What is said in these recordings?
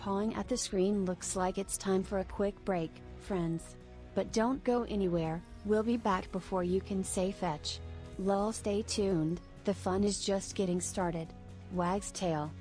pawing at the screen looks like it's time for a quick break, friends. But don't go anywhere, we'll be back before you can say fetch. Lol, stay tuned, the fun is just getting started. Wag's tail.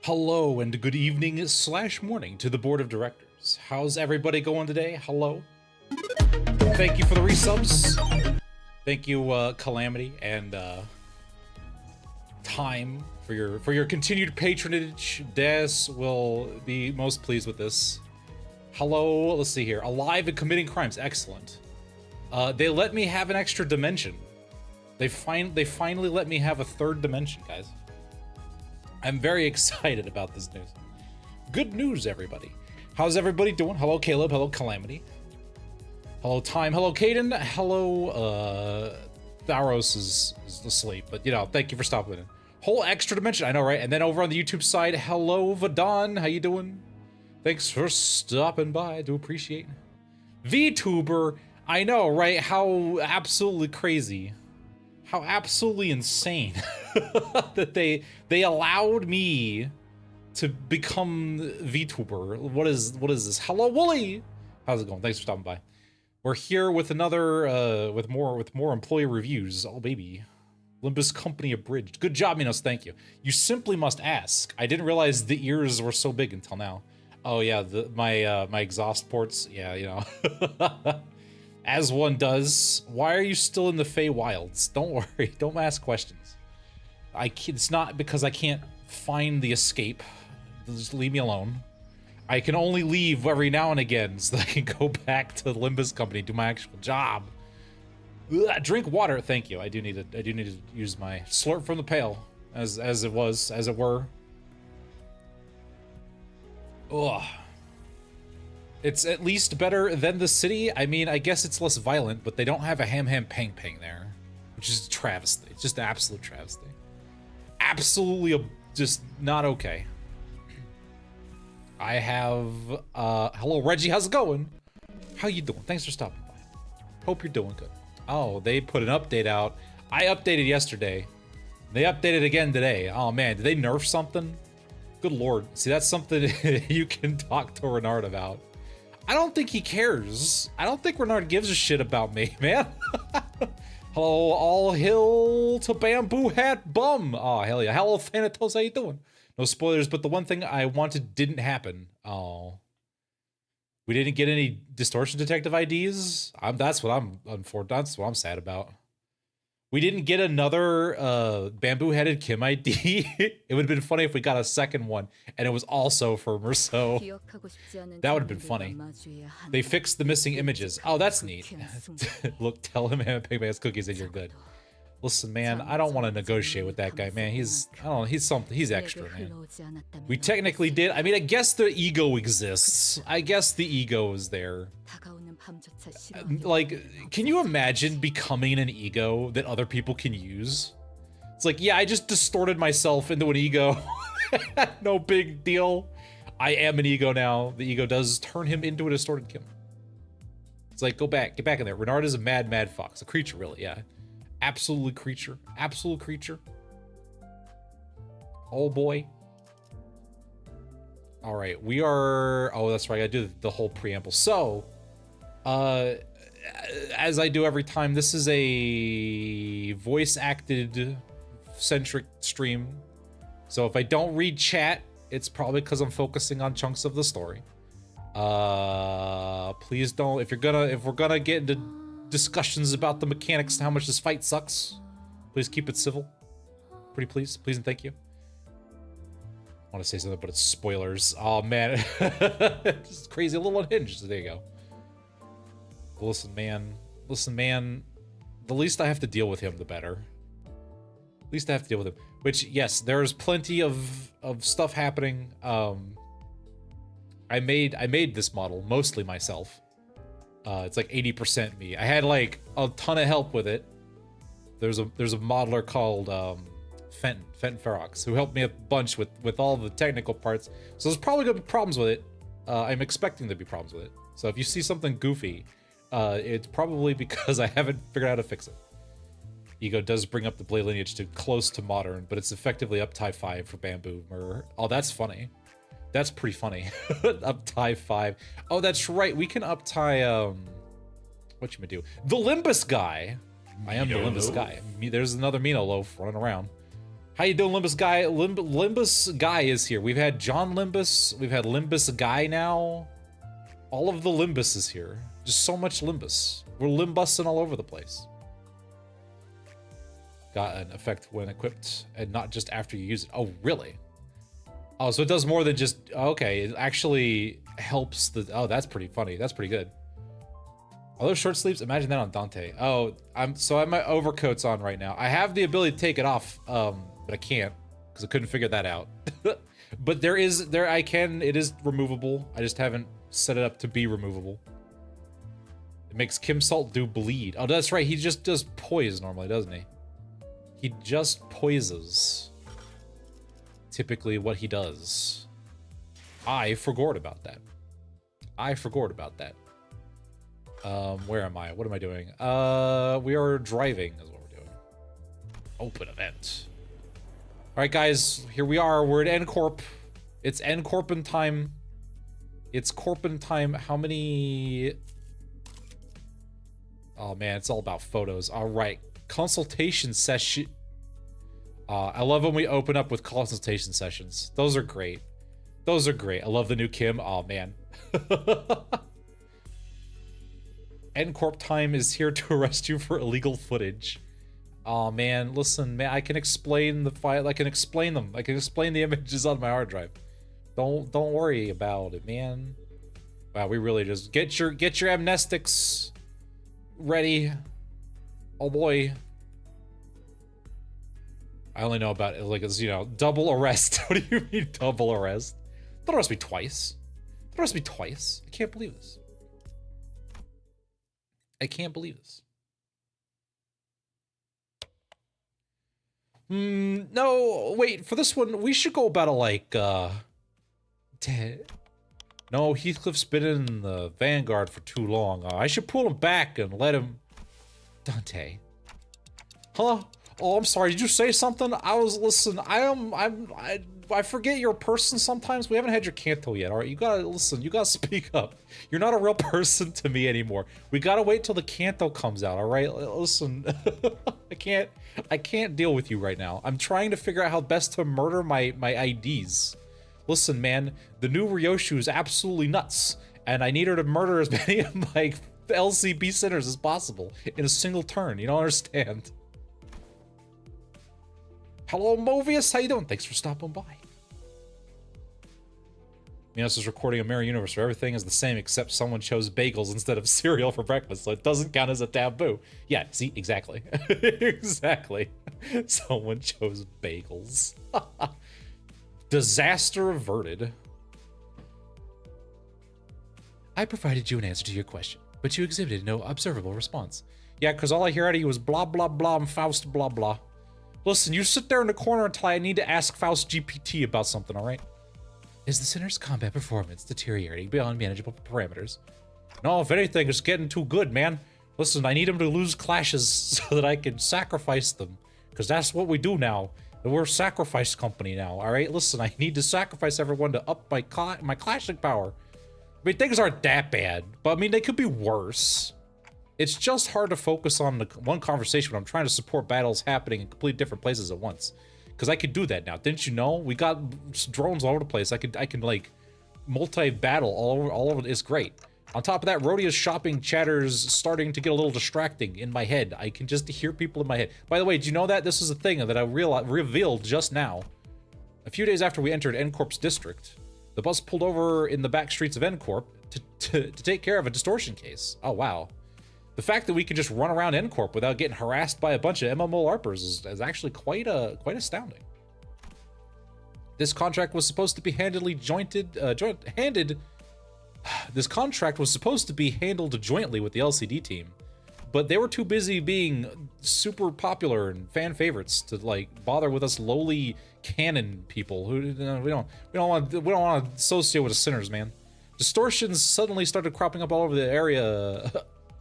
Hello and good evening / morning to the board of directors. How's everybody going today? Hello. Thank you for the resubs. Thank you, Calamity and Time for your continued patronage. Des will be most pleased with this. Hello, let's see here. Alive and committing crimes. Excellent. They let me have an extra dimension. They finally let me have a third dimension, guys. I'm very excited about this news. Good news, everybody. How's everybody doing? Hello, Caleb. Hello, Calamity. Hello, Time. Hello, Caden. Hello, Tharos is asleep, but you know, thank you for stopping in. Whole extra dimension, I know, right? And then over on the YouTube side, hello, Vadon. How you doing? Thanks for stopping by. I do appreciate it. VTuber, I know, right? How absolutely crazy. How absolutely insane that they allowed me to become VTuber. What is this? Hello, Wooly. How's it going? Thanks for stopping by. We're here with another with more employee reviews. Oh baby, Limbus company abridged. Good job, Minos. Thank you. You simply must ask. I didn't realize the ears were so big until now. Oh yeah, my exhaust ports. Yeah, you know. As one does. Why are you still in the Feywilds? Don't worry. Don't ask questions. It's not because I can't find the escape. Just leave me alone. I can only leave every now and again so that I can go back to the Limbus company, do my actual job. Ugh, drink water. Thank you. I do need to use my slurp from the pail, as it were. Ugh. It's at least better than the city. I mean, I guess it's less violent, but they don't have a ham pang pang there, which is a travesty. It's just an absolute travesty. Absolutely just not okay. I have, hello Reggie, how's it going? How you doing? Thanks for stopping by. Hope you're doing good. Oh, they put an update out. I updated yesterday. They updated again today. Oh man, did they nerf something? Good lord. See, that's something you can talk to Renard about. I don't think he cares. I don't think Renard gives a shit about me, man. Hello, all hill to bamboo hat bum. Oh, hell yeah. Hello, Thanatos, how you doing? No spoilers, but the one thing I wanted didn't happen. Oh. We didn't get any distortion detective IDs? That's what I'm sad about. We didn't get another bamboo-headed Kim ID. It would have been funny if we got a second one, and it was also for Merceau. That would have been funny. They fixed the missing images. Oh, that's neat. Look, tell him Pigman has cookies and you're good. Listen, man, I don't want to negotiate with that guy, man. He's extra, man. We technically did. I mean, I guess the ego exists. I guess the ego is there. Like, can you imagine becoming an ego that other people can use? It's like, yeah, I just distorted myself into an ego. No big deal. I am an ego now. The ego does turn him into a distorted Kim. It's like, get back in there. Renard is a mad fox. A creature, really, yeah. Absolute creature. Absolute creature. Oh boy. All right, we are... Oh, that's right, I do the whole preamble. So, as I do every time, this is a voice-acted centric stream. So if I don't read chat, it's probably because I'm focusing on chunks of the story. Please don't... If we're gonna get into discussions about the mechanics and how much this fight sucks, please keep it civil. Pretty please and thank you. I want to say something, but it's spoilers. Oh man, just crazy, a little unhinged. There you go. But listen, man. The least I have to deal with him, the better. At least I have to deal with him. Which, yes, there's plenty of stuff happening. I made this model mostly myself. It's like 80% me. I had like a ton of help with it. There's a modeler called Fenton Ferox, who helped me a bunch with all the technical parts. So there's probably gonna be problems with it. I'm expecting there to be problems with it. So if you see something goofy, it's probably because I haven't figured out how to fix it. Ego does bring up the blade lineage to close to modern, but it's effectively up tie 5 for bamboo. Oh, that's funny. That's pretty funny. Up tie 5. Oh, that's right. We can up tie, what you gonna do? The Limbus guy. I am the Limbus guy. There's another Mino loaf running around. How you doing, Limbus guy? Limbus guy is here. We've had John Limbus. We've had Limbus guy now. All of the Limbus is here. Just so much Limbus. We're Limbussing all over the place. Got an effect when equipped and not just after you use it. Oh, really? Oh, so it does more than just... Okay, it actually helps the... Oh, that's pretty funny. That's pretty good. Are those short sleeves? Imagine that on Dante. Oh, I have my overcoats on right now. I have the ability to take it off, but I can't because I couldn't figure that out. But it is removable. I just haven't set it up to be removable. It makes Kim Salt do bleed. Oh, that's right. He just does poise normally, doesn't he? He just poises. Typically what he does. I forgot about that. Where am I? What am I doing? We are driving is what we're doing. Open event. All right, guys, here we are. We're at NCorp. It's NCorpin time. It's Corpin time. How many... Oh, man, it's all about photos. All right. Consultation session. I love when we open up with consultation sessions. Those are great. Those are great. I love the new Kim. Oh, man. NCorp time is here to arrest you for illegal footage. Oh, man. Listen, man, I can explain the file. I can explain them. I can explain the images on my hard drive. Don't worry about it, man. Wow, we really just get your amnestics ready. Oh boy. I only know about it like it's, you know, double arrest. What do you mean double arrest? Don't arrest me twice. Don't arrest me twice. I can't believe this. I can't believe this. No, wait, for this one, we should go about it like, No, Heathcliff's been in the Vanguard for too long. I should pull him back and let him... Dante. Huh? Oh, I'm sorry. Did you say something? Listen, I forget you're a person sometimes. We haven't had your canto yet, all right? You gotta, listen, you gotta speak up. You're not a real person to me anymore. We gotta wait till the canto comes out, all right? Listen, I can't deal with you right now. I'm trying to figure out how best to murder my IDs. Listen, man, the new Ryoshu is absolutely nuts, and I need her to murder as many of my LCB sinners as possible in a single turn. You don't understand. Hello, Movius. How you doing? Thanks for stopping by. Minos is recording a mirror universe where everything is the same except someone chose bagels instead of cereal for breakfast, so it doesn't count as a taboo. Yeah, see, exactly. Exactly. Someone chose bagels. Disaster averted. I provided you an answer to your question, but you exhibited no observable response. Yeah, because all I hear out of you is blah, blah, blah, and Faust, blah, blah. Listen, you sit there in the corner until I need to ask Faust GPT about something, all right? Is the sinner's combat performance deteriorating beyond manageable parameters? No, if anything, it's getting too good, man. Listen, I need him to lose clashes so that I can sacrifice them, because that's what we do now. We're a sacrifice company now, all right? Listen, I need to sacrifice everyone to up my clashing power. I mean, things aren't that bad, but I mean, they could be worse. It's just hard to focus on the one conversation when I'm trying to support battles happening in completely different places at once. Because I could do that now. Didn't you know? We got drones all over the place. I can like multi-battle all over. It's great. On top of that, Rhodia's shopping chatter's starting to get a little distracting in my head. I can just hear people in my head. By the way, did you know that? This is a thing that I revealed just now. A few days after we entered NCorp's district, the bus pulled over in the back streets of NCorp to take care of a distortion case. Oh, wow. The fact that we can just run around NCorp without getting harassed by a bunch of MMO LARPers is actually quite astounding. This contract was supposed to be This contract was supposed to be handled jointly with the LCD team, but they were too busy being super popular and fan favorites to like bother with us lowly canon people who we don't want to associate with the sinners, man. Distortions suddenly started cropping up all over the area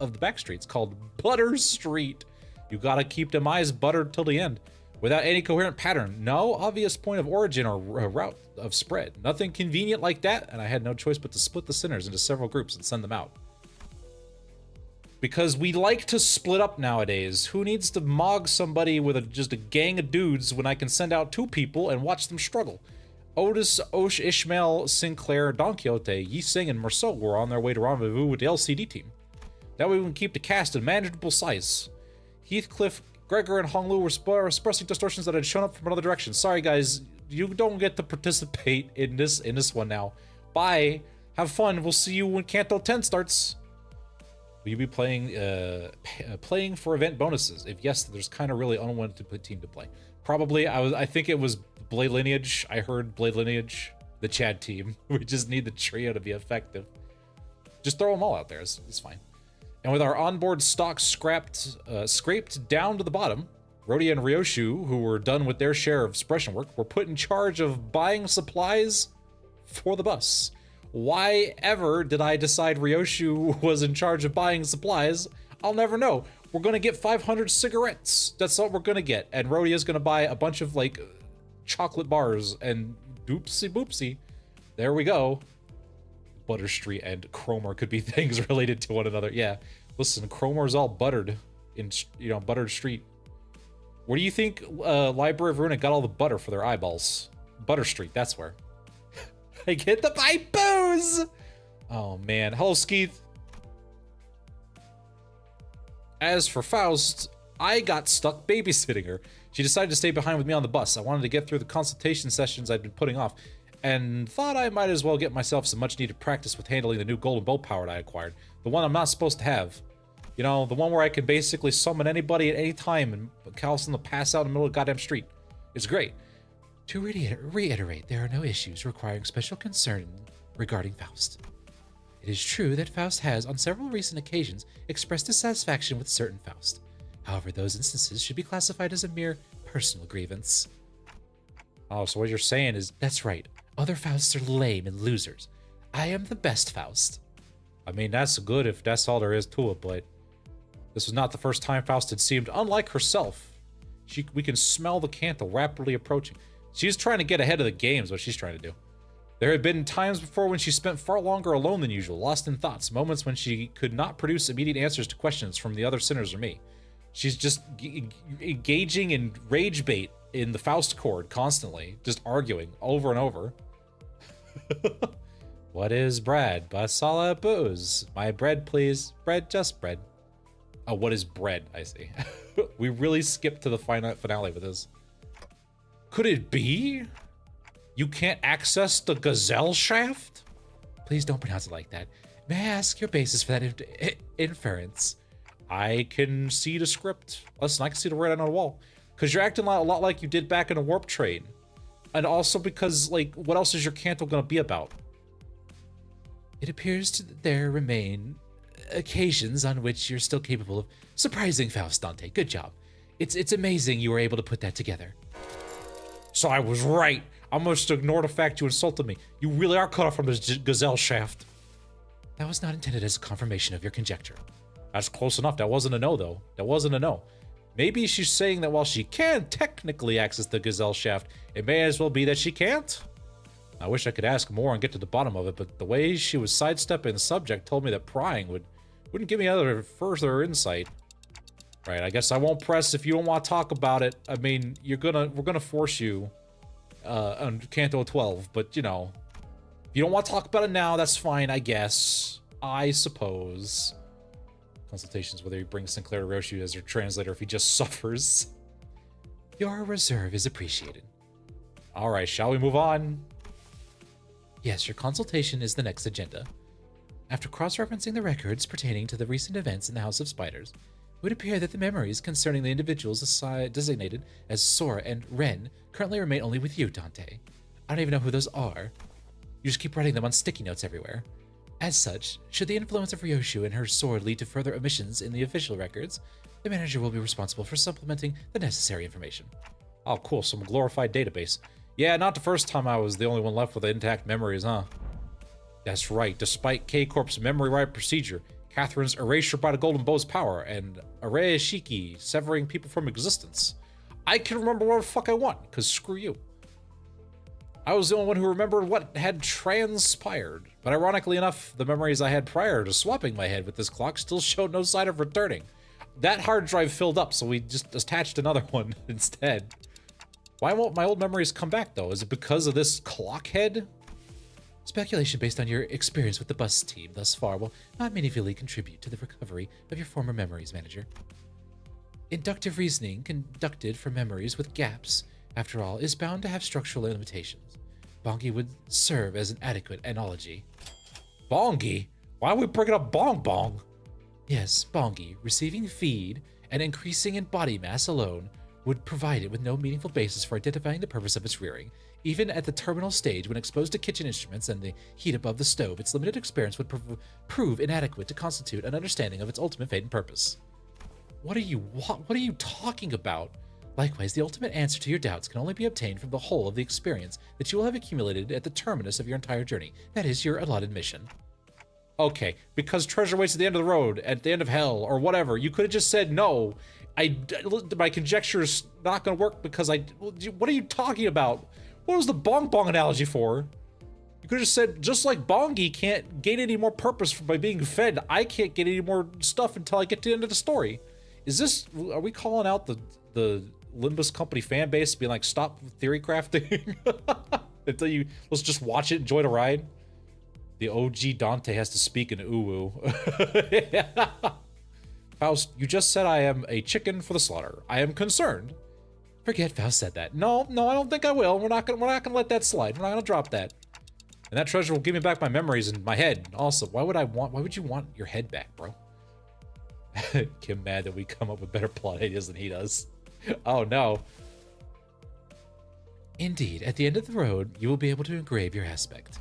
of the back streets called Butter Street. You gotta keep them eyes buttered till the end without any coherent pattern, no obvious point of origin or route of spread, nothing convenient like that, and I had no choice but to split the sinners into several groups and send them out. Because we like to split up nowadays. Who needs to mog somebody with just a gang of dudes when I can send out 2 people and watch them struggle? Otis, Osh, Ishmael, Sinclair, Don Quixote, Yi Sing, and Marceau were on their way to rendezvous with the LCD team. That way we can keep the cast in manageable size. Heathcliff, Gregor, and Hong Lu were expressing distortions that had shown up from another direction. Sorry guys, you don't get to participate in this one now. Bye. Have fun. We'll see you when Canto 10 starts. Will you be playing for event bonuses? If yes, there's kind of really unwanted team to play. Probably. I think it was Blade Lineage. I heard Blade Lineage, the Chad team. We just need the trio to be effective. Just throw them all out there. It's fine. And with our onboard stock scraped down to the bottom, Rhodey and Ryoshu, who were done with their share of suppression work, were put in charge of buying supplies for the bus. Why ever did I decide Ryoshu was in charge of buying supplies? I'll never know. We're gonna get 500 cigarettes. That's all we're gonna get. And Rhodey is gonna buy a bunch of, like, chocolate bars and doopsie boopsie. There we go. Butter Street and Cromer could be things related to one another. Yeah. Listen, Cromer's all buttered in, Buttered Street. Where do you think Library of Ruin got all the butter for their eyeballs? Butter Street, that's where. I get to buy booze! Oh, man. Hello, Skeeth. As for Faust, I got stuck babysitting her. She decided to stay behind with me on the bus. I wanted to get through the consultation sessions I'd been putting off, and thought I might as well get myself some much-needed practice with handling the new golden bow power I acquired. The one I'm not supposed to have. You know, the one where I can basically summon anybody at any time and cause them to pass out in the middle of the goddamn street. It's great. To reiterate, there are no issues requiring special concern regarding Faust. It is true that Faust has, on several recent occasions, expressed dissatisfaction with certain Faust. However, those instances should be classified as a mere personal grievance. Oh, so what you're saying is, that's right, other Fausts are lame and losers. I am the best Faust. I mean, that's good if that's all there is to it, but this was not the first time Faust had seemed unlike herself. We can smell the Canto rapidly approaching. She's trying to get ahead of the game is what she's trying to do. There had been times before when she spent far longer alone than usual, lost in thoughts, moments when she could not produce immediate answers to questions from the other sinners or me. She's just engaging in rage bait in the Faust chord constantly, just arguing over and over. What is bread? Basala booze. My bread, please. Bread, just bread. Oh, what is bread? I see. We really skipped to the finale with this. Could it be? You can't access the gazelle shaft? Please don't pronounce it like that. May I ask your basis for that inference? I can see the script. Listen, I can see the writing on the wall. Because you're acting a lot like you did back in the warp train. And also because, like, what else is your Canto gonna be about? It appears there remain occasions on which you're still capable of surprising Faust, Dante. Good job. It's amazing you were able to put that together. So I was right. I must ignore the fact you insulted me. You really are cut off from this gazelle shaft. That was not intended as a confirmation of your conjecture. That's close enough. That wasn't a no, though. That wasn't a no. Maybe she's saying that while she can technically access the gazelle shaft, it may as well be that she can't. I wish I could ask more and get to the bottom of it, but the way she was sidestepping the subject told me that prying wouldn't give me other further insight. Right, I guess I won't press if you don't want to talk about it. I mean, we're gonna force you on Canto 12, but you know, if you don't want to talk about it now, that's fine, I guess. I suppose. Consultations whether you bring Sinclair to Roshu as your translator if he just suffers. Your reserve is appreciated. Alright, shall we move on? Yes, your consultation is the next agenda. After cross-referencing the records pertaining to the recent events in the House of Spiders, it would appear that the memories concerning the individuals designated as Sora and Ren currently remain only with you, Dante. I don't even know who those are. You just keep writing them on sticky notes everywhere. As such, should the influence of Ryoshu and her sword lead to further omissions in the official records, the manager will be responsible for supplementing the necessary information. Oh, cool, some glorified database. Yeah, not the first time I was the only one left with intact memories, huh? That's right, despite K-Corp's memory right procedure, Catherine's erasure by the Golden Bow's power, and Araya Shiki severing people from existence, I can remember what the fuck I want, because screw you. I was the only one who remembered what had transpired. But ironically enough, the memories I had prior to swapping my head with this clock still showed no sign of returning. That hard drive filled up, so we just attached another one instead. Why won't my old memories come back, though? Is it because of this clock head? Speculation based on your experience with the bus team thus far will not meaningfully contribute to the recovery of your former memories, Manager. Inductive reasoning conducted from memories with gaps, after all, is bound to have structural limitations. Bongi would serve as an adequate analogy. Bongi? Why are we bringing up Bong Bong? Yes, Bongi, receiving feed and increasing in body mass alone would provide it with no meaningful basis for identifying the purpose of its rearing. Even at the terminal stage, when exposed to kitchen instruments and the heat above the stove, its limited experience would prove inadequate to constitute an understanding of its ultimate fate and purpose. What are you talking about? Likewise, the ultimate answer to your doubts can only be obtained from the whole of the experience that you will have accumulated at the terminus of your entire journey. That is your allotted mission. Okay, because treasure waits at the end of the road, at the end of hell, or whatever. You could have just said no. My conjecture is not going to work because what are you talking about? What was the Bong Bong analogy for? You could have just said, just like Bongi can't gain any more purpose by being fed, I can't get any more stuff until I get to the end of the story. Are we calling out the Limbus company fan base being like, stop theory crafting until let's just watch it, enjoy the ride? The OG Dante has to speak in uwu. Faust, you just said I am a chicken for the slaughter. I am concerned. Forget Faust said that. No, I don't think I will. We're not gonna let that slide. We're not gonna drop that. And that treasure will give me back my memories and my head. Also, why would you want your head back, bro? Kim mad that we come up with better plot ideas than he does. Oh no. Indeed, at the end of the road, you will be able to engrave your aspect.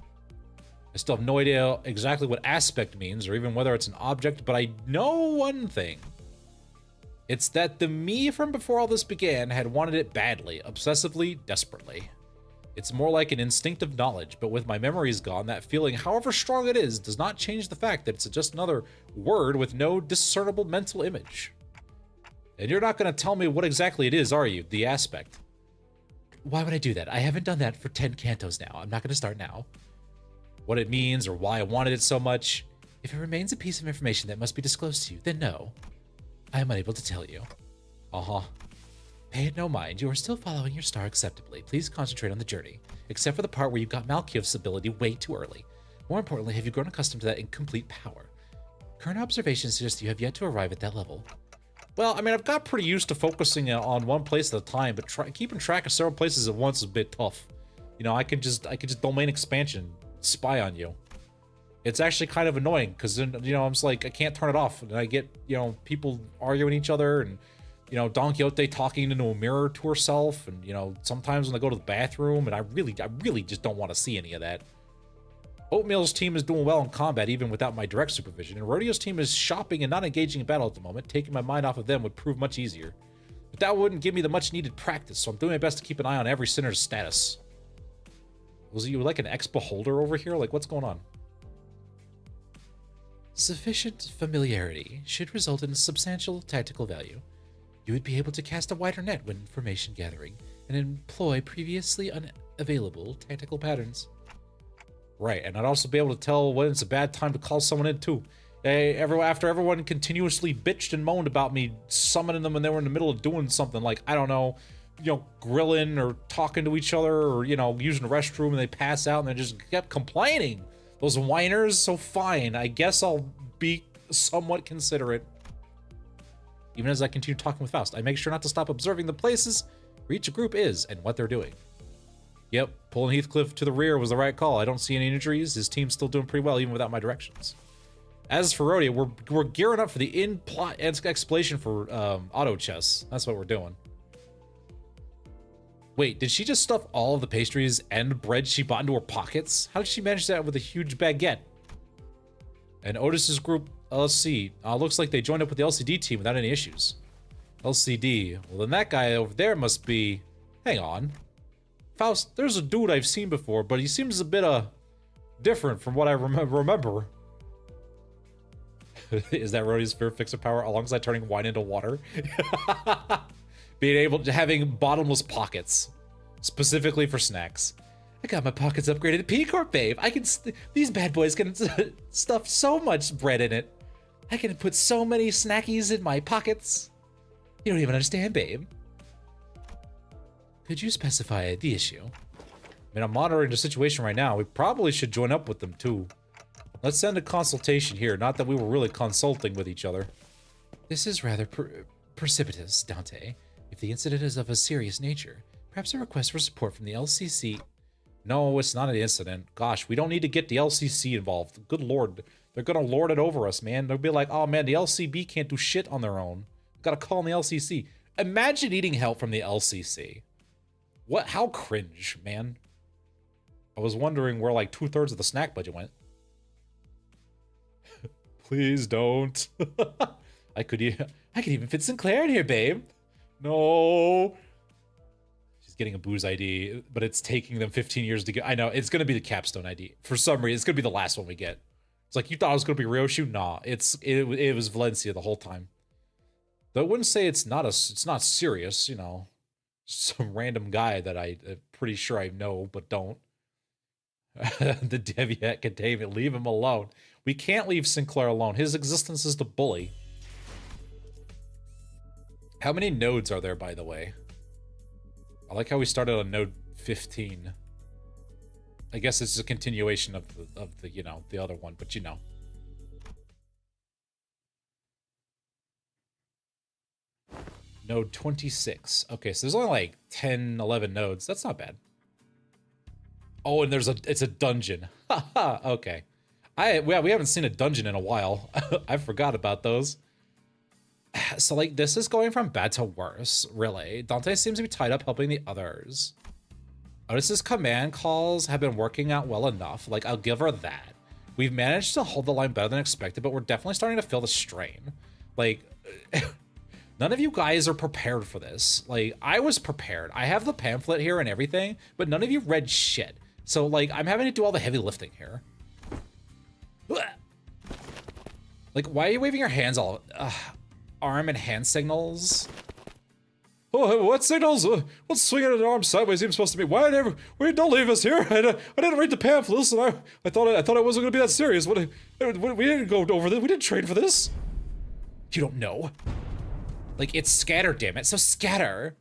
I still have no idea exactly what aspect means, or even whether it's an object, but I know one thing. It's that the me from before all this began had wanted it badly, obsessively, desperately. It's more like an instinctive knowledge, but with my memories gone, that feeling, however strong it is, does not change the fact that it's just another word with no discernible mental image. And you're not going to tell me what exactly it is, are you? The aspect. Why would I do that? I haven't done that for 10 cantos now. I'm not going to start now. What it means or why I wanted it so much. If it remains a piece of information that must be disclosed to you, then no. I am unable to tell you. Pay it no mind. You are still following your star acceptably. Please concentrate on the journey, except for the part where you got Malkiev's ability way too early. More importantly, have you grown accustomed to that incomplete power? Current observations suggest you have yet to arrive at that level. Well, I mean, I've got pretty used to focusing on one place at a time, but keeping track of several places at once is a bit tough. You know, I could just domain expansion spy on you. It's actually kind of annoying because then, you know, I'm just like, I can't turn it off, and I get, you know, people arguing each other, and you know, Don Quixote talking into a mirror to herself, and you know, sometimes when I go to the bathroom, and I really just don't want to see any of that. Oatmeal's team is doing well in combat even without my direct supervision, and Rodeo's team is shopping and not engaging in battle at the moment. Taking my mind off of them would prove much easier, but that wouldn't give me the much needed practice, so I'm doing my best to keep an eye on every sinner's status. Was you like an ex-beholder over here? Like, what's going on? Sufficient familiarity should result in substantial tactical value. You would be able to cast a wider net when information gathering and employ previously unavailable tactical patterns. Right, and I'd also be able to tell when it's a bad time to call someone in too. After everyone continuously bitched and moaned about me summoning them when they were in the middle of doing something like, I don't know, you know, grilling or talking to each other, or, you know, using the restroom, and they pass out and they just kept complaining. Those whiners, so fine. I guess I'll be somewhat considerate. Even as I continue talking with Faust, I make sure not to stop observing the places where each group is and what they're doing. Yep, pulling Heathcliff to the rear was the right call. I don't see any injuries. His team's still doing pretty well even without my directions. As for Rodeo, we're gearing up for the in-plot explanation for auto chess. That's what we're doing. Wait, did she just stuff all of the pastries and bread she bought into her pockets? How did she manage that with a huge baguette? And Otis's group, let's see, looks like they joined up with the LCD team without any issues. LCD, well then that guy over there must be, hang on. Faust, there's a dude I've seen before, but he seems a bit different from what I remember. Is that Rhodey's favorite fixer power alongside turning wine into water? Being able to having bottomless pockets, specifically for snacks. I got my pockets upgraded to P Corp, babe. These bad boys can stuff so much bread in it. I can put so many snackies in my pockets. You don't even understand, babe. Could you specify the issue? I mean, I'm monitoring the situation right now. We probably should join up with them, too. Let's send a consultation here. Not that we were really consulting with each other. This is rather precipitous, Dante. If the incident is of a serious nature, perhaps a request for support from the LCC... No, it's not an incident. Gosh, we don't need to get the LCC involved. Good lord. They're gonna lord it over us, man. They'll be like, oh man, the LCB can't do shit on their own. Gotta call on the LCC. Imagine needing help from the LCC. What? How cringe, man. I was wondering where like 2/3 of the snack budget went. Please don't. I could even fit Sinclair in here, babe. No. She's getting a booze ID, but it's taking them 15 years to get. I know it's gonna be the capstone ID for some reason. It's gonna be the last one we get. It's like you thought it was gonna be Ryoshu. Nah, it was Valencia the whole time. Though I wouldn't say it's not serious. You know, some random guy that I'm pretty sure I know but don't. The Deviat containment, leave him alone. We can't leave Sinclair alone. His existence is the bully. How many nodes are there, by the way? I like how we started on node 15. I guess it's a continuation of the you know, the other one, but you know. Node 26. Okay, so there's only like 10, 11 nodes. That's not bad. Oh, and it's a dungeon. Haha, okay. We haven't seen a dungeon in a while. I forgot about those. So, like, this is going from bad to worse, really. Dante seems to be tied up helping the others. Otis's command calls have been working out well enough. Like, I'll give her that. We've managed to hold the line better than expected, but we're definitely starting to feel the strain. Like, none of you guys are prepared for this. Like, I was prepared. I have the pamphlet here and everything, but none of you read shit. So, like, I'm having to do all the heavy lifting here. Like, why are you waving your hands all... arm and hand signals? Oh, what signals? What's swinging an arm sideways even supposed to be? Wait, don't leave us here. I didn't read the pamphlet. Listen, I thought it wasn't going to be that serious. We didn't go over this. We didn't train for this. You don't know. Like, it's scatter, damn it. So scatter.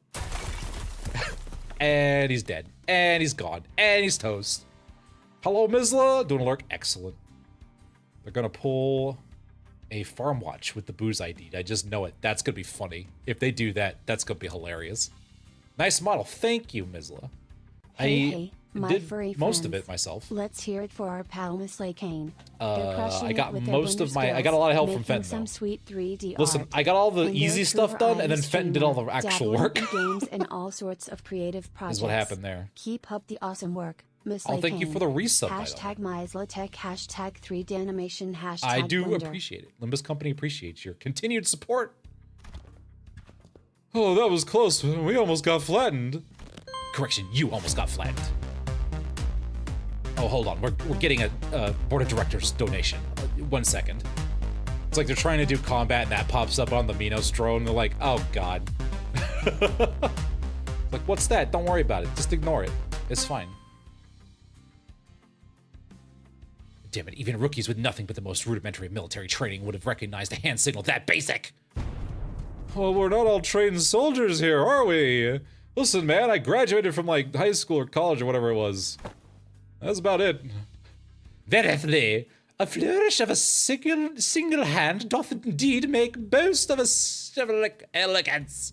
And he's dead. And he's gone. And he's toast. Hello, Mizla. Doing alert. Excellent. They're going to pull a farm watch with the booze ID. I just know it. That's going to be funny. If they do that, that's going to be hilarious. Nice model. Thank you, Mizla. Hey, I did most of it myself. Let's hear it for our pal Miss Kane. I got most of my... I got a lot of help from Fenton, some sweet 3D Listen, I got all the easy stuff done, and then Fenton did all the actual work. Games and all sorts of creative projects. Is what happened there. Keep up the awesome work. Oh, thank you for the resub, hashtag MySlatech, hashtag 3D animation, hashtag I do Blender. appreciate it. Limbus Company appreciates your continued support. Oh, that was close. We almost got flattened. Correction, you almost got flattened. Oh, hold on. We're getting a board of directors donation. 1 second. It's like they're trying to do combat and that pops up on the Minos drone. They're like, oh god. Like, what's that? Don't worry about it. Just ignore it. It's fine. Damn it, even rookies with nothing but the most rudimentary military training would have recognized a hand signal that basic. Well, we're not all trained soldiers here, are we? Listen, man, I graduated from, like, high school or college or whatever it was. That's about it. Verily, a flourish of a single hand doth indeed make boast of a chivalric elegance.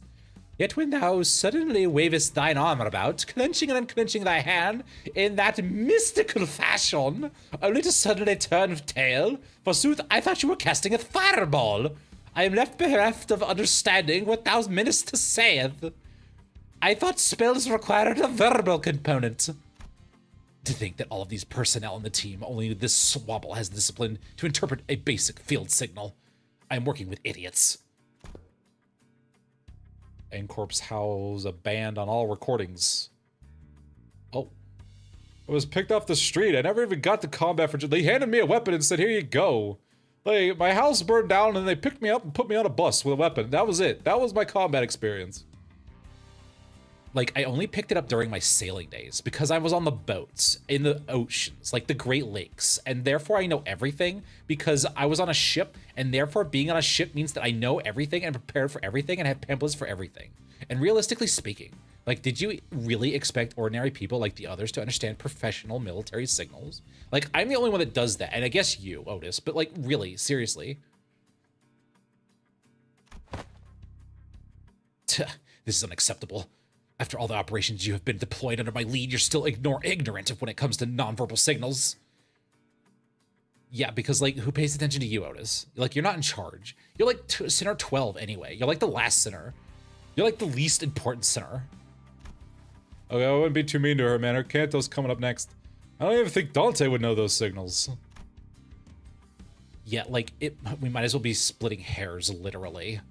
Yet when thou suddenly wavest thine arm about, clenching and unclenching thy hand in that mystical fashion, only to suddenly turn tail, forsooth, I thought you were casting a fireball. I am left bereft of understanding what thou meanest to saith. I thought spells required a verbal component. To think that all of these personnel in the team, only this swabble has the discipline to interpret a basic field signal. I am working with idiots. N-Corp's howls a band on all recordings. Oh. I was picked off the street. I never even got to combat for... They handed me a weapon and said, here you go. Like, my house burned down and they picked me up and put me on a bus with a weapon. That was it. That was my combat experience. like, I only picked it up during my sailing days because I was on the boats in the oceans, like the Great Lakes, and therefore I know everything because I was on a ship, and therefore being on a ship means that I know everything and prepared for everything and have pamphlets for everything. And realistically speaking, like, did you really expect ordinary people like the others to understand professional military signals? Like, I'm the only one that does that, and I guess you, Otis, but like, really, seriously. This is unacceptable. After all the operations you have been deployed under my lead, you're still ignorant of when it comes to nonverbal signals. Yeah, because, like, who pays attention to you, Otis? Like, you're not in charge. You're, like, Sinner 12 anyway. You're, like, the last Sinner. You're, like, the least important Sinner. Okay, I wouldn't be too mean to her, man. Her Kanto's coming up next. I don't even think Dante would know those signals. Yeah, like, we might as well be splitting hairs, literally.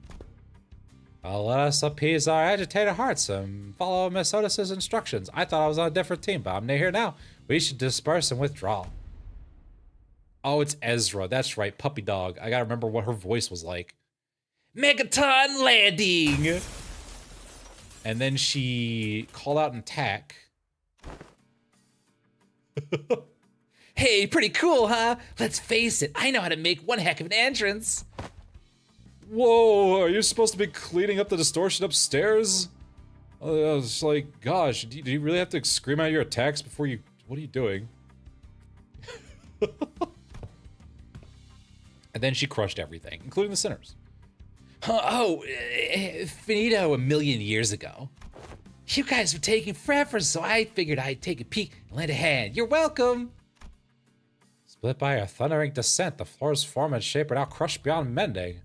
Let us appease our agitated hearts and follow Miss Otis's instructions. I thought I was on a different team, but I'm here now. We should disperse and withdraw. Oh, it's Ezra. That's right, puppy dog. I gotta remember what her voice was like. Megaton landing! And then she called out an attack. Hey, pretty cool, huh? Let's face it, I know how to make one heck of an entrance. Whoa, are you supposed to be cleaning up the distortion upstairs? I was like, gosh, do you really have to scream out your attacks before you... What are you doing? And then she crushed everything, including the sinners. Finito a million years ago. You guys were taking forever, so I figured I'd take a peek and lend a hand. You're welcome! Split by a thundering descent, the floor's form and shape are now crushed beyond mending.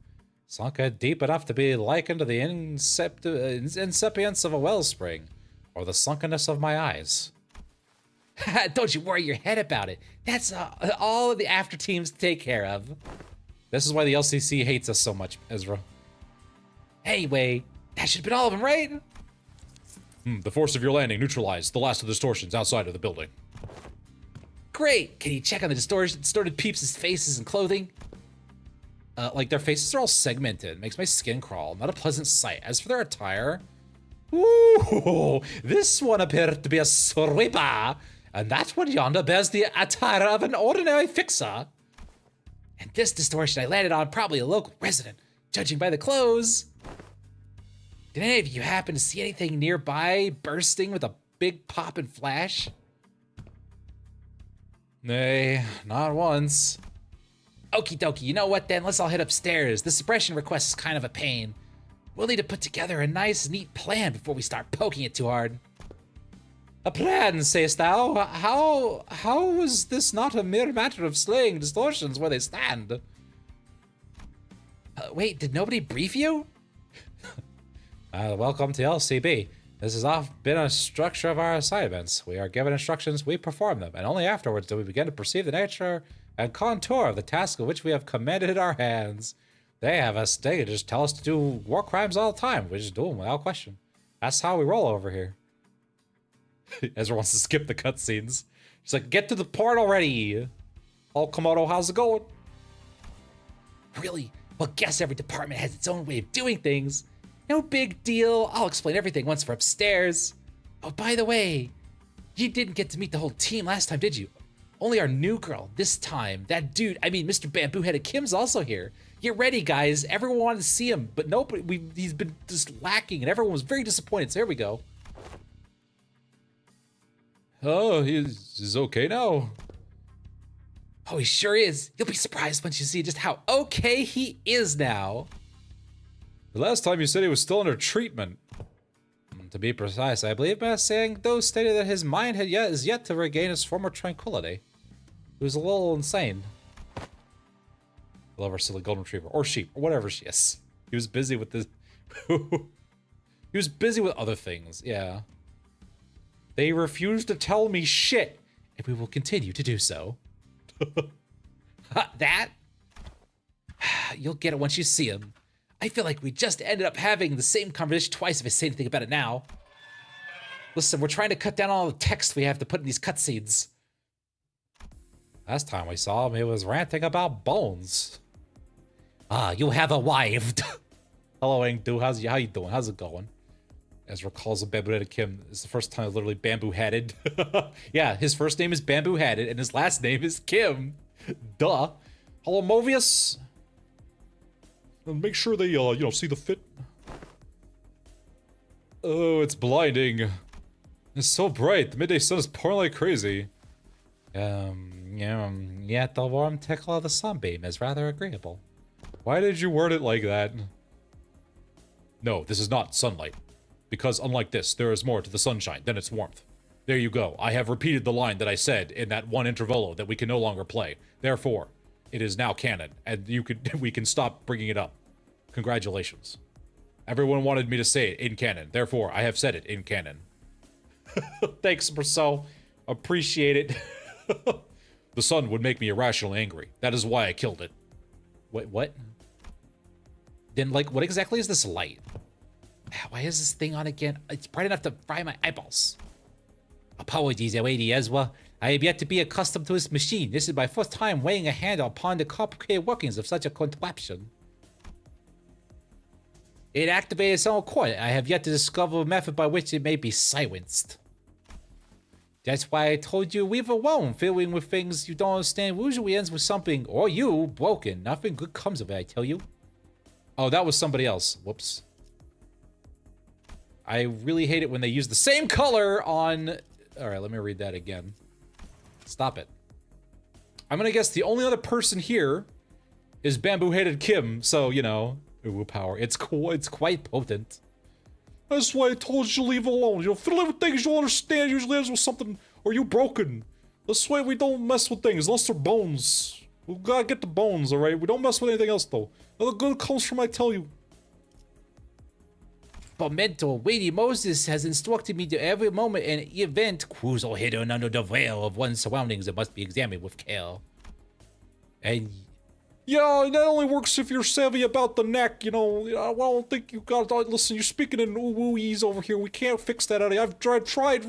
Sunken deep enough to be likened to the incipience of a wellspring, or the sunkenness of my eyes. Don't you worry your head about it. That's all of the after teams to take care of. This is why the LCC hates us so much, Ezra. Anyway, that should have been all of them, right? The force of your landing neutralized the last of the distortions outside of the building. Great! Can you check on the distorted peeps' faces and clothing? Like, their faces are all segmented. Makes my skin crawl. Not a pleasant sight. As for their attire... Ooh, this one appeared to be a sweeper. And that one yonder bears the attire of an ordinary fixer. And this distortion I landed on, probably a local resident, judging by the clothes. Did any of you happen to see anything nearby bursting with a big pop and flash? Nay, not once. Okie dokie, you know what then? Let's all head upstairs. The suppression request is kind of a pain. We'll need to put together a nice, neat plan before we start poking it too hard. A plan, sayest thou? How is this not a mere matter of slaying distortions where they stand? Wait, did nobody brief you? Welcome to LCB. This has been a structure of our assignments. We are given instructions, we perform them, and only afterwards do we begin to perceive the nature and contour of the task of which we have commanded our hands. They have us, they just tell us to do war crimes all the time. We just do them without question. That's how we roll over here. Ezra wants to skip the cutscenes. She's like, get to the part already. Oh, Komodo, how's it going? Really? Well, guess every department has its own way of doing things. No big deal. I'll explain everything once we're upstairs. Oh, by the way, you didn't get to meet the whole team last time, did you? Only our new girl this time. That dude, I mean, Mr. Bamboo-Headed Kim's also here. Get ready, guys. Everyone wanted to see him, but nobody, he's been just lacking, and everyone was very disappointed, so here we go. Oh, he's okay now. Oh, he sure is. You'll be surprised once you see just how okay he is now. The last time you said he was still under treatment. To be precise, I believe Matt saying those stated that his mind is yet to regain its former tranquility. He was a little insane. I love our silly golden retriever, or sheep, or whatever she is. He was busy with this. He was busy with other things, yeah. They refuse to tell me shit, and we will continue to do so. That? You'll get it once you see him. I feel like we just ended up having the same conversation twice if I say anything about it now. Listen, we're trying to cut down all the text we have to put in these cutscenes. Last time we saw him, he was ranting about bones. Ah, you have arrived. Hello, Engdu. How you doing? How's it going? As recalls of Bamboo-headed Kim. It's the first time I literally bamboo-hatted. Yeah, his first name is Bamboo-hatted, and his last name is Kim. Duh. Hello, Movius. And make sure they, you know, see the fit. Oh, it's blinding. It's so bright. The midday sun is pouring like crazy. Yet the warm tickle of the sunbeam is rather agreeable. Why did you word it like that? No, this is not sunlight. Because unlike this, there is more to the sunshine than its warmth. There you go. I have repeated the line that I said in that one Intervallo that we can no longer play. Therefore, it is now canon, and we can stop bringing it up. Congratulations. Everyone wanted me to say it in canon. Therefore, I have said it in canon. Thanks, Brasso. Appreciate it. The sun would make me irrationally angry. That is why I killed it. Wait, what? Then, like, what exactly is this light? Why is this thing on again? It's bright enough to fry my eyeballs. Apologies, Lady Ezra. I have yet to be accustomed to this machine. This is my first time weighing a hand upon the complicated workings of such a contraption. It activated its own accord. I have yet to discover a method by which it may be silenced. That's why I told you leave alone. Fiddling with things you don't understand usually ends with something, or you, broken. Nothing good comes of it, I tell you. Oh, that was somebody else. Whoops. I really hate it when they use the same color on... Alright, let me read that again. Stop it. I'm gonna guess the only other person here is Bamboo-headed Kim, so, you know, ooh, power. It's quite potent. That's why I told you to leave alone. You know, fiddling with things you understand usually ends with something, or you broken. That's why we don't mess with things, unless they're bones. We gotta get the bones, alright? We don't mess with anything else, though. All the good comes from I tell you. But mentor, Lady Moses has instructed me to every moment and event crucial hidden under the veil of one's surroundings that must be examined with care. And... yeah, that only works if you're savvy about the neck, you know. I don't think you got... listen, you're speaking in ooh-oohs over here. We can't fix that out of you. I've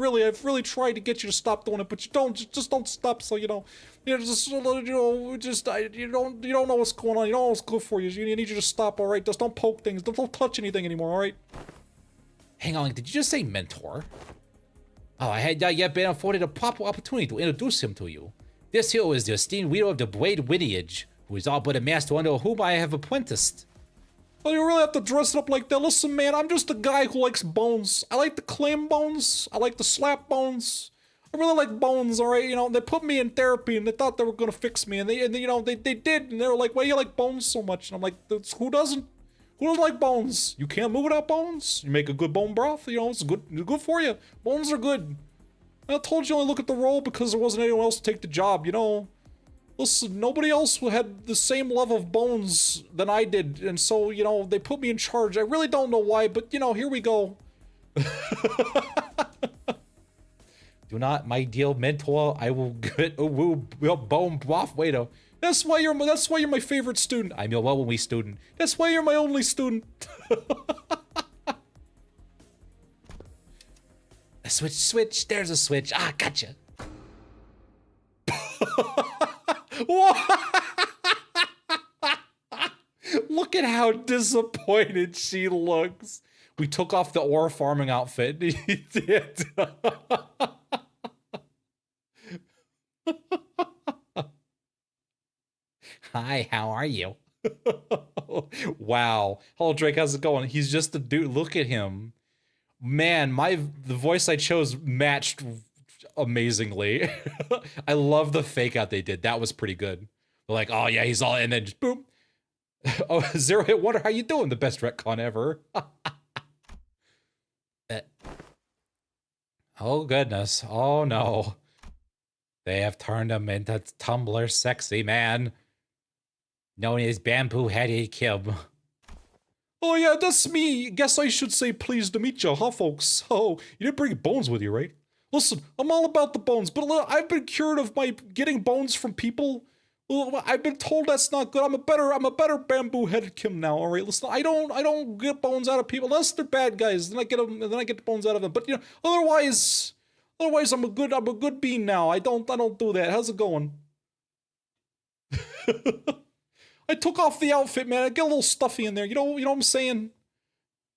really tried to get you to stop doing it, but you just don't stop, so, you know... you don't know what's going on. You don't know what's good for you. You need you to stop, alright? Just don't poke things. Don't touch anything anymore, alright? Hang on, did you just say mentor? Oh, I had not yet been afforded a proper opportunity to introduce him to you. This here is the esteemed leader of the Blade lineage, who is all but a master under whom I have apprenticed. Oh, you really have to dress it up like that? Listen, man, I'm just a guy who likes bones. I like to claim bones. I like to slap bones. I really like bones, alright? You know, they put me in therapy and they thought they were gonna fix me, and they you know, they did, and they were like, why do you like bones so much? And I'm like, who doesn't? Who doesn't like bones? You can't move without bones. You make a good bone broth, you know, it's good for you. Bones are good. I told you only look at the role because there wasn't anyone else to take the job, you know. Listen, nobody else had the same love of bones than I did, and so, you know, they put me in charge. I really don't know why, but, you know, here we go. Do not, my dear mentor, I will get a bone broth waiter. That's why you're my favorite student. I'm your only student. That's why you're my only student. A switch, there's a switch. Ah, gotcha. Look at how disappointed she looks. We took off the ore farming outfit. He did. Hi, how are you? Wow. Hello, Drake, how's it going? He's just a dude. Look at him. Man, the voice I chose matched amazingly. I love the fake out they did. That was pretty good. They're like, oh yeah, he's all, and then just boom. Oh, Zero Hit Wonder, how you doing? The best retcon ever. Oh goodness. Oh no. They have turned him into Tumblr sexy man, known as Bamboo-headed Kim. Oh yeah, that's me. Guess I should say pleased to meet you, huh, folks? Oh, you didn't bring bones with you, right? Listen, I'm all about the bones, but I've been cured of my getting bones from people. Well, I've been told that's not good. I'm a better Bamboo-headed Kim now. All right, listen, I don't get bones out of people unless they're bad guys. Then I get them, and then I get the bones out of them. But you know, otherwise, I'm a good bean now. I don't do that. How's it going? I took off the outfit, man. I get a little stuffy in there. You know what I'm saying?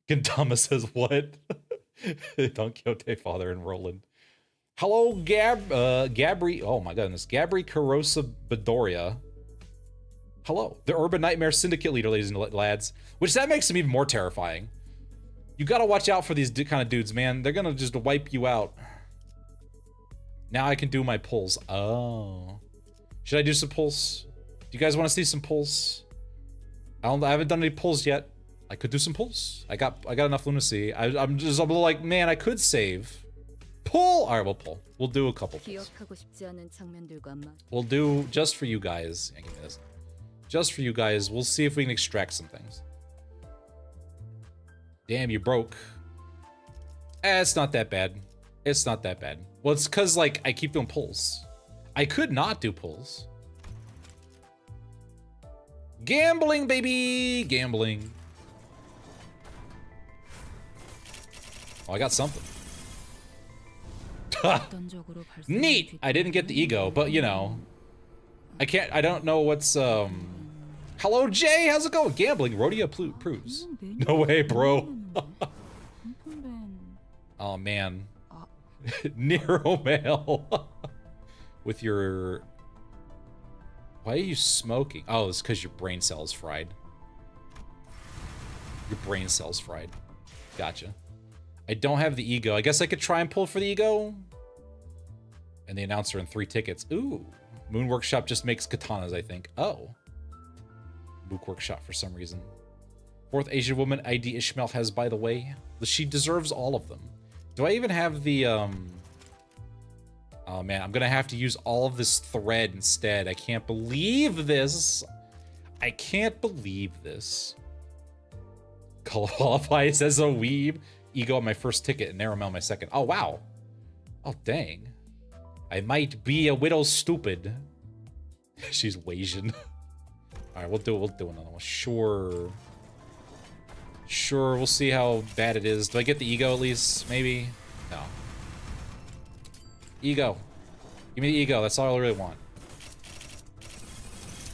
Gintama says what? Don Quixote, Father, and Roland. Hello, Gabri. Oh my goodness, Gabri Carosa Bedoria. Hello, the Urban Nightmare Syndicate leader, ladies and lads. Which that makes him even more terrifying. You gotta watch out for these kind of dudes, man. They're gonna just wipe you out. Now I can do my pulls. Oh, should I do some pulls? Do you guys want to see some pulls? I haven't done any pulls yet. I could do some pulls. I got enough lunacy. I'm a little like, man, I could save. Pull! Alright, we'll pull. We'll do a couple pulls. We'll do just for you guys. Yeah, give me this. Just for you guys. We'll see if we can extract some things. Damn, you broke. It's not that bad. It's not that bad. Well, it's because, like, I keep doing pulls. I could not do pulls. Gambling, baby! Gambling. Oh, I got something. Neat! I didn't get the ego, but you know. I don't know what's, Hello, Jay! How's it going? Gambling, rodeo proves. No way, bro. Oh, man. Nero Mail. With your... Why are you smoking? Oh, it's because your brain cell's fried. Your brain cell's fried. Gotcha. I don't have the ego. I guess I could try and pull for the ego. And the announcer in 3 tickets. Ooh. Moon Workshop just makes katanas, I think. Oh. Mook Workshop for some reason. 4th Asian woman ID Ishmael has, by the way. She deserves all of them. Do I even have the, Oh, man. I'm going to have to use all of this thread instead. I can't believe this. I can't believe this. Qualifies as a weeb. Ego on my first ticket and Narrow Mail my second. Oh, wow. Oh, dang. I might be a widow stupid. She's Asian. All right, we'll do another one. Sure. Sure, we'll see how bad it is. Do I get the ego at least? Maybe? No. Ego. Give me the ego. That's all I really want.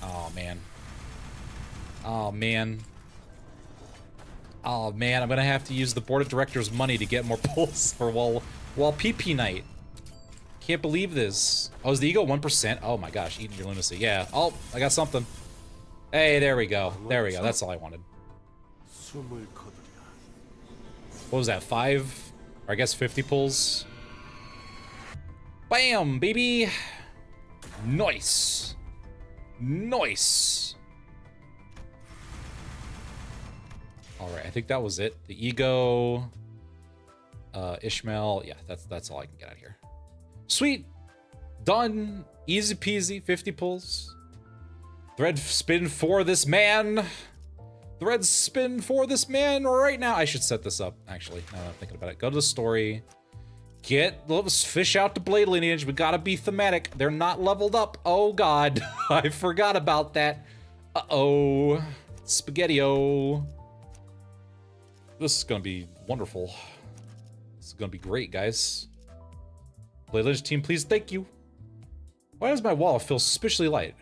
Oh, man. Oh, man. Oh, man. I'm going to have to use the board of directors' money to get more pulls for wall PP night. Can't believe this. Oh, is the ego 1%? Oh, my gosh. Eating your lunacy. Yeah. Oh, I got something. Hey, there we go. There we go. That's all I wanted. What was that? 5? Or I guess 50 pulls? Bam, baby. Nice. Nice. All right, I think that was it. The ego, Ishmael. Yeah, that's all I can get out of here. Sweet. Done. Easy peasy. 50 pulls. Thread spin for this man. Thread spin for this man right now. I should set this up, actually, now that I'm thinking about it. Go to the story. Let's fish out the blade lineage. We gotta be thematic. They're not leveled up. Oh, God. I forgot about that. Uh-oh. Spaghetti-o. This is gonna be wonderful. This is gonna be great, guys. Blade lineage team, please, thank you. Why does my wall feel suspiciously light?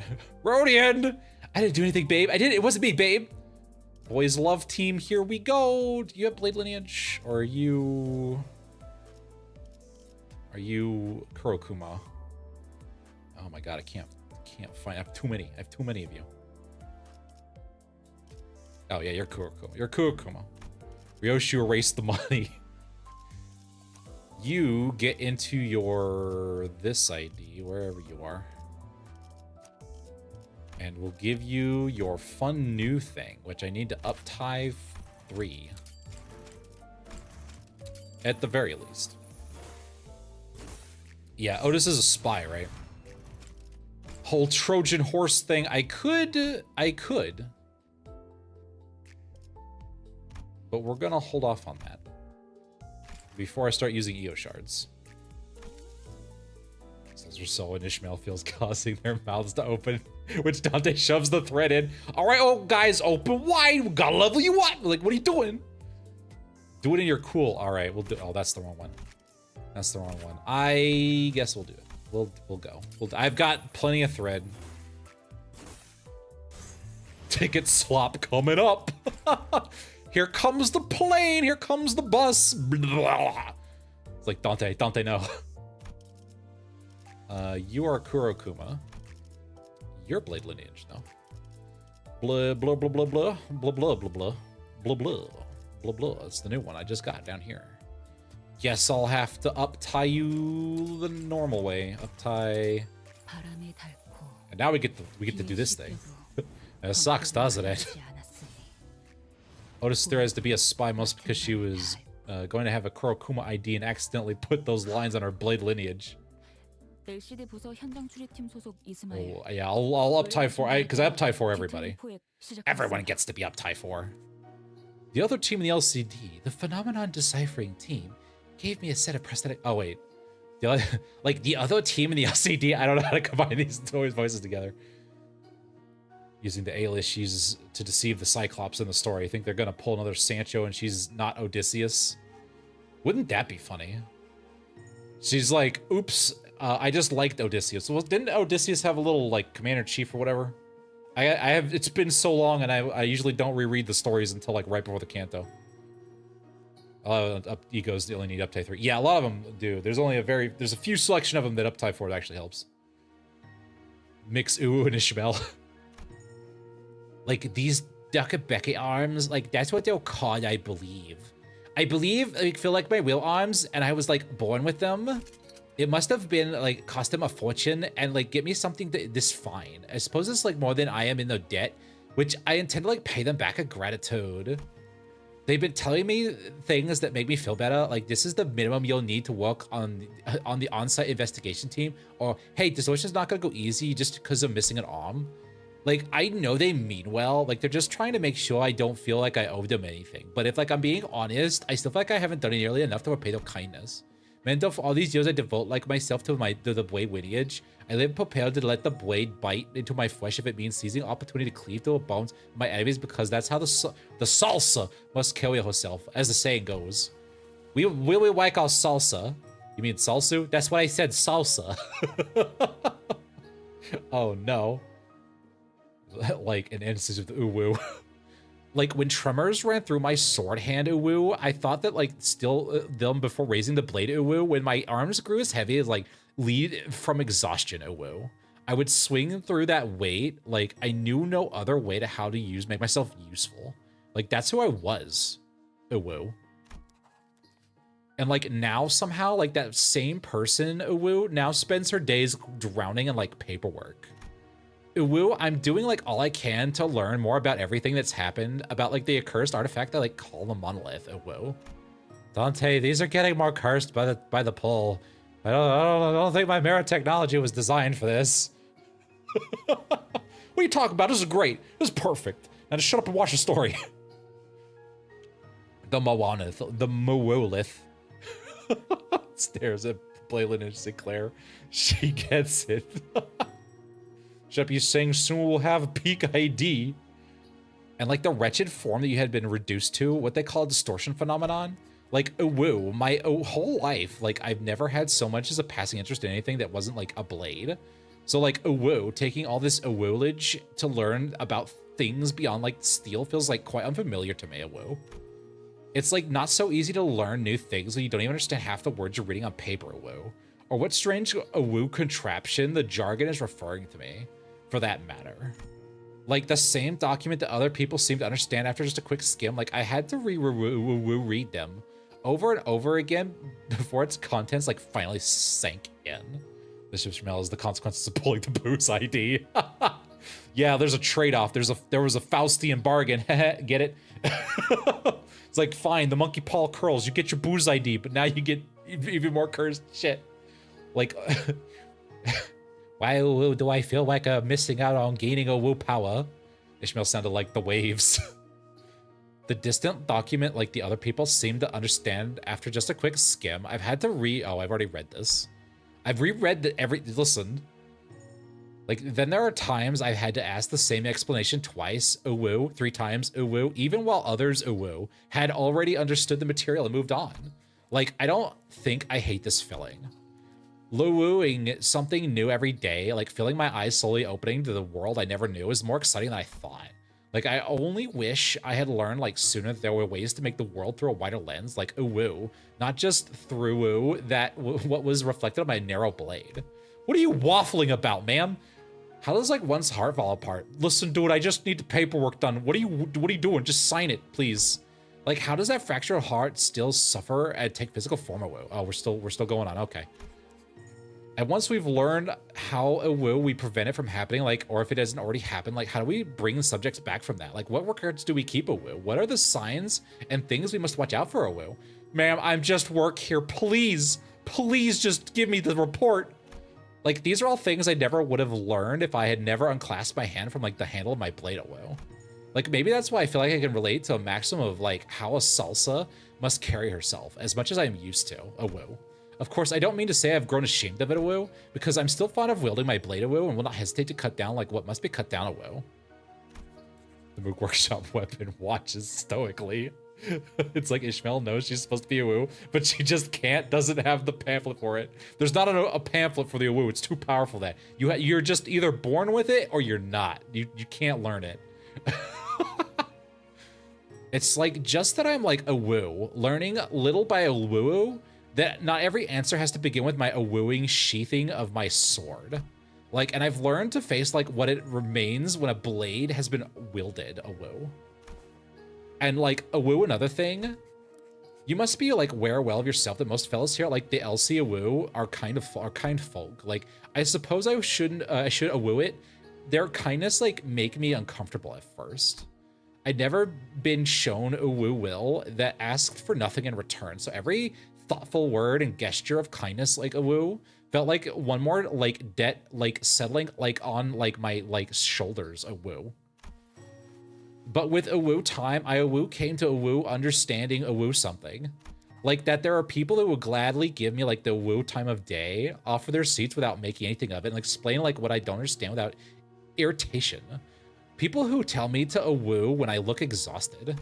Rodian! I didn't do anything, babe. It wasn't me, babe. Boys love team, here we go. Do you have blade lineage? Or are you Kurokuma? Oh my god, I can't find. I have too many. I have too many of you. Oh yeah, you're Kurokuma. You're Kurokuma. Ryoshi erased the money. You get into your this ID wherever you are. And we'll give you your fun new thing, which I need to up tie 3. At the very least. Yeah, Otis is a spy, right? Whole Trojan horse thing. I could. But we're gonna hold off on that. Before I start using EO shards. Those are so and Ishmael feels causing their mouths to open, which Dante shoves the thread in. All right, oh guys, open wide. We gotta level you up. Like, what are you doing? Do it in your cool. All right, we'll do. Oh, that's the wrong one. That's the wrong one. I guess we'll do it. We'll go. I've got plenty of thread. Ticket swap coming up. Here comes the plane. Here comes the bus. Blah. It's like Dante. Dante, no. You are Kurokuma. Your blade lineage, no. Blah, blah, blah, blah, blah. Blah, blah, blah, blah. Blah, blah. Blah, blah. That's the new one I just got down here. Guess I'll have to up-tie you the normal way. Up-tie. And now we get to do this thing. It sucks, doesn't it? Otis there has to be a spy mostly because she was going to have a Kurokuma ID and accidentally put those lines on her blade lineage. Oh, yeah, I'll up-tie for, because I up-tie for everybody. Everyone gets to be up-tie for. The other team in the LCD, the Phenomenon Deciphering team, gave me a set of prosthetic. Oh, wait. The other team in the LCD, I don't know how to combine these voices together. Using the alias she uses to deceive the Cyclops in the story. I think they're going to pull another Sancho and she's not Odysseus. Wouldn't that be funny? She's like, oops, I just liked Odysseus. Well, didn't Odysseus have a little, like, commander-in-chief or whatever? I have, it's been so long and I usually don't reread the stories until, like, right before the Canto. Egos they only need up-tie 3. Yeah, a lot of them do. There's a few selection of them that up-tie 4 that actually helps. Mix Uwu and Ishmael. Like, these Duckabeki arms, like, that's what they're called, I believe. I feel like my real arms, and I was, like, born with them. It must have been, like, cost them a fortune, and, like, get me something this fine. I suppose it's, like, more than I am in the debt, which I intend to, like, pay them back a gratitude. They've been telling me things that make me feel better, like, this is the minimum you'll need to work on the on-site investigation team, or, hey, this mission's not gonna go easy just because I'm missing an arm. Like, I know they mean well. Like, they're just trying to make sure I don't feel like I owe them anything. But if, like, I'm being honest, I still feel like I haven't done nearly enough to repay their kindness. Man, for all these years I devote, like, myself to the blade lineage, I live prepared to let the blade bite into my flesh if it means seizing opportunity to cleave to the bones of my enemies, because that's how the salsa must carry herself, as the saying goes. We really like our salsa. You mean salsu? That's what I said, salsa. Oh, no. Like an instance of the uwu. Like when tremors ran through my sword hand uwu, I thought that like still them before raising the blade uwu, when my arms grew as heavy as like lead from exhaustion uwu, I would swing through that weight like I knew no other way to how to make myself useful. Like that's who I was, uwu. And like now somehow like that same person uwu now spends her days drowning in like paperwork. Uwu, I'm doing like all I can to learn more about everything that's happened about like the accursed artifact I like call the monolith. Uwu, Dante, these are getting more cursed by the pull. I don't think my mirror technology was designed for this. What are you talking about? This is great. This is perfect. Now just shut up and watch the story. The Moolith stares at Blaylin and Sinclair. She gets it. Shut up, you saying soon we'll have a peak ID. And like the wretched form that you had been reduced to, what they call a distortion phenomenon. Like, woo, my whole life, like I've never had so much as a passing interest in anything that wasn't like a blade. So like, woo, taking all this woolage to learn about things beyond like steel feels like quite unfamiliar to me, woo. It's like not so easy to learn new things when you don't even understand half the words you're reading on paper, woo. Or what strange woo contraption the jargon is referring to me. For that matter. Like the same document that other people seem to understand after just a quick skim, like I had to read them over and over again before its contents like finally sank in. This smells the consequences of pulling the booze ID. Yeah, there's a trade-off. There was a Faustian bargain. Get it? It's like, fine, the monkey paw curls, you get your booze ID, but now you get even more cursed shit. Like why do I feel like I'm missing out on gaining a woo power? Ishmael sounded like the waves. The distant document, like the other people, seem to understand after just a quick skim. I've had to oh, I've already read this. I've reread listen. Like, then there are times I've had to ask the same explanation twice, uwu, 3 times, uwu, even while others, uwu, had already understood the material and moved on. Like, I don't think I hate this feeling. Luwooing something new every day, like feeling my eyes slowly opening to the world I never knew, is more exciting than I thought. Like, I only wish I had learned, like, sooner that there were ways to make the world through a wider lens, like Uwu, not just through that what was reflected on my narrow blade. What are you waffling about, man? How does, like, one's heart fall apart? Listen, dude, I just need the paperwork done. What are you doing? Just sign it, please. Like, how does that fractured heart still suffer and take physical form of Wu? Oh, we're still going on. Okay. And once we've learned how a Wu we prevent it from happening, like, or if it hasn't already happened, like, how do we bring subjects back from that? Like, what records do we keep a Wu? What are the signs and things we must watch out for a Wu? Ma'am, I'm just work here. Please just give me the report. Like, these are all things I never would have learned if I had never unclasped my hand from, like, the handle of my blade at Wu. Like, maybe that's why I feel like I can relate to a maximum of, like, how a salsa must carry herself, as much as I'm used to a Wu. Of course, I don't mean to say I've grown ashamed of it a Wu, because I'm still fond of wielding my blade a Wu and will not hesitate to cut down, like, what must be cut down a Wu. The Moog Workshop weapon watches stoically. It's like Ishmael knows she's supposed to be a Wu, but she just doesn't have the pamphlet for it. There's not a pamphlet for the Wu. It's too powerful that you're just either born with it or you're not. You can't learn it. It's like, just that I'm like a Wu, learning little by a Wu, that not every answer has to begin with my awooing sheathing of my sword. Like, and I've learned to face like what it remains when a blade has been wielded a Wu. And like a Wu, another thing, you must be like aware well of yourself that most fellows here, like the LC Wu, are kind folk. Like, I suppose I should Wu it. Their kindness like make me uncomfortable at first. I'd never been shown a Wu will that asked for nothing in return. So every thoughtful word and gesture of kindness like a Wu felt like one more like debt like settling like on like my like shoulders a Wu. But with a Wu time, I a Wu came to a Wu understanding a Wu something. Like that there are people that will gladly give me like the Wu time of day, offer their seats without making anything of it, and explain like what I don't understand without irritation. People who tell me to a Wu when I look exhausted.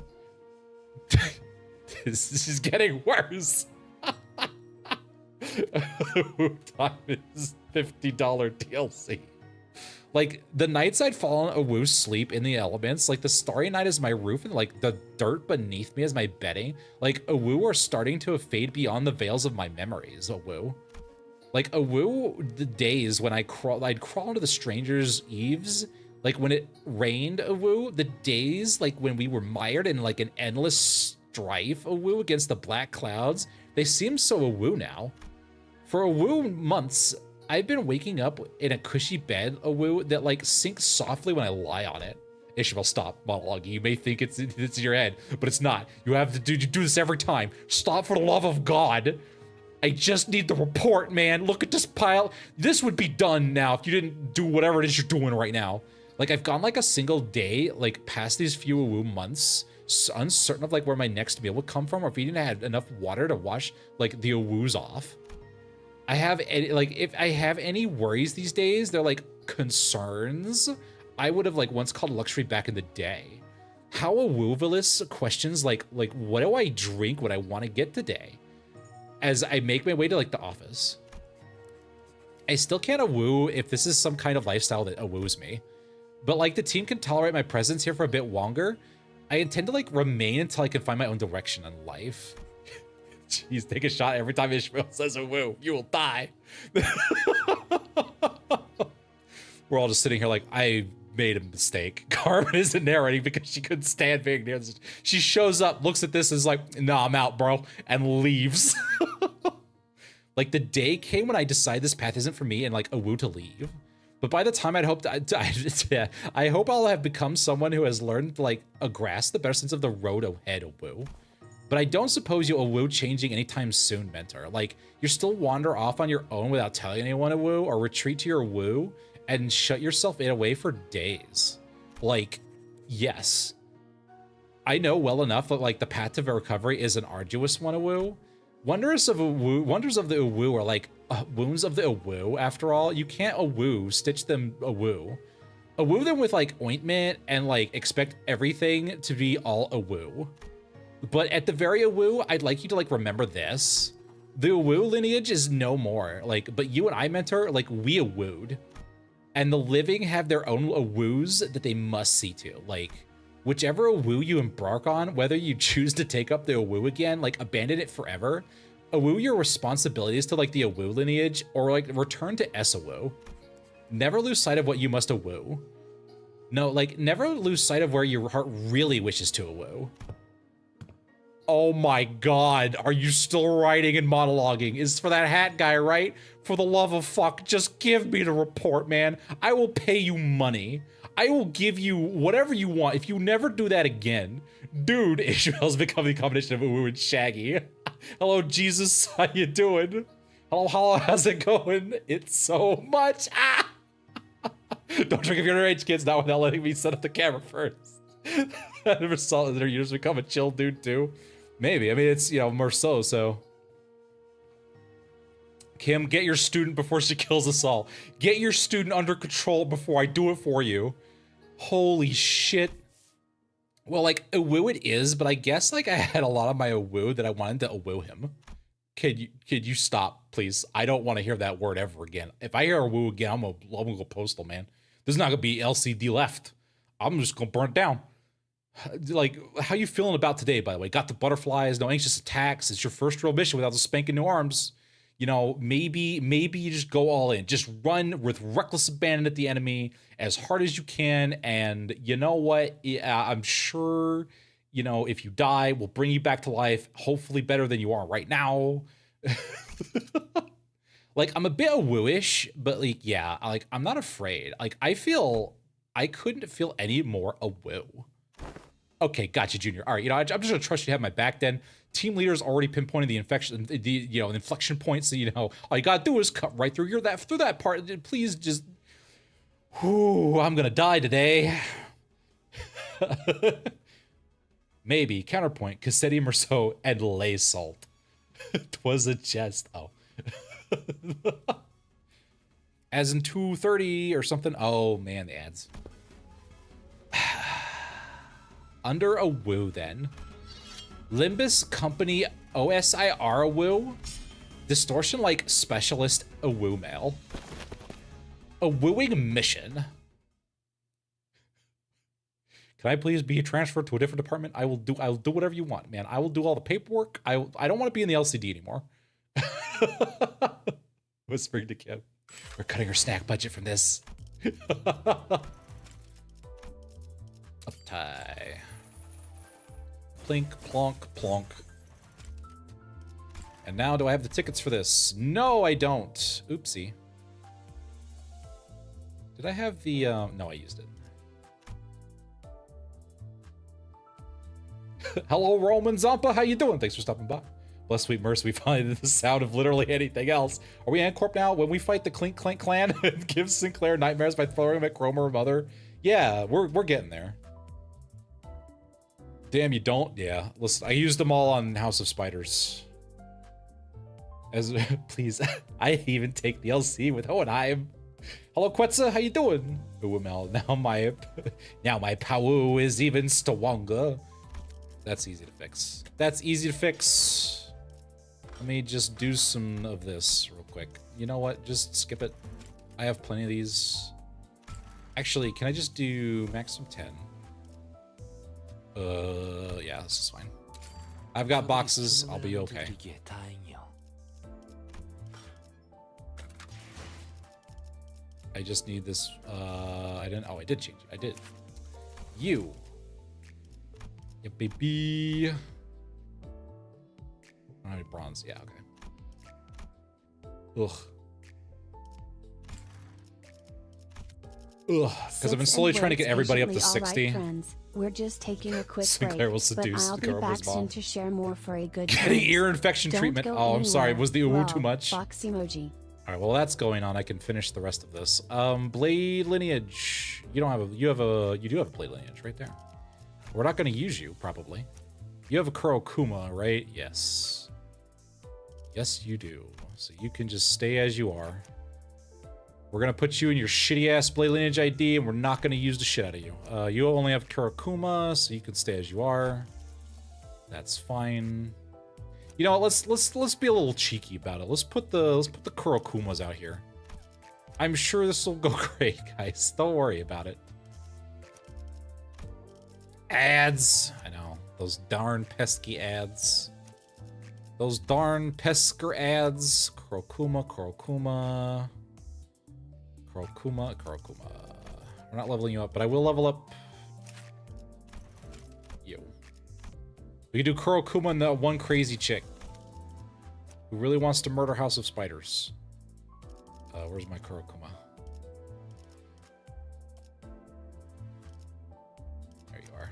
This is getting worse. Wu time is $50 DLC. Like, the nights I'd fallen a Wu sleep in the elements, like the starry night is my roof and like the dirt beneath me is my bedding. Like, a Wu are starting to fade beyond the veils of my memories, a Wu. Like, a Wu, the days when I'd crawl into the stranger's eaves, like when it rained a Wu, the days like when we were mired in like an endless strife a Wu against the black clouds, they seem so a Wu now. For a Wu months, I've been waking up in a cushy bed, a Wu, that like sinks softly when I lie on it. Ishmael, stop monologuing. You may think it's in your head, but it's not. You have to do this every time. Stop, for the love of God. I just need the report, man. Look at this pile. This would be done now if you didn't do whatever it is you're doing right now. Like, I've gone like a single day, like past these few Wu months, uncertain of like where my next meal would come from, or if you didn't have enough water to wash like the Wu's off. I have like, if I have any worries these days, they're like concerns I would have like once called luxury back in the day. How a Wuvilous questions like what do I drink when I want to get today? As I make my way to like the office. I still can't a Wu if this is some kind of lifestyle that a Wu's me. But like the team can tolerate my presence here for a bit longer. I intend to like remain until I can find my own direction in life. Jeez, take a shot every time Ishmael says a Wu. You will die. We're all just sitting here like, I made a mistake. Carmen isn't narrating because she couldn't stand being near this. She shows up, looks at this, and is like, nah, I'm out, bro, and leaves. Like, the day came when I decided this path isn't for me and like a Wu to leave. But by the time I hope I'll have become someone who has learned like a grasp the better sense of the road ahead a Wu. But I don't suppose you'll a Wu changing anytime soon, mentor. Like, you still wander off on your own without telling anyone a Wu, or retreat to your Wu and shut yourself in away for days. Like, yes. I know well enough that like the path to recovery is an arduous one a Wu. Wonders of the Wu are like wounds of the Wu. After all, you can't a Wu stitch them a Wu. A Wu them with like ointment and like expect everything to be all a Wu. But at the very a Wu, I'd like you to like remember this. The Wu lineage is no more. Like, but you and I, mentor, like we a Wooed. And the living have their own Woos that they must see to. Like, whichever Awu you embark on, whether you choose to take up the Awu again, like abandon it forever, Awu your responsibilities to like the Awu lineage, or like return to S-Awu. Never lose sight of what you must Awu. No, like never lose sight of where your heart really wishes to Awu. Oh my god, are you still writing and monologuing? Is for that hat guy, right? For the love of fuck, just give me the report, man. I will pay you money. I will give you whatever you want if you never do that again. Dude, Ishmael's becoming a combination of Uwu and Shaggy. Hello, Jesus, how you doing? Hello, how's it going? It's so much. Ah! Don't drink if you're underage, kids, not without letting me set up the camera first. I never saw that you just become a chill dude too. Maybe. I mean, it's, you know, Marceau, so. Kim, get your student before she kills us all. Get your student under control before I do it for you. Holy shit. Well, like, Awu it is, but I guess, like, I had a lot of my Awu that I wanted to Awu him. Could you stop, please? I don't want to hear that word ever again. If I hear Awu again, I'm gonna go postal, man. There's not gonna be LCD left. I'm just gonna burn it down. Like, how you feeling about today, by the way? Got the butterflies, no anxious attacks. It's your first real mission without the spanking new arms. You know, maybe you just go all in. Just run with reckless abandon at the enemy as hard as you can. And you know what? I'm sure, you know, if you die, we'll bring you back to life. Hopefully better than you are right now. Like, I'm a bit wooish, but like, yeah, like, I'm not afraid. Like, I couldn't feel any more a woo. Okay, gotcha, Junior. All right, you know, I'm just gonna trust you to have my back then. Team leader's already pinpointed the inflection points. So, you know, all you gotta do is cut right through that part. Please just, whoo, I'm gonna die today. Maybe counterpoint: Cassetti, Merceau, and Lay Salt. 'Twas a jest. Oh, as in 2:30 or something. Oh man, the ads. Under a woo, then. Limbus Company OSIR a woo. Distortion like specialist a woo mail. A wooing mission. Can I please be transferred to a different department? I'll do whatever you want, man. I will do all the paperwork. I don't want to be in the LCD anymore. Whispering to Kim. We're cutting our snack budget from this. Uptie. Plink, plonk, plonk. And now do I have the tickets for this? No, I don't. Oopsie. Did I have the, no, I used it. Hello, Roman Zampa. How you doing? Thanks for stopping by. Bless sweet mercy, we finally did the sound of literally anything else. Are we Ancorp now? When we fight the Clink Clank clan and give Sinclair nightmares by throwing him at Cromer or Mother? Yeah, we're getting there. Damn, you don't? Yeah, listen, I used them all on House of Spiders. As please, I even take the LC with Hohenheim. Hello, Quetzal, how you doing? Uwamel, now my power is even stronger. That's easy to fix. That's easy to fix. Let me just do some of this real quick. You know what? Just skip it. I have plenty of these. Actually, can I just do maximum 10? Yeah, this is fine. I've got boxes. I'll be okay. I just need this. I did change it. I did. You. Yeah, baby. I need bronze. Yeah, okay. Ugh. Because I've been slowly trying to get everybody up to 60. Right, friends. We're just taking a quick Sinclair break, will seduce but the I'll be back soon bomb. to share more for a good Getting time. ear infection treatment. Oh, I'm sorry. Was the uwu too much? Box emoji. All right, well, that's going on. I can finish the rest of this. Blade lineage. You don't have a. You do have a blade lineage right there. We're not going to use you probably. You have a Kurokuma, right? Yes. Yes, you do. So you can just stay as you are. We're going to put you in your shitty-ass Blade Lineage ID, and we're not going to use the shit out of you. You only have Kurokuma, so you can stay as you are. That's fine. You know what? Let's be a little cheeky about it. Let's put the Kurokumas out here. I'm sure this will go great, guys. Don't worry about it. Ads. I know. Those darn pesky ads. Those darn pesker ads. Kurokuma, Kurokuma. Kurokuma, Kurokuma. We're not leveling you up, but I will level up. Yo. We can do Kurokuma and that one crazy chick who really wants to murder House of Spiders. Where's my Kurokuma? There you are.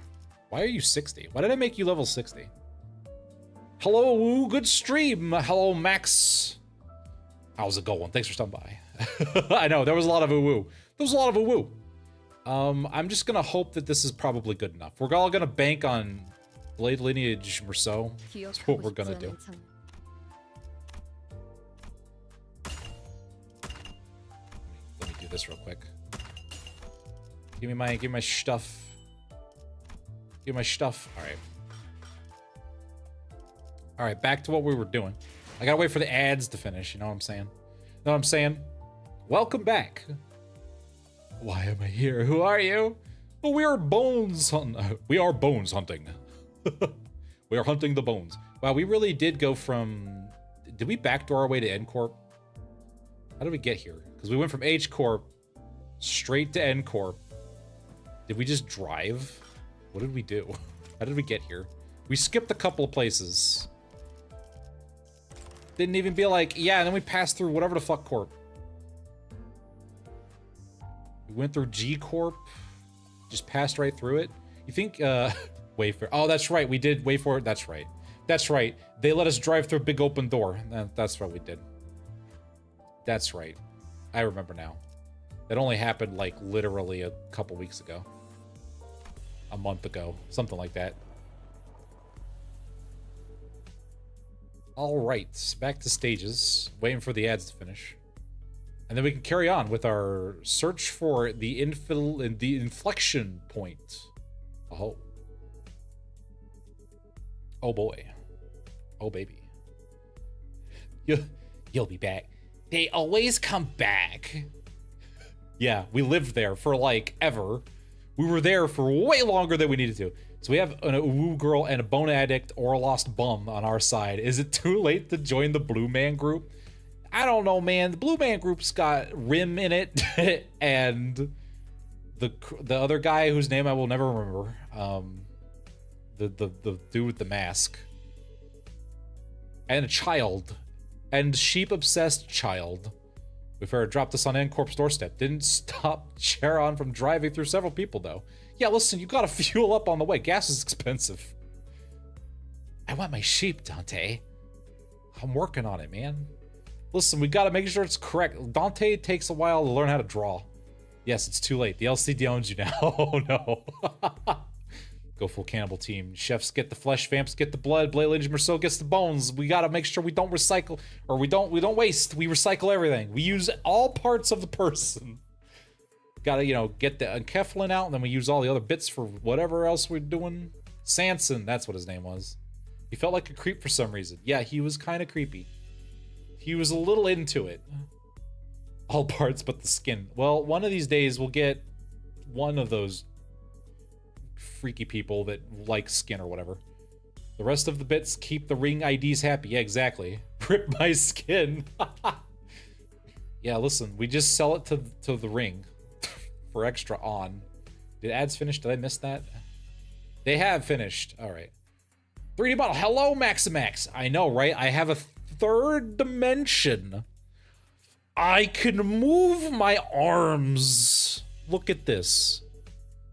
Why are you 60? Why did I make you level 60? Hello, good stream. Hello, Max. How's it going? Thanks for stopping by. I know, there was a lot of ooh-woo. There was a lot of ooh-woo. I'm just gonna hope that this is probably good enough. We're all gonna bank on Blade Lineage Merceau. That's what we're gonna do. Let me do this real quick. Give me my stuff. Give me my stuff. Alright. Alright, back to what we were doing. I gotta wait for the ads to finish, you know what I'm saying? You know what I'm saying? Welcome back. Why am I here? Who are you? Oh, we are bones hunting. We are bones hunting. We are hunting the bones. Wow, we really did go from... Did we backdoor our way to N Corp? How did we get here? Because we went from H Corp straight to N Corp. Did we just drive? What did we do? How did we get here? We skipped a couple of places. Didn't even be like, yeah, and then we passed through whatever the fuck Corp. We went through G Corp. Just passed right through it. You think, wait for... Oh, that's right. We did wait for it. That's right. That's right. They let us drive through a big open door. That's what we did. That's right. I remember now. That only happened, like, literally a couple weeks ago. A month ago. Something like that. Alright. Back to stages. Waiting for the ads to finish. And then we can carry on with our search for the inflection point. Oh. Oh boy. Oh baby. You'll be back. They always come back. Yeah, we lived there for like ever. We were there for way longer than we needed to. So we have an woo girl and a bone addict or a lost bum on our side. Is it too late to join the Blue Man group? I don't know, man. The Blue Man group's got Rim in it, and the other guy whose name I will never remember. The dude with the mask, and a child, and sheep-obsessed child. We figured dropped this on N-Corp's doorstep. Didn't stop Charon from driving through several people, though. Yeah, listen, you gotta fuel up on the way. Gas is expensive. I want my sheep, Dante. I'm working on it, man. Listen, we gotta make sure it's correct. Dante takes a while to learn how to draw. Yes, it's too late. The LCD owns you now. Oh no. Go full cannibal team. Chefs get the flesh, vamps get the blood, Blade Lineage Merceau gets the bones. We gotta make sure we don't recycle, or we don't waste. We recycle everything. We use all parts of the person. Gotta, you know, get the Unkeflin out, and then we use all the other bits for whatever else we're doing. Sanson, that's what his name was. He felt like a creep for some reason. Yeah, he was kind of creepy. He was a little into it. All parts but the skin. Well, one of these days we'll get one of those freaky people that like skin or whatever. The rest of the bits keep the ring IDs happy. Yeah, exactly. Rip my skin. Yeah, listen, we just sell it to the ring for extra on. Did ads finish? Did I miss that? They have finished. All right. 3D model. Hello, Maximax. I know, right? I have a third dimension. I can move my arms. Look at this.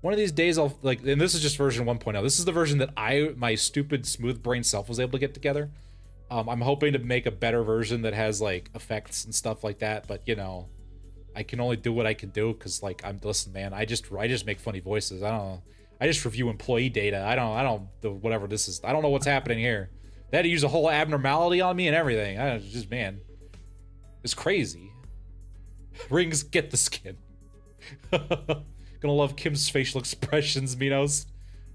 One of these days I'll like, and this is just version 1.0. This is the version that my stupid smooth brain self was able to get together. I'm hoping to make a better version that has like effects and stuff like that, but you know, I can only do what I can do because like listen, man, I just make funny voices. I don't know. I just review employee data. I don't whatever this is. I don't know what's happening here. They had to use a whole abnormality on me and everything. Man, it's crazy. Rings get the skin. Gonna love Kim's facial expressions, Minos.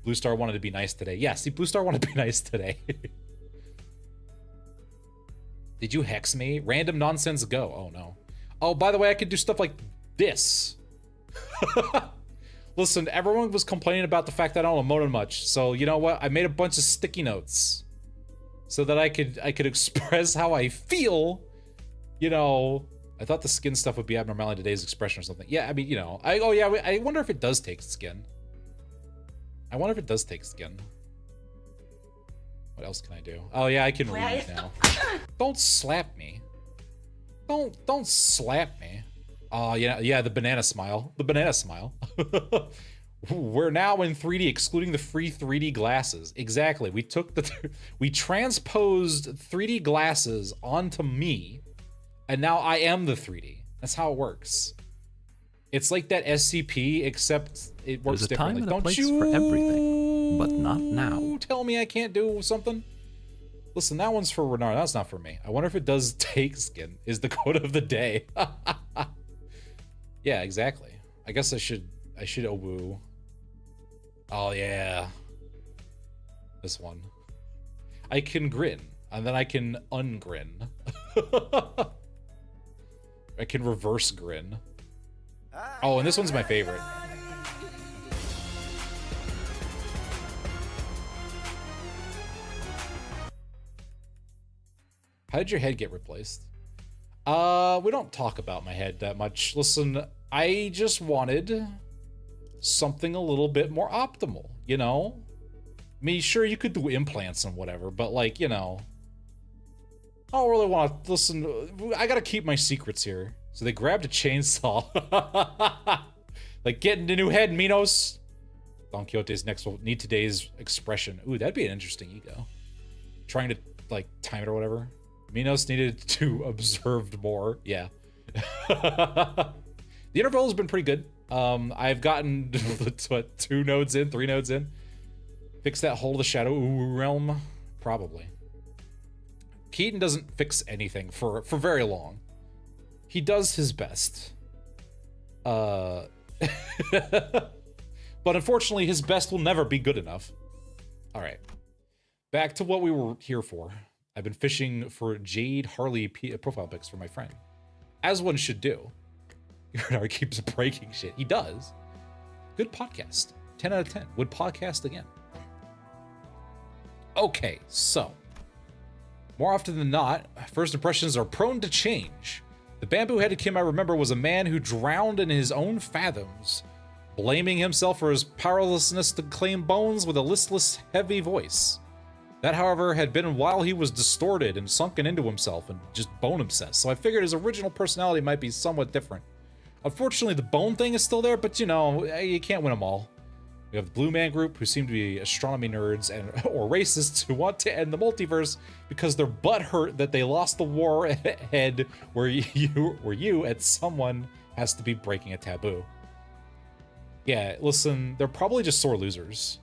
Blue Star wanted to be nice today. Yeah, see, Blue Star wanted to be nice today. Did you hex me? Random nonsense go. Oh no. Oh, by the way, I could do stuff like this. Listen, everyone was complaining about the fact that I don't emote much, so you know what? I made a bunch of sticky notes so that I could express how I feel. You know, I thought the skin stuff would be abnormality today's expression or something. Yeah, I mean, you know, I wonder if it does take skin. I wonder if it does take skin. What else can I do? Oh yeah, I can read now. Don't slap me. Don't slap me. Oh yeah, the banana smile. The banana smile. We're now in 3D, excluding the free 3D glasses. Exactly. We transposed 3D glasses onto me, and now I am the 3D. That's how it works. It's like that SCP, except it works differently. There's a time and a place for everything, but not now. Tell me I can't do something. Listen, that one's for Renard. That's not for me. I wonder if it does take skin. Is the quote of the day. Yeah, exactly. I guess I should woo. Oh yeah. This one. I can grin, and then I can ungrin. I can reverse grin. Oh, and this one's my favorite. How did your head get replaced? We don't talk about my head that much. Listen, I just wanted something a little bit more optimal, you know? I mean, sure, you could do implants and whatever, but like, you know, I don't really want to listen. I gotta keep my secrets here. So they grabbed a chainsaw. Like, getting the new head, Minos. Don Quixote's next will need today's expression. Ooh, that'd be an interesting ego. Trying to, like, time it or whatever. Minos needed to observe more. Yeah. The interval has been pretty good. I've gotten, what, 3 nodes in? Fix that hole of the shadow realm? Probably. Keaton doesn't fix anything for very long. He does his best. But unfortunately, his best will never be good enough. All right. Back to what we were here for. I've been fishing for Jade Harley profile pics for my friend. As one should do. Bernard keeps breaking shit. He does. Good podcast. 10 out of 10. Would podcast again. Okay, so. More often than not, first impressions are prone to change. The bamboo-headed Kim I remember was a man who drowned in his own fathoms, blaming himself for his powerlessness to claim bones with a listless, heavy voice. That, however, had been while he was distorted and sunken into himself and just bone-obsessed, so I figured his original personality might be somewhat different. Unfortunately, the bone thing is still there, but you know, you can't win them all. We have the Blue Man Group, who seem to be astronomy nerds and or racists who want to end the multiverse because they're butthurt that they lost the war head where you at someone has to be breaking a taboo. Yeah, listen, they're probably just sore losers.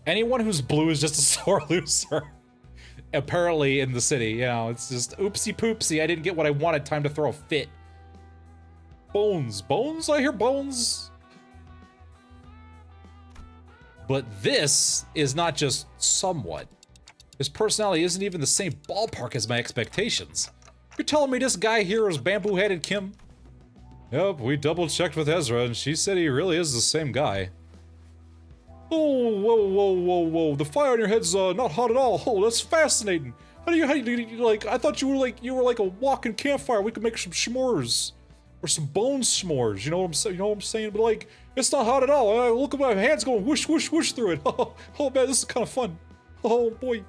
Anyone who's blue is just a sore loser. Apparently in the city, you know, it's just oopsie poopsie, I didn't get what I wanted, time to throw a fit. Bones, bones, I hear bones. But this is not just somewhat. His personality isn't even the same ballpark as my expectations. You're telling me this guy here is bamboo-headed Kim? Yep, we double-checked with Ezra, and she said he really is the same guy. Oh, whoa. The fire on your head's not hot at all. Oh, that's fascinating. How do you like, I thought you were like a walking campfire. We could make some s'mores. Or some bone s'mores, you know what I'm saying? But like, it's not hot at all. Look at my hands going whoosh, whoosh, whoosh through it. Oh man, this is kind of fun. Oh boy.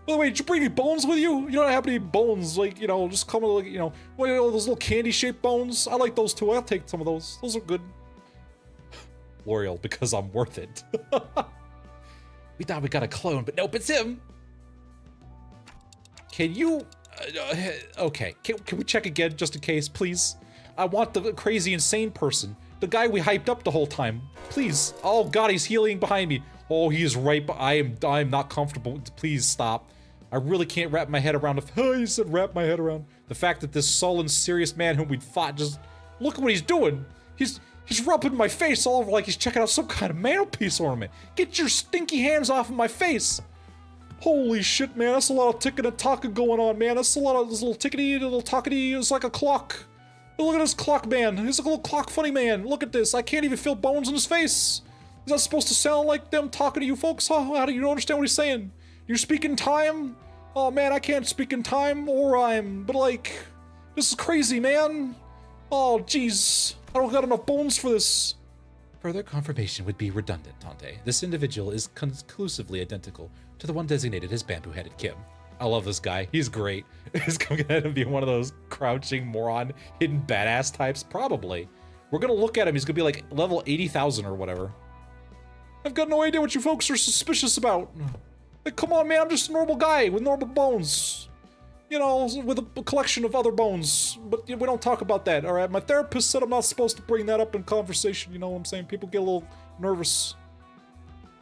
By the way, did you bring any bones with you? You don't have any bones, like, you know, just come with, like, you know, those little candy-shaped bones? I like those too. I'll take some of those. Those are good. L'Oreal, because I'm worth it. We thought we got a clone, but nope, it's him. Can you... okay, can we check again, just in case, please? I want the crazy, insane person. The guy we hyped up the whole time. Please. Oh god, he's healing behind me. Oh, he is right, but I am not comfortable. Please stop. I really can't wrap my head around he said wrap my head around. The fact that this sullen, serious man whom we'd fought just... Look at what he's doing. He's rubbing my face all over like he's checking out some kind of mantelpiece ornament. Get your stinky hands off of my face. Holy shit, man. That's a lot of ticking and talking going on, man. That's a lot of this little tickety, little talkety. It's like a clock. Look at this clock man. He's like a little clock funny man. Look at this. I can't even feel bones in his face. Is that supposed to sound like them talking to you folks? Huh? How do you understand what he's saying? You speak in time? Oh man, I can't speak in time or rhyme. But like, this is crazy, man. Oh jeez, I don't got enough bones for this. Further confirmation would be redundant, Tante. This individual is conclusively identical to the one designated as bamboo-headed Kim. I love this guy. He's great. He's going to be one of those crouching moron, hidden badass types. Probably. We're going to look at him. He's going to be like level 80,000 or whatever. I've got no idea what you folks are suspicious about. Like, come on, man. I'm just a normal guy with normal bones. You know, with a collection of other bones. But we don't talk about that, all right? My therapist said I'm not supposed to bring that up in conversation. You know what I'm saying? People get a little nervous.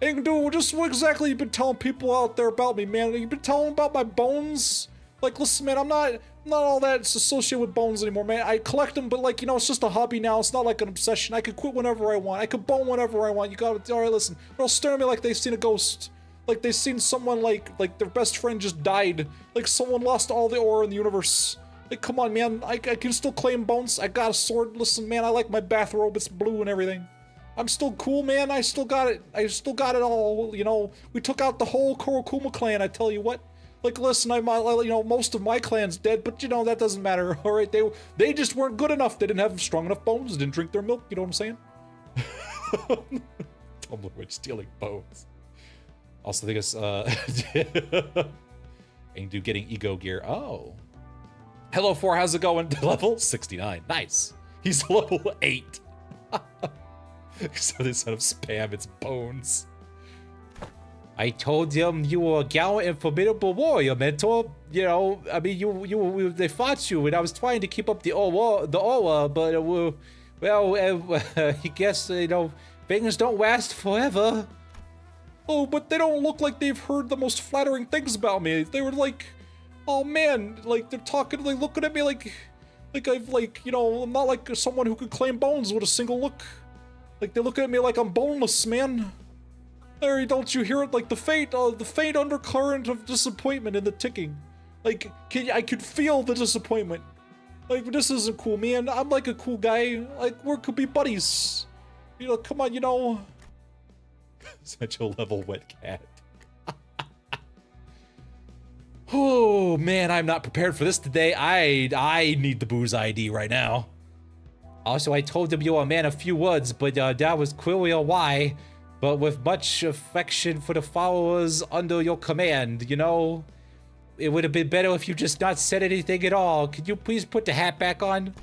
Hey, dude, just what exactly you've been telling people out there about me, man? You've been telling them about my bones? Like, listen, man, I'm not all that associated with bones anymore, man. I collect them, but like, you know, it's just a hobby now. It's not like an obsession. I could quit whenever I want. I could bone whenever I want. You gotta, all right, listen. They'll stare at me like they've seen a ghost. Like they've seen someone like their best friend just died. Like someone lost all the aura in the universe. Like, come on, man. I can still claim bones. I got a sword. Listen, man, I like my bathrobe. It's blue and everything. I'm still cool, man. I still got it. I still got it all, you know. We took out the whole Kurokuma clan, I tell you what. Like, listen, you know, most of my clan's dead, but, you know, that doesn't matter, all right? They just weren't good enough. They didn't have strong enough bones, didn't drink their milk, you know what I'm saying? Tumblr witch stealing bones. Also, I think it's, and do getting ego gear. Oh. Hello, 4, how's it going? Level 69. Nice. He's level 8. So instead of spam, it's bones. I told them you were a gallant and formidable warrior, mentor. You know, I mean, they fought you, and I was trying to keep up the aura, but well, I guess, you know, things don't last forever. Oh, but they don't look like they've heard the most flattering things about me. They were like, oh man, like they're talking, like looking at me like I've like, you know, I'm not like someone who could claim bones with a single look. Like, they look at me like I'm boneless, man. Larry, don't you hear it? Like, the faint undercurrent of disappointment in the ticking. Like, I could feel the disappointment. Like, this isn't cool, man. I'm like a cool guy. Like, we could be buddies. You know, come on, you know. Such a level wet cat. Oh, man, I'm not prepared for this today. I need the booze ID right now. Also, I told him you were a man of few words, but that was clearly a lie. But with much affection for the followers under your command, you know? It would have been better if you just not said anything at all. Could you please put the hat back on?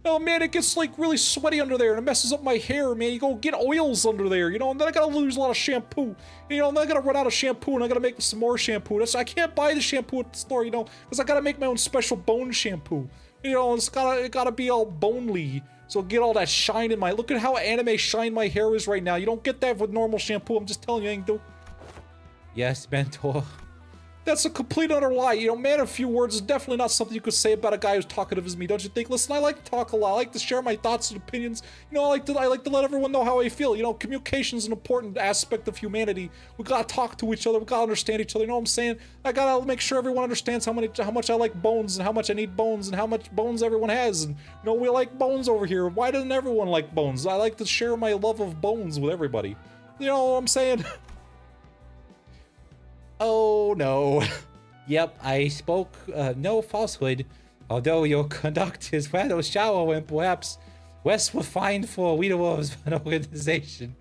Oh man, it gets like really sweaty under there and it messes up my hair, man. You go get oils under there, you know, and then I gotta lose a lot of shampoo. You know, and then I gotta run out of shampoo and I gotta make some more shampoo. I can't buy the shampoo at the store, you know, because I gotta make my own special bone shampoo. You know, it gotta be all bonely. So get all that shine in my, look at how anime shine my hair is right now. You don't get that with normal shampoo. I'm just telling you, Angdo. Yes, mentor. That's a complete utter lie. You know, man of few words is definitely not something you could say about a guy who's talkative as me, don't you think? Listen, I like to talk a lot. I like to share my thoughts and opinions. You know, I like to let everyone know how I feel. You know, communication is an important aspect of humanity. We gotta talk to each other. We gotta understand each other. You know what I'm saying? I gotta make sure everyone understands how much I like bones and how much I need bones and how much bones everyone has. And, you know, we like bones over here. Why doesn't everyone like bones? I like to share my love of bones with everybody. You know what I'm saying? Oh, no. Yep, I spoke no falsehood, although your conduct is rather shallow and perhaps less refined for a leader of an organization.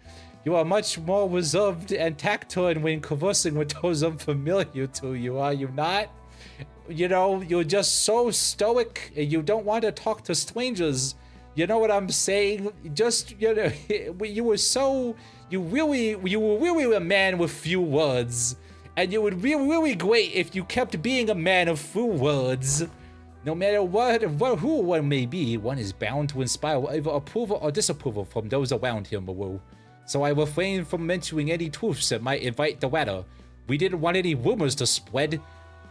You are much more reserved and tactile when conversing with those unfamiliar to you, are you not? You know, you're just so stoic and you don't want to talk to strangers. You know what I'm saying? Just, you know, you were really a man with few words. And it would be really great if you kept being a man of few words. No matter who one may be, one is bound to inspire either approval or disapproval from those around him. So I refrained from mentioning any truths that might invite the latter. We didn't want any rumors to spread.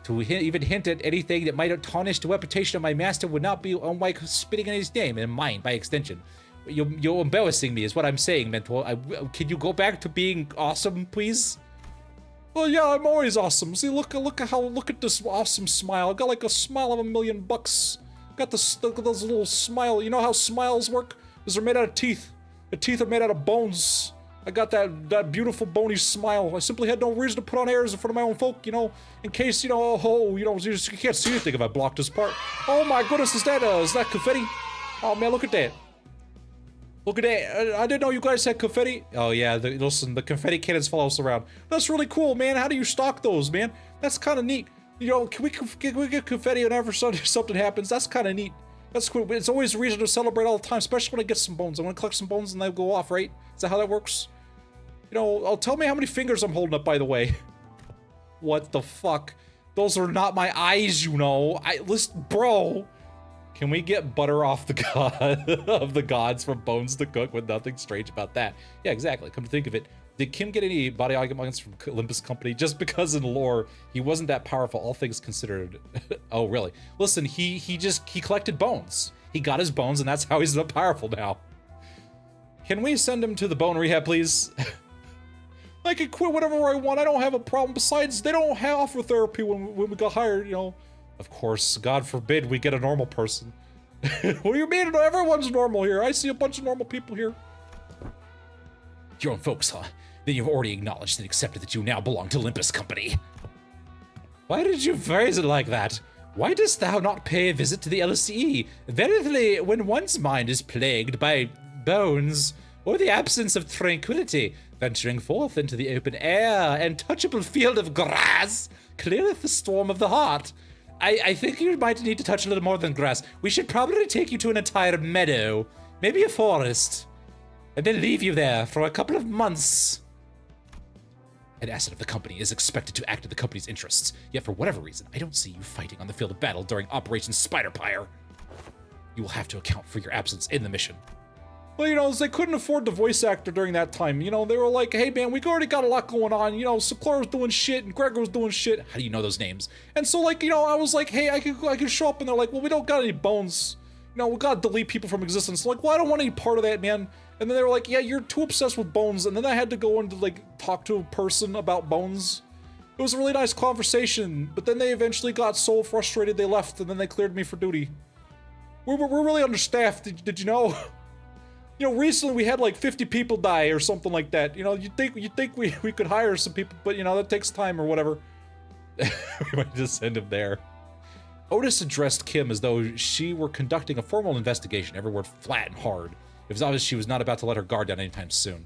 To even hint at anything that might have tarnished the reputation of my master would not be unlike spitting in his name and mine by extension. You're embarrassing me is what I'm saying, mentor. Can you go back to being awesome, please? Well, yeah, I'm always awesome. See, look at this awesome smile. I got like a smile of $1,000,000. Got those little smile. You know how smiles work? Because they're made out of teeth. The teeth are made out of bones. I got that beautiful bony smile. I simply had no reason to put on airs in front of my own folk, you know, in case, you know, you can't see anything if I blocked this part. Oh my goodness, is that confetti? Oh man, look at that. Look at that. I didn't know you guys had confetti. Oh yeah, listen, the confetti cannons follow us around. That's really cool, man. How do you stock those, man? That's kind of neat. You know, can we get confetti whenever something happens? That's kind of neat. That's cool. It's always a reason to celebrate all the time, especially when I get some bones. I want to collect some bones and they go off, right? Is that how that works? You know, tell me how many fingers I'm holding up, by the way. What the fuck? Those are not my eyes, you know. Listen, bro. Can we get butter off the god of the gods from bones to cook with nothing strange about that? Yeah, exactly. Come to think of it, did Kim get any body arguments from Limbus Company? Just because in lore, he wasn't that powerful, all things considered. Oh, really? Listen, he collected bones. He got his bones, and that's how he's so powerful now. Can we send him to the bone rehab, please? I can quit whatever I want. I don't have a problem. Besides, they don't offer therapy when we got hired, you know. Of course, God forbid we get a normal person. What do you mean? Everyone's normal here. I see a bunch of normal people here. Your own folks, huh? Then you've already acknowledged and accepted that you now belong to Limbus Company. Why did you phrase it like that? Why dost thou not pay a visit to the LCE? Verily, when one's mind is plagued by bones or the absence of tranquility, venturing forth into the open air and touchable field of grass cleareth the storm of the heart. I think you might need to touch a little more than grass. We should probably take you to an entire meadow, maybe a forest, and then leave you there for a couple of months. An asset of the company is expected to act in the company's interests, yet for whatever reason, I don't see you fighting on the field of battle during Operation Spiderpire. You will have to account for your absence in the mission. Well, you know, they couldn't afford the voice actor during that time. You know, they were like, hey, man, we already got a lot going on. You know, Seclora was doing shit and Gregor was doing shit. How do you know those names? And so, like, you know, I was like, hey, I could show up, and they're like, well, we don't got any bones. You know, we gotta delete people from existence. Like, well, I don't want any part of that, man. And then they were like, yeah, you're too obsessed with bones. And then I had to go in to, like, talk to a person about bones. It was a really nice conversation, but then they eventually got so frustrated they left, and then they cleared me for duty. We're really understaffed, did you know? You know, recently we had like 50 people die or something like that. You know, you'd think we could hire some people, but you know, that takes time or whatever. We might just send him there. Otis addressed Kim as though she were conducting a formal investigation, every word flat and hard. It was obvious she was not about to let her guard down anytime soon.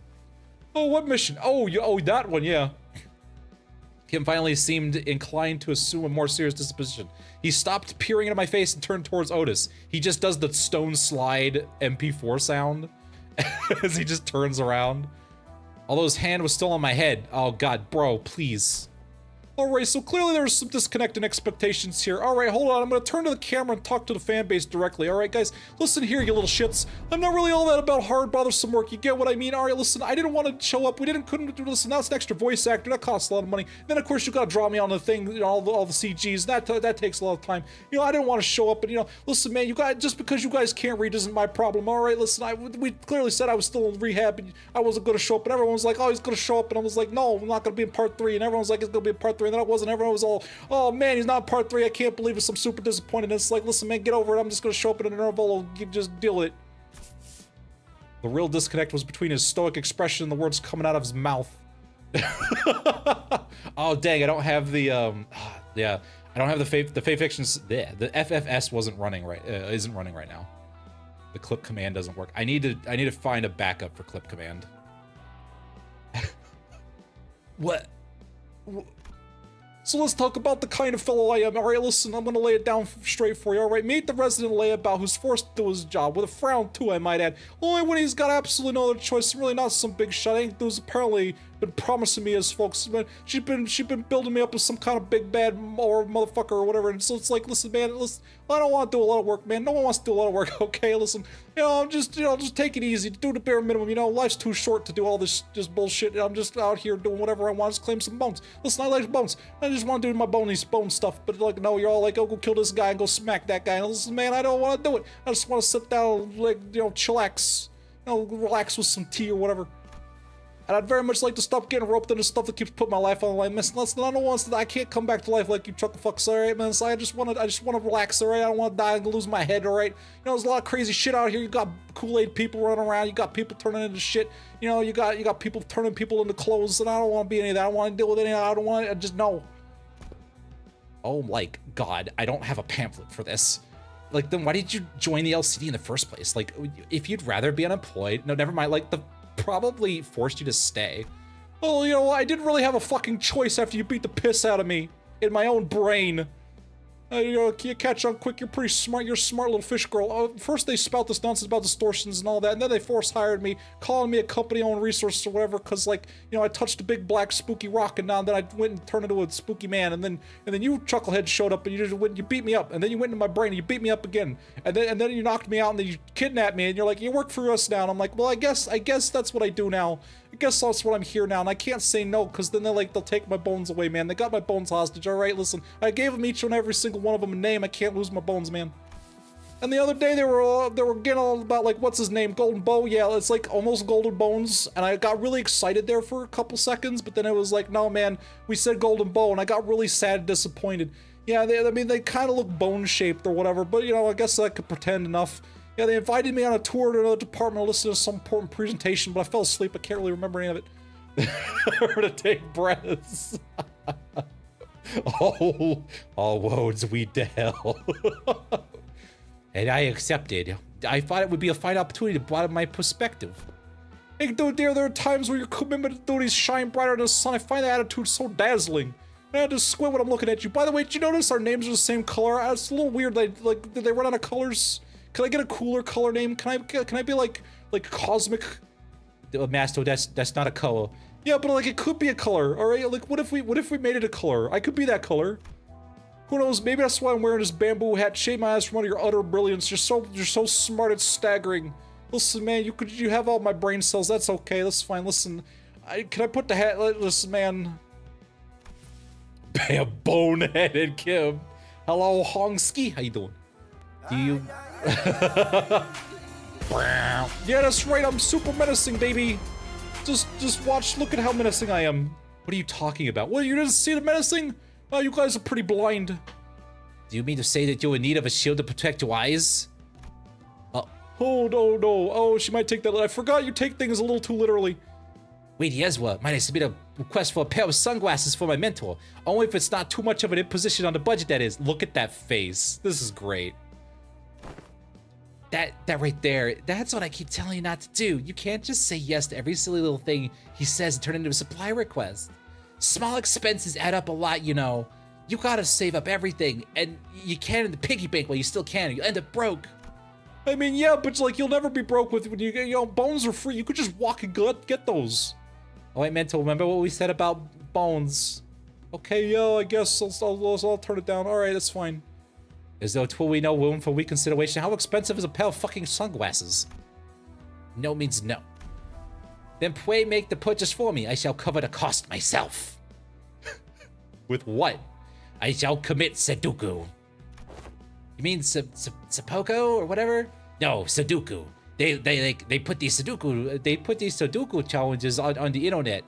Oh, what mission? Oh, that one, yeah. Kim finally seemed inclined to assume a more serious disposition. He stopped peering into my face and turned towards Otis. He just does the stone slide MP4 sound as he just turns around. Although his hand was still on my head. Oh god, bro, please. Alright, so clearly there's some disconnect in expectations here. Alright, hold on, I'm gonna turn to the camera and talk to the fan base directly. Alright, guys, listen here, you little shits. I'm not really all that about hard, bothersome work, you get what I mean? Alright, listen, I didn't want to show up, couldn't do this, and that's an extra voice actor, that costs a lot of money. Then, of course, you gotta draw me on the thing, you know, all the CGs, that takes a lot of time. You know, I didn't want to show up, but, you know, listen, man, just because you guys can't read isn't my problem. Alright, listen, we clearly said I was still in rehab, and I wasn't gonna show up, and everyone was like, oh, he's gonna show up, and I was like, no, I'm not gonna be in part 3, and everyone was like, it's gonna be in part 3, and then I wasn't, everyone was all, oh man, he's not in part 3, I can't believe it, I'm super disappointed. And it's like, listen man, get over it, I'm just gonna show up in an Intervallo, you just deal with it. The real disconnect was between his stoic expression and the words coming out of his mouth. Oh dang, I don't have the yeah, I don't have the Fave Fictions, the FFS wasn't running right, isn't running right now. The clip command doesn't work. I need to find a backup for clip command. What? So let's talk about the kind of fellow I am. Alright, listen, I'm gonna lay it down straight for you. Alright, meet the resident layabout who's forced to do his job, with a frown too, I might add. Only when he's got absolutely no other choice, really not some big shot. Ain't who's apparently been promising me as folks. But she's been building me up as some kind of big bad or motherfucker or whatever. And so it's like, listen, man, listen, I don't want to do a lot of work, man. No one wants to do a lot of work, okay? Listen, you know, just take it easy. Do the bare minimum, you know, life's too short to do all this just bullshit. I'm just out here doing whatever I want, just claim some bones. Listen, I like bones. I just want to do my bone stuff, but like, no, you're all like, oh, go kill this guy and go smack that guy. And listen, man, I don't want to do it. I just want to sit down, like, you know, chillax, you know, relax with some tea or whatever. And I'd very much like to stop getting roped into stuff that keeps putting my life on the line. Listen, I don't want to, I can't come back to life like you chuckle fucks, alright, man? So I just want to relax, alright? I don't want to die and lose my head, alright? You know, there's a lot of crazy shit out here. You got Kool-Aid people running around. You got people turning into shit. You know, you got people turning people into clothes, and I don't want to be any of that. I don't want to deal with any of that. I don't want to, just no. Oh my God, I don't have a pamphlet for this. Like, then why did you join the LCD in the first place? Like, if you'd rather be unemployed, no, never mind, like, the probably forced you to stay. Oh, you know, I didn't really have a fucking choice after you beat the piss out of me in my own brain. You know, you catch on quick, you're pretty smart, you're a smart little fish girl. First they spout this nonsense about distortions and all that, and then they force hired me, calling me a company-owned resource or whatever, because, like, you know, I touched a big black spooky rock, and now then I went and turned into a spooky man, and then you chucklehead showed up, and you just went, you beat me up, and then you went into my brain, and you beat me up again, and then you knocked me out, and then you kidnapped me, and you're like, you work for us now, and I'm like, well, I guess that's what I do now. I guess that's what I'm here now, and I can't say no, because then they'll take my bones away, man. They got my bones hostage, alright? Listen, I gave them each and every single one of them a name. I can't lose my bones, man. And the other day, they were getting all about, like, what's his name? Golden Bow? Yeah, it's like almost Golden Bones, and I got really excited there for a couple seconds, but then it was like, no, man, we said Golden Bow, and I got really sad and disappointed. Yeah, I mean, they kind of look bone-shaped or whatever, but, you know, I guess I could pretend enough. Yeah, they invited me on a tour to another department to listen to some important presentation, but I fell asleep. I can't really remember any of it. Or to take breaths. All roads lead to hell. And I accepted. I thought it would be a fine opportunity to broaden my perspective. Hey, dude, there are times where your commitment to duties shine brighter than the sun. I find the attitude so dazzling. I had to squint when I'm looking at you. By the way, did you notice our names are the same color? It's a little weird. Like, did they run out of colors? Can I get a cooler color name? Can I be like Cosmic? Masto, that's not a color. Yeah, but like it could be a color. All right, like what if we made it a color? I could be that color. Who knows? Maybe that's why I'm wearing this bamboo hat. Shade my eyes from one of your utter brilliance. You're so smart. It's staggering. Listen, man, you have all my brain cells. That's okay. That's fine. Listen, can I put the hat? Listen, man. Bam, boneheaded Kim. Hello, Hongski. How you doing? Do you? Yeah, that's right. I'm super menacing, baby. Just watch. Look at how menacing I am. What are you talking about? What, you didn't see the menacing? Oh, you guys are pretty blind. Do you mean to say that you're in need of a shield to protect your eyes? Oh, no. Oh, she might take that. I forgot you take things a little too literally. Wait, Yezwa, might I submit a request for a pair of sunglasses for my mentor? Only if it's not too much of an imposition on the budget, that is. Look at that face. This is great. That right there, that's what I keep telling you not to do. You can't just say yes to every silly little thing he says and turn it into a supply request. Small expenses add up a lot, you know. You gotta save up everything, and you can in the piggy bank while you still can, or you'll end up broke. I mean, yeah, but like, you'll never be broke when you get, you know, bones are free. You could just walk and get those. Oh, I meant to remember what we said about bones. Okay, yeah, I guess I'll turn it down. All right, that's fine. Is there truly no room for reconsideration? How expensive is a pair of fucking sunglasses? No means no. Then pray make the purchase for me. I shall cover the cost myself. With what? I shall commit Sudoku. You mean Sepoko or whatever? No, Sudoku. They put these Sudoku challenges on the internet,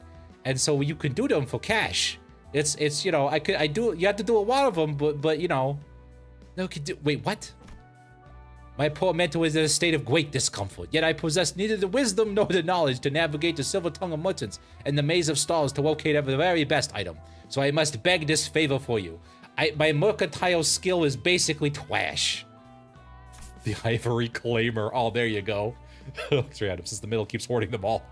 and so you can do them for cash. It's you know you have to do a lot of them, but you know. No, wait, what? My poor mentor is in a state of great discomfort, yet I possess neither the wisdom nor the knowledge to navigate the silver tongue of merchants and the maze of stalls to locate the very best item. So I must beg this favor for you. My mercantile skill is basically trash. The ivory claimer. Oh, there you go. Three items since the middle keeps hoarding them all.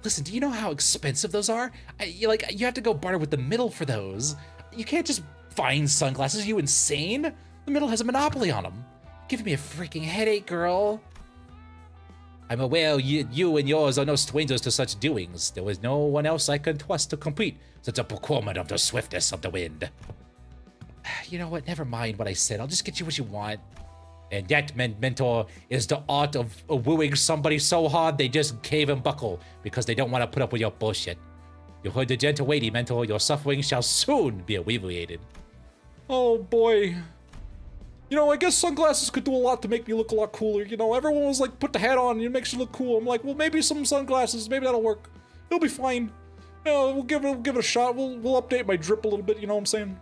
Listen, do you know how expensive those are? You have to go barter with the middle for those. You can't just find sunglasses. Are you insane? The middle has a monopoly on them. Giving me a freaking headache, girl. I'm aware you and yours are no strangers to such doings. There was no one else I could trust to complete such a procurement of the swiftness of the wind. You know what? Never mind what I said. I'll just get you what you want. And that, mentor, is the art of wooing somebody so hard they just cave and buckle because they don't want to put up with your bullshit. You heard the gentle lady, mentor. Your suffering shall soon be alleviated. Oh, boy. You know, I guess sunglasses could do a lot to make me look a lot cooler. You know, everyone was like, put the hat on and it makes you look cool. I'm like, well, maybe some sunglasses, maybe that'll work. It'll be fine. We'll give it a shot. We'll update my drip a little bit, you know what I'm saying?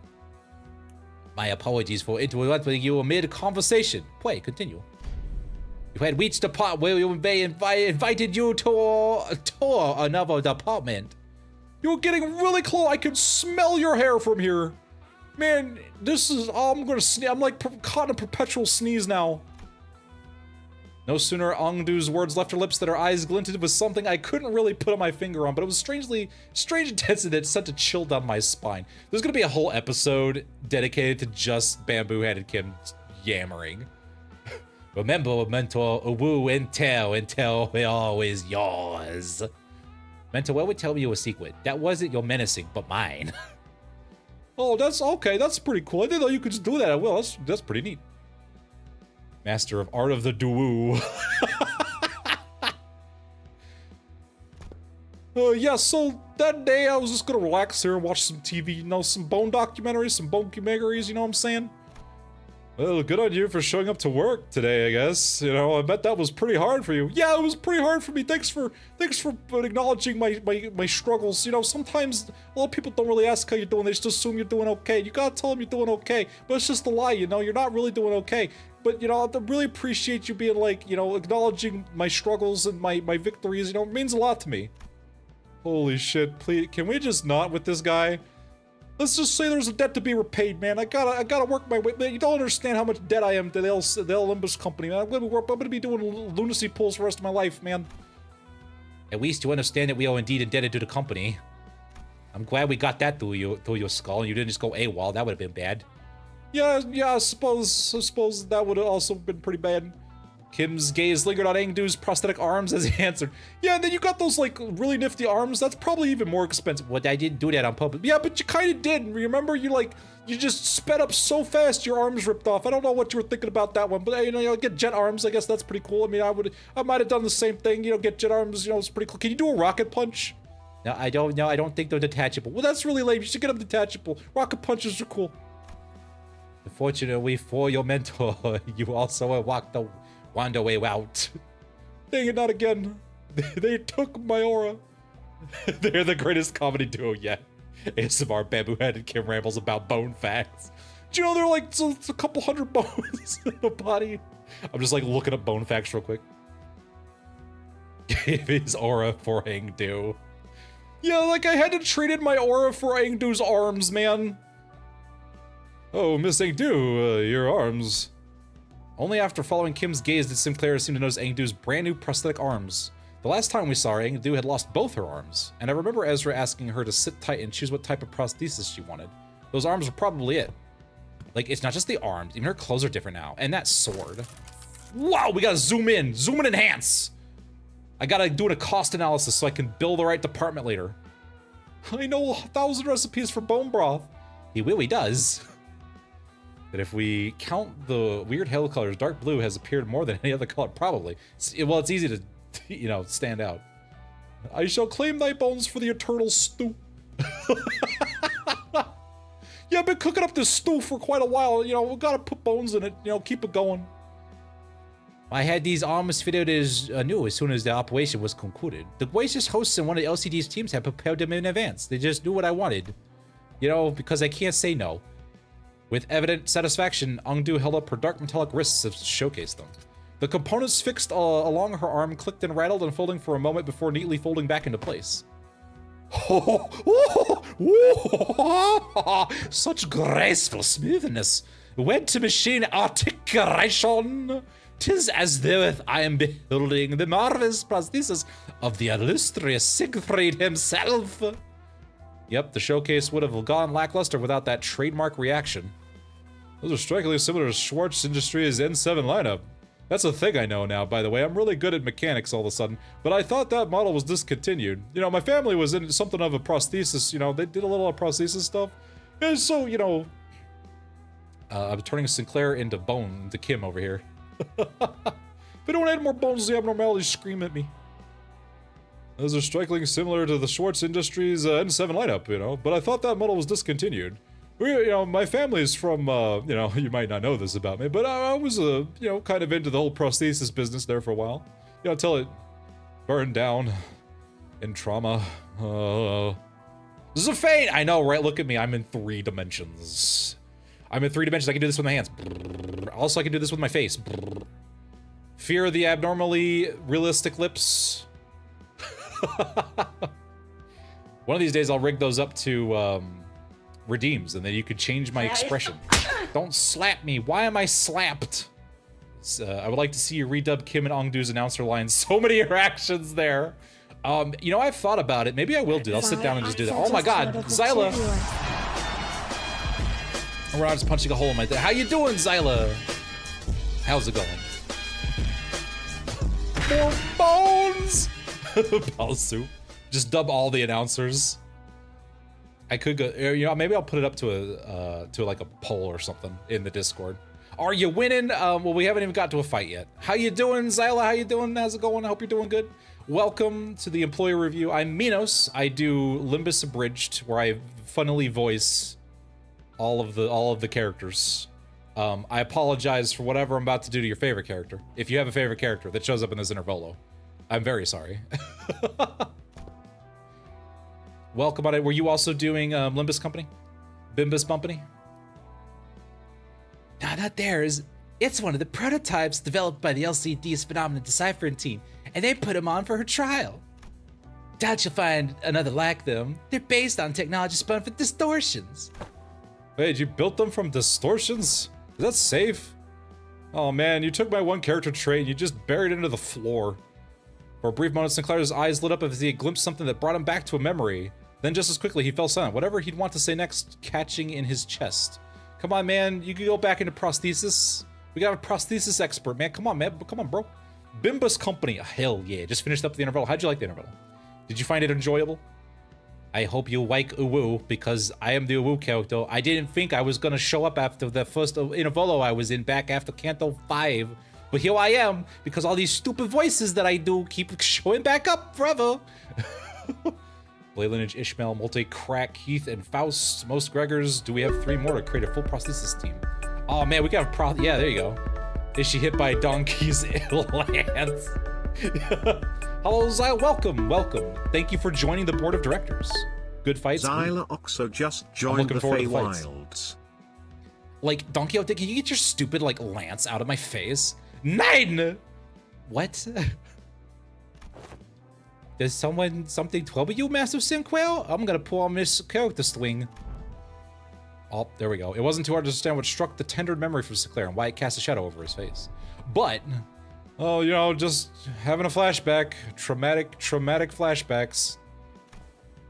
My apologies for interrupting you mid-conversation. Play, continue. You had reached the part where we invited you to tour another department. You were getting really close. I can smell your hair from here. Man, this is, I'm gonna sneeze. I'm like caught in a perpetual sneeze now. No sooner Ongdu's words left her lips than her eyes glinted with something I couldn't really put my finger on, but it was strange intensity that sent a chill down my spine. There's gonna be a whole episode dedicated to just bamboo-headed Kim yammering. Remember, Mentor, woo and tell we're always yours. Mentor, what would tell me you a secret? That wasn't your menacing, but mine. Oh, that's okay. That's pretty cool. I didn't know you could just do that. I will. That's pretty neat. Master of Art of the Duo. Yeah, so that day I was just gonna relax here and watch some TV, you know, some bone documentaries, you know what I'm saying? Well, good on you for showing up to work today, I guess. You know, I bet that was pretty hard for you. Yeah, it was pretty hard for me. Thanks for acknowledging my struggles. You know, sometimes a lot of people don't really ask how you're doing. They just assume you're doing okay. You gotta tell them you're doing okay. But it's just a lie, you know? You're not really doing okay. But, you know, I really appreciate you being like, you know, acknowledging my struggles and my victories. You know, it means a lot to me. Holy shit, please, can we just not with this guy? Let's just say there's a debt to be repaid, man. I gotta work my way. Man, you don't understand how much debt I am to the Limbus company, man. I'm gonna be doing lunacy pulls for the rest of my life, man. At least you understand that we are indeed indebted to the company. I'm glad we got that through your skull, and you didn't just go AWOL. That would have been bad. Yeah, I suppose that would have also been pretty bad. Kim's gaze lingered on Engdu's prosthetic arms as he answered. Yeah, and then you got those, like, really nifty arms. That's probably even more expensive. Well, I didn't do that on purpose. Yeah, but you kind of did. Remember, you just sped up so fast your arms ripped off. I don't know what you were thinking about that one, but, you know, get jet arms. I guess that's pretty cool. I mean, I might have done the same thing, you know, get jet arms, you know, it's pretty cool. Can you do a rocket punch? No, I don't know. I don't think they're detachable. Well, that's really lame. You should get them detachable. Rocket punches are cool. Unfortunately for your mentor, you also wander way out. Dang it, not again. They took my aura. They're the greatest comedy duo yet. ASMR bamboo-headed Kim rambles about bone facts. Do you know they're like a couple hundred bones in the body? I'm just like looking up bone facts real quick. Gave his aura for Engdu. Yeah, like I had to trade in my aura for Engdu's arms, man. Oh, Miss Engdu, your arms. Only after following Kim's gaze did Sinclair seem to notice Engdu's brand new prosthetic arms. The last time we saw her, Engdu had lost both her arms, and I remember Ezra asking her to sit tight and choose what type of prosthesis she wanted. Those arms were probably it. Like, it's not just the arms, even her clothes are different now. And that sword. Wow, we gotta zoom in and enhance. I gotta do a cost analysis so I can build the right department later. I know 1,000 recipes for bone broth. He really does. That if we count the weird hair colors, dark blue has appeared more than any other color, probably. Well, it's easy to, you know, stand out. I shall claim thy bones for the eternal stew. Yeah, I've been cooking up this stew for quite a while. You know, we gotta put bones in it, you know, keep it going. I had these arms fitted as new as soon as the operation was concluded. The gracious hosts in one of the LCD's teams had prepared them in advance. They just knew what I wanted. You know, because I can't say no. With evident satisfaction, Engdu held up her dark metallic wrists to showcase them. The components fixed along her arm clicked and rattled, unfolding for a moment before neatly folding back into place. Such graceful smoothness. Went to machine articulation. 'Tis as though I am beholding the marvelous prosthesis of the illustrious Siegfried himself. Yep, the showcase would have gone lackluster without that trademark reaction. Those are strikingly similar to Schwartz Industries' N7 lineup. That's a thing I know now, by the way. I'm really good at mechanics all of a sudden, but I thought that model was discontinued. You know, my family was in something of a prosthesis, you know, they did a little prosthesis stuff. And so, you know, I'm turning Sinclair into Kim over here. If I don't add more bones, the abnormalities scream at me. Those are strikingly similar to the Schwartz Industries N7 lineup, you know, but I thought that model was discontinued. You know, my family's from, you know, you might not know this about me, but I was, you know, kind of into the whole prosthesis business there for a while. You know, until it burned down. in trauma. This is a feint! I know, right? Look at me. I'm in 3 dimensions. I'm in 3 dimensions. I can do this with my hands. Also, I can do this with my face. Fear of the abnormally realistic lips. One of these days, I'll rig those up to redeems, and then you could change my expression. Don't slap me. Why am I slapped? I would like to see you redub Kim and Ongdu's announcer lines. So many interactions there. You know, I've thought about it. Maybe I will do it. I'll sit down and just do that. Oh my god, Zyla! We're not just punching a hole in my thing. How you doing, Zyla? How's it going? More bones! Ball soup. Just dub all the announcers. I could go, you know, maybe I'll put it up to like a poll or something in the Discord. Are you winning? Well, we haven't even got to a fight yet. How you doing, Zyla? How you doing? How's it going? I hope you're doing good. Welcome to the employee review. I'm Minos. I do Limbus Abridged, where I funnily voice all of the characters. I apologize for whatever I'm about to do to your favorite character. If you have a favorite character that shows up in this Intervallo, I'm very sorry. Welcome on it. Were you also doing Limbus Company? Bimbus Company? No, not theirs. It's one of the prototypes developed by the LCD's Phenomenon Deciphering team, and they put them on for her trial. Doubt you'll find another like them. They're based on technology spun for distortions. Wait, you built them from distortions? Is that safe? Oh man, you took my one character trait and you just buried it into the floor. For a brief moment, Sinclair's eyes lit up as he had glimpsed something that brought him back to a memory. Then just as quickly, he fell silent, whatever he'd want to say next catching in his chest. Come on, man, you can go back into prosthesis. We got a prosthesis expert, man. Come on, man. Come on, bro. Bimbus Company. Hell yeah. Just finished up the Intervallo. How'd you like the Intervallo? Did you find it enjoyable? I hope you like Uwu, because I am the Uwu character. I didn't think I was going to show up after the first Intervallo I was in back after Canto 5. But here I am, because all these stupid voices that I do keep showing back up forever. Blade Lineage, Ishmael, Multi-Crack, Heath, and Faust. Most Gregors. Do we have 3 more to create a full prosthesis team? Oh man, we got a yeah, there you go. Is she hit by Donkey's lance? Hello, Zyla. Welcome, welcome. Thank you for joining the board of directors. Good fights. Zyla Oxo just joined the Feywilds. Like, Donkey, can you get your stupid, like, lance out of my face? 9! What? Does something trouble you, Master Sinclair? I'm gonna pull on this character swing. Oh, there we go. It wasn't too hard to understand what struck the tender memory from Sinclair and why it cast a shadow over his face. But, oh, you know, just having a flashback. Traumatic flashbacks.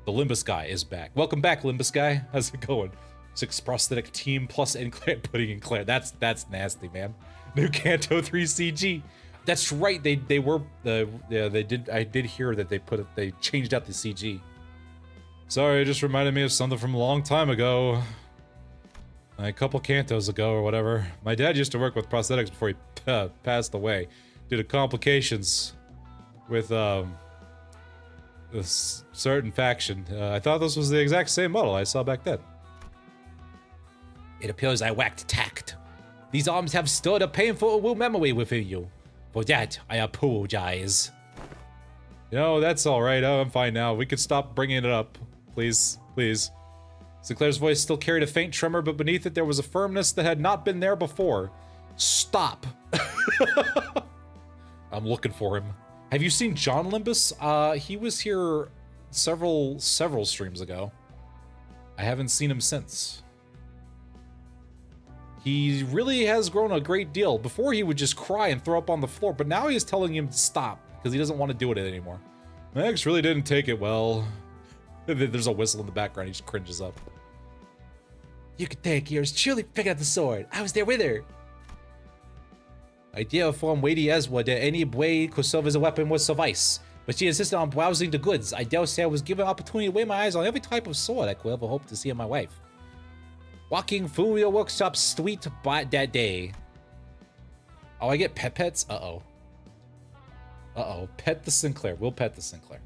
The Limbus guy is back. Welcome back, Limbus guy. How's it going? 6 prosthetic team plus Enclair putting in Claire. That's nasty, man. New Canto 3 CG. That's right. They were yeah, they did. I did hear that they changed out the CG. Sorry, it just reminded me of something from a long time ago. A couple cantos ago or whatever. My dad used to work with prosthetics before he passed away due to complications with this certain faction. I thought this was the exact same model I saw back then. It appears I whacked tact. These arms have stored a painful memory within you. For that, I apologize. You know, that's alright. Oh, I'm fine now. We could stop bringing it up. Please, please. Sinclair's voice still carried a faint tremor, but beneath it there was a firmness that had not been there before. Stop. I'm looking for him. Have you seen John Limbus? He was here several streams ago. I haven't seen him since. He really has grown a great deal. Before he would just cry and throw up on the floor, but now he's telling him to stop because he doesn't want to do it anymore. Max really didn't take it well. There's a whistle in the background. He just cringes up. You could thank yours truly picking up the sword. I was there with her. Idea form weighty as would any way could serve as a weapon would suffice. But she insisted on browsing the goods. I dare say I was given opportunity to lay my eyes on every type of sword I could ever hope to see in my wife. Walking through your workshop street that day. Oh, I get pets? Uh-oh. Uh-oh. Pet the Sinclair. We'll pet the Sinclair.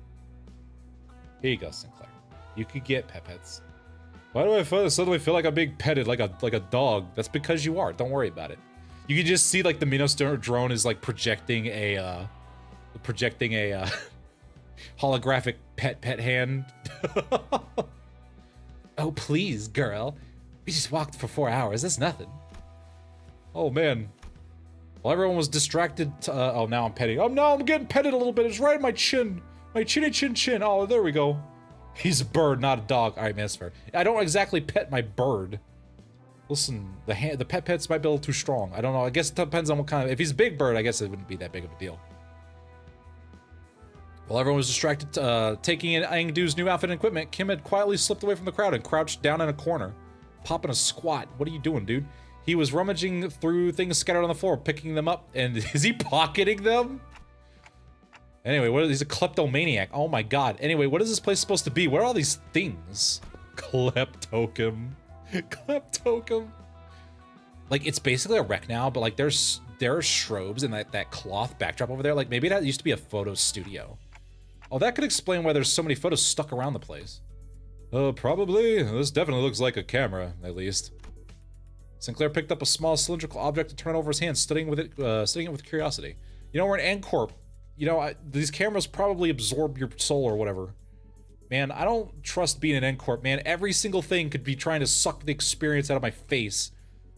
Here you go, Sinclair. You could get pets. Why do I suddenly feel like I'm being petted like a dog? That's because you are. Don't worry about it. You can just see like the Minos drone is like projecting a Holographic pet hand. Oh, please, girl. We just walked for 4 hours. That's nothing. Oh, man. Well, everyone was distracted. Oh, now I'm petting. Oh, no, I'm getting petted a little bit. It's right in my chin. My chinny chin chin. Oh, there we go. He's a bird, not a dog. All right, man, that's fair. I don't exactly pet my bird. Listen, the pet pets might be a little too strong. I don't know. I guess it depends on what kind of... If he's a big bird, I guess it wouldn't be that big of a deal. While everyone was distracted taking in Angdu's new outfit and equipment, Kim had quietly slipped away from the crowd and crouched down in a corner, popping a squat. What are you doing, dude? He was rummaging through things scattered on the floor, picking them up, and is he pocketing them? Anyway, he's a kleptomaniac. Oh my god. Anyway, what is this place supposed to be? Where are all these things? Kleptokum. Kleptokum. Like, it's basically a wreck now, but like there are strobes and that cloth backdrop over there. Like, maybe that used to be a photo studio. Oh, that could explain why there's so many photos stuck around the place. Probably. This definitely looks like a camera, at least. Sinclair picked up a small cylindrical object to turn over his hand, studying it with curiosity. You know, we're in N-Corp. You know, these cameras probably absorb your soul or whatever. Man, I don't trust being an N-Corp, man. Every single thing could be trying to suck the experience out of my face.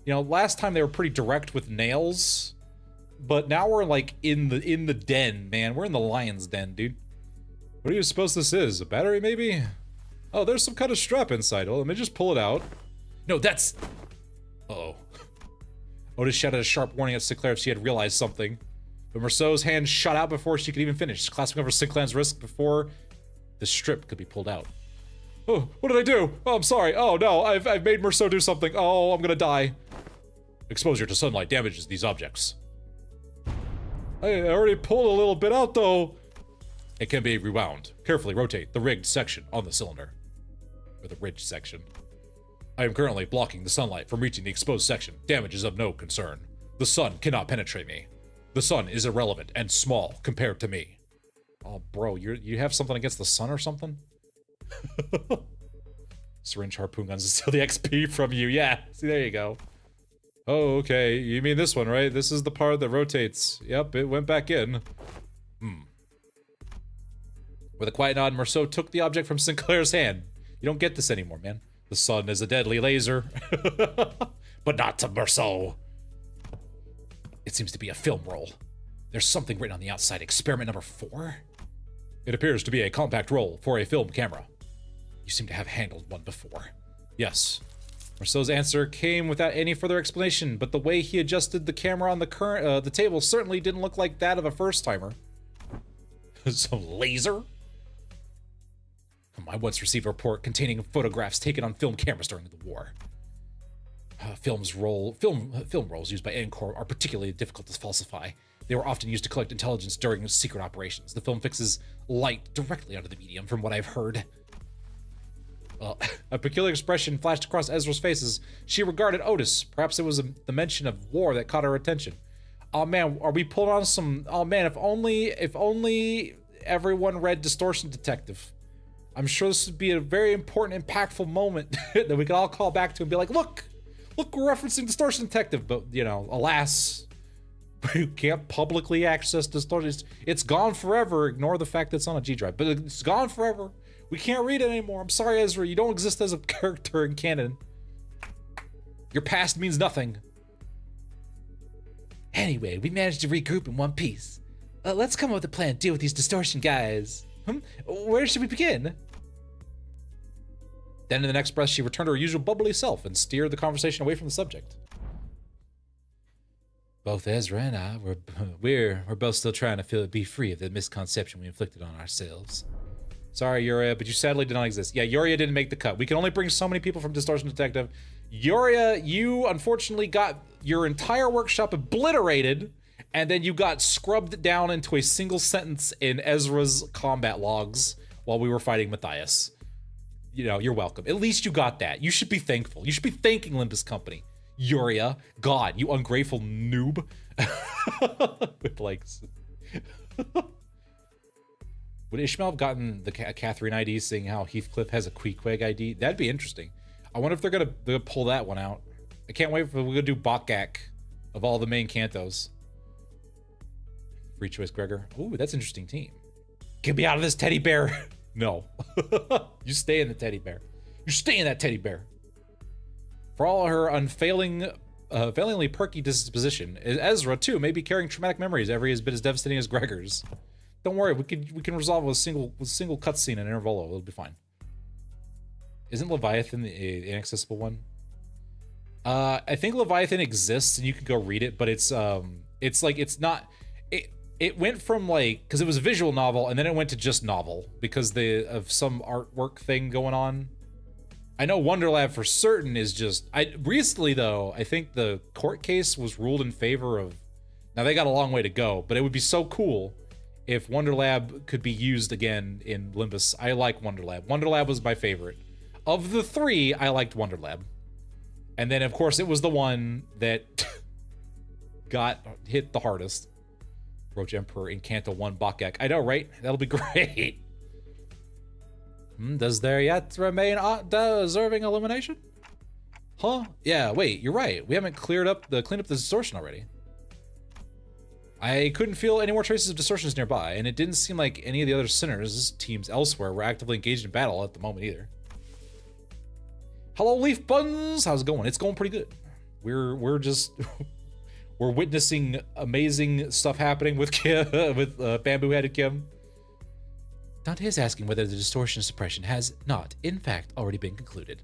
You know, last time they were pretty direct with nails, but now we're like in the den, man. We're in the lion's den, dude. What do you suppose this is? A battery, maybe? Oh, there's some kind of strap inside. Well, let me just pull it out. No, that's... Uh-oh. Otis shouted a sharp warning at Sinclair if she had realized something. But Merceau's hand shot out before she could even finish, clasping over Sinclair's wrist before the strip could be pulled out. Oh, what did I do? Oh, I'm sorry. Oh, no, I've made Merceau do something. Oh, I'm gonna die. Exposure to sunlight damages these objects. I already pulled a little bit out, though. It can be rewound. Carefully rotate the rigged section on the cylinder. Or the ridged section. I am currently blocking the sunlight from reaching the exposed section. Damage is of no concern. The sun cannot penetrate me. The sun is irrelevant and small compared to me. Oh, bro, you have something against the sun or something? Syringe harpoon guns is still the XP from you. Yeah, see, there you go. Oh, okay. You mean this one, right? This is the part that rotates. Yep, it went back in. With a quiet nod, Merceau took the object from Sinclair's hand. You don't get this anymore, man. The sun is a deadly laser. But not to Merceau. It seems to be a film roll. There's something written on the outside. Experiment number 4? It appears to be a compact roll for a film camera. You seem to have handled one before. Yes. Merceau's answer came without any further explanation, but the way he adjusted the camera on the table certainly didn't look like that of a first-timer. Some laser? I once received a report containing photographs taken on film cameras during the war. Film rolls used by N-Corp are particularly difficult to falsify. They were often used to collect intelligence during secret operations. The film fixes light directly onto the medium, from what I've heard. Well, a peculiar expression flashed across Ezra's face as she regarded Otis. Perhaps it was the mention of war that caught her attention. Oh man, are we pulling on some... Oh man, if only everyone read Distortion Detective. I'm sure this would be a very important, impactful moment that we could all call back to and be like, look, we're referencing Distortion Detective. But, you know, alas, you can't publicly access Distortion. It's gone forever. Ignore the fact that it's on a G drive, but it's gone forever. We can't read it anymore. I'm sorry, Ezra. You don't exist as a character in canon. Your past means nothing. Anyway, we managed to regroup in one piece. Let's come up with a plan to deal with these distortion guys. Where should we begin? Then in the next breath, she returned to her usual bubbly self and steered the conversation away from the subject. Both Ezra and I, we're both still trying to be free of the misconception we inflicted on ourselves. Sorry, Yuria, but you sadly did not exist. Yeah, Yuria didn't make the cut. We can only bring so many people from Distortion Detective. Yuria, you unfortunately got your entire workshop obliterated, and then you got scrubbed down into a single sentence in Ezra's combat logs while we were fighting Matthias. You know, you're welcome. At least you got that. You should be thankful. You should be thanking Limbus Company. Yuria, God, you ungrateful noob. With like... Would Ishmael have gotten the Catherine ID seeing how Heathcliff has a Queequeg ID? That'd be interesting. I wonder if they're gonna pull that one out. I can't wait for we're gonna do Bokgak of all the main cantos. Free choice Gregor. Ooh, that's an interesting team. Get me out of this teddy bear. No. You stay in the teddy bear. You stay in that teddy bear. For all her unfailingly perky disposition, Ezra too may be carrying traumatic memories every bit as devastating as Gregor's. Don't worry, we can resolve with a single cutscene in Intervallo. It'll be fine. Isn't Leviathan the inaccessible one? I think Leviathan exists and you can go read it, but it's like it's not. It went from like, because it was a visual novel and then it went to just novel because of some artwork thing going on. I know Wonderlab for certain is just. Recently though, I think the court case was ruled in favor of. Now they got a long way to go, but it would be so cool if Wonderlab could be used again in Limbus. I like Wonderlab. Wonderlab was my favorite. Of the three, I liked Wonderlab. And then, of course, it was the one that got hit the hardest. Roach Emperor in Canto 1 Bakek. I know, right? That'll be great. Does there yet remain deserving elimination? Huh? Yeah, wait, you're right. We haven't cleaned up the distortion already. I couldn't feel any more traces of distortions nearby, and it didn't seem like any of the other sinners teams elsewhere were actively engaged in battle at the moment either. Hello, Leaf Buns. How's it going? It's going pretty good. We're just we're witnessing amazing stuff happening with Kim, with bamboo-headed Kim. Dante is asking whether the distortion suppression has not, in fact, already been concluded.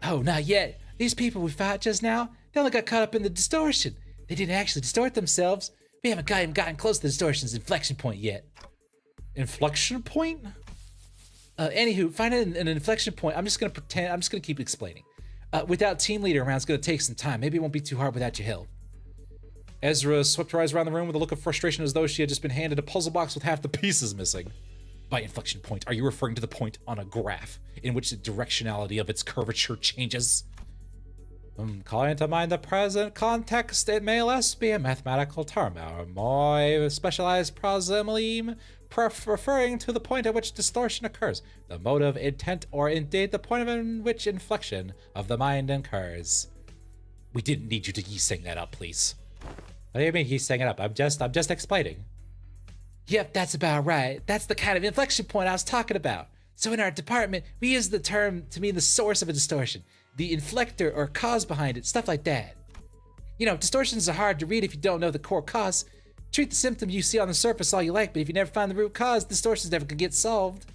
Oh, not yet. These people we fought just now, they only got caught up in the distortion. They didn't actually distort themselves. We haven't gotten close to the distortion's inflection point yet. Inflection point? Anywho, finding an inflection point, I'm just gonna keep explaining. Without team leader around, it's gonna take some time. Maybe it won't be too hard without your help. Ezra swept her eyes around the room with a look of frustration as though she had just been handed a puzzle box with half the pieces missing. By inflection point, are you referring to the point on a graph in which the directionality of its curvature changes? Calling to mind the present context, it may less be a mathematical term or more specialized prosymile, referring to the point at which distortion occurs, the motive, intent, or indeed the point in which inflection of the mind occurs. We didn't need you to sing that up, please. What do you mean he's singing it up? I'm just explaining. Yep, that's about right. That's the kind of inflection point I was talking about. So in our department, we use the term to mean the source of a distortion, the inflector or cause behind it, stuff like that. You know, distortions are hard to read if you don't know the core cause. Treat the symptom you see on the surface all you like, but if you never find the root cause, distortions never can get solved.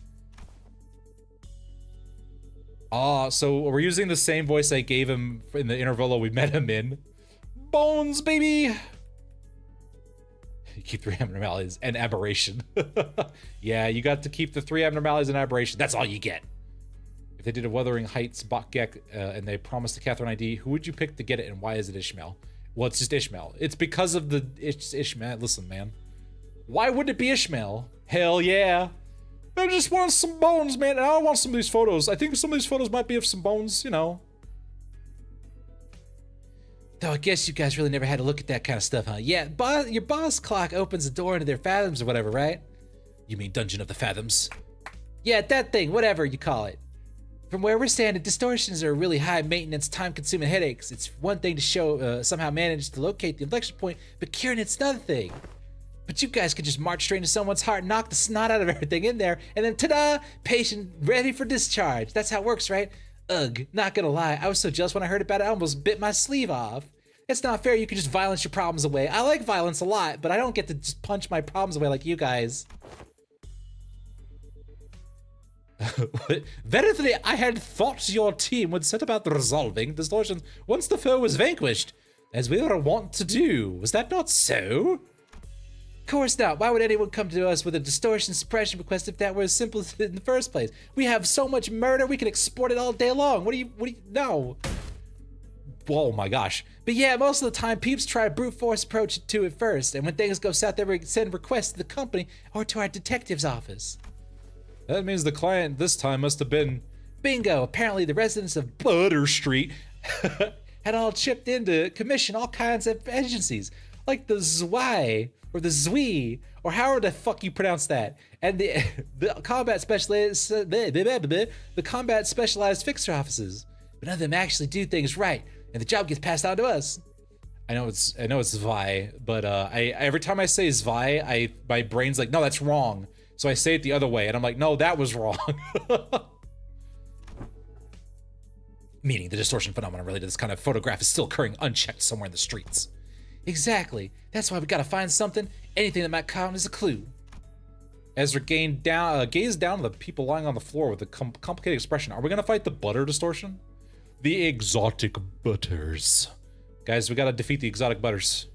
So we're using the same voice I gave him in the Intervallo we met him in. Bones, baby! You keep 3 abnormalities and aberration. Yeah, you got to keep the 3 abnormalities and aberration. That's all you get. If they did a Wuthering Heights Bakgek and they promised the Catherine ID, who would you pick to get it and why is it Ishmael? Well, it's just Ishmael. It's because of the Ishmael. Listen, man. Why would it be Ishmael? Hell yeah. I just want some bones, man. And I want some of these photos. I think some of these photos might be of some bones, you know. Though I guess you guys really never had to look at that kind of stuff, huh? Yeah, your boss clock opens the door into their fathoms or whatever, right? You mean Dungeon of the Fathoms? Yeah, that thing, whatever you call it. From where we're standing, distortions are really high maintenance, time-consuming headaches. It's one thing to somehow manage to locate the inflection point, but curing it's another thing. But you guys could just march straight into someone's heart, knock the snot out of everything in there, and then ta-da! Patient ready for discharge. That's how it works, right? Ugh, not gonna lie, I was so jealous when I heard about it, I almost bit my sleeve off. It's not fair you can just violence your problems away. I like violence a lot, but I don't get to just punch my problems away like you guys. Verily, I had thought your team would set about resolving distortions once the foe was vanquished, as we were wont to do. Was that not so? Of course not. Why would anyone come to us with a distortion suppression request if that were as simple as in the first place? We have so much murder, we can export it all day long. What do you, no. Oh my gosh. But yeah, most of the time, peeps try a brute force approach to it first, and when things go south, they send requests to the company or to our detective's office. That means the client this time must have been... Bingo! Apparently the residents of Butter Street had all chipped in to commission all kinds of agencies, like the Zwei, or the Zwi, or however the fuck you pronounce that, and the combat specialized fixer offices. But none of them actually do things right, and the job gets passed on to us. I know it's Zwei, but every time I say Zwei, my brain's like, no, that's wrong. So I say it the other way, and I'm like, no, that was wrong. Meaning the distortion phenomenon related to this kind of photograph is still occurring unchecked somewhere in the streets. Exactly. That's why we gotta find something, anything that might count as a clue. Ezra gazed down at the people lying on the floor with a complicated expression. Are we gonna fight the butter distortion? The exotic butters. Guys, we gotta defeat the exotic butters.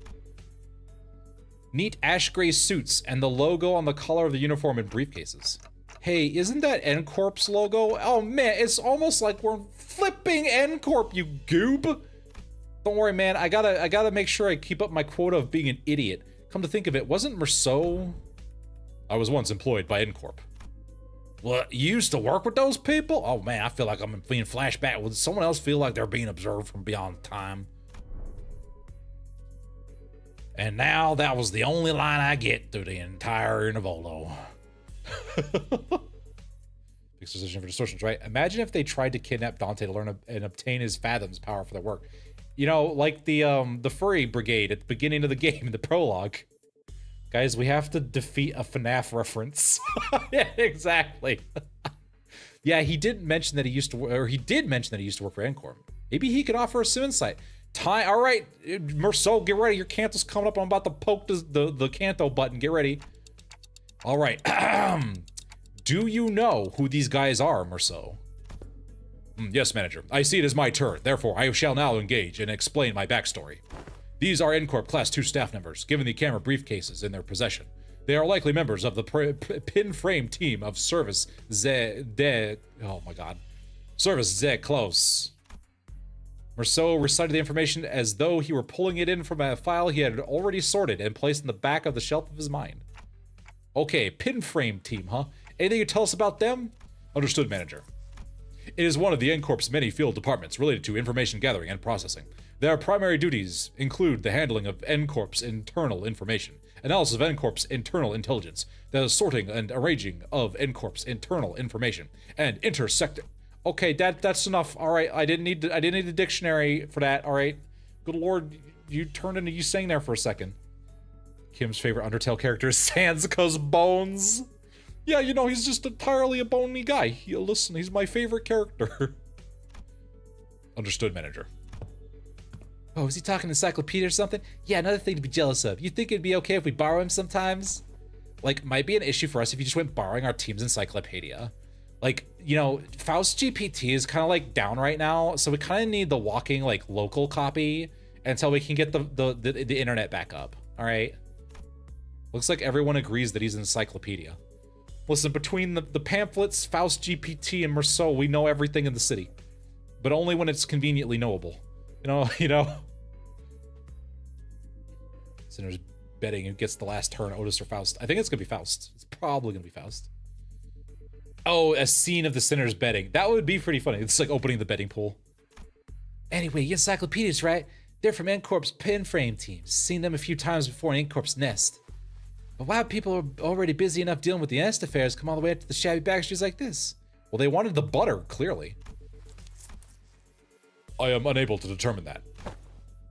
Neat ash gray suits and the logo on the collar of the uniform in briefcases. Hey, isn't that N-Corp's logo? Oh man, it's almost like we're flipping N-Corp, you goob! Don't worry, man, I gotta make sure I keep up my quota of being an idiot. Come to think of it, wasn't Merceau? I was once employed by N-Corp. What, you used to work with those people? Oh man, I feel like I'm being flashback. Would someone else feel like they're being observed from beyond time? And now that was the only line I get through the entire Intervallo. Fixed decision for distortions, right? Imagine if they tried to kidnap Dante to learn and obtain his Fathom's power for their work. You know, like the furry brigade at the beginning of the game in the prologue. Guys, we have to defeat a FNAF reference. Yeah, exactly. Yeah, he did mention that he used to work for N-Corp. Maybe he could offer us some insight. All right, Merceau, get ready. Your canto's coming up. I'm about to poke the canto button. Get ready. All right. Do you know who these guys are, Merceau? Yes, manager. I see it as my turn. Therefore, I shall now engage and explain my backstory. These are N-Corp Class 2 staff members, given the camera briefcases in their possession. They are likely members of the pin frame team of Service Ze Close. Merceau recited the information as though he were pulling it in from a file he had already sorted and placed in the back of the shelf of his mind. Okay, pin frame team, huh? Anything you tell us about them? Understood, manager. It is one of the N-Corp's many field departments related to information gathering and processing. Their primary duties include the handling of N-Corp's internal information, analysis of N-Corp's internal intelligence, the sorting and arranging of N-Corp's internal information, and intersecting. Okay, that's enough. All right, I didn't need a dictionary for that. All right, good lord, you turned into you sang there for a second. Kim's favorite Undertale character is Sandsca's Bones. Yeah, you know, he's just entirely a bony guy. Listen, he's my favorite character. Understood, manager. Oh, is he talking encyclopedia or something? Yeah, another thing to be jealous of. You think it'd be okay if we borrow him sometimes? Like, might be an issue for us if you just went borrowing our team's encyclopedia. Like, you know, Faust GPT is kind of like down right now, so we kind of need the walking, like, local copy until we can get the internet back up. All right. Looks like everyone agrees that he's an encyclopedia. Listen, between the pamphlets, Faust GPT, and Merceau, we know everything in the city, but only when it's conveniently knowable. You know. Sinner's betting who gets the last turn, Otis or Faust. I think it's gonna be Faust. It's probably gonna be Faust. Oh, a scene of the Sinner's betting. That would be pretty funny. It's like opening the betting pool. Anyway, you encyclopedias, right? They're from N-Corp's pin frame team. Seen them a few times before in N-Corp's nest. But why people are already busy enough dealing with the nest affairs come all the way up to the shabby backstreets like this? Well, they wanted the butter, clearly. I am unable to determine that.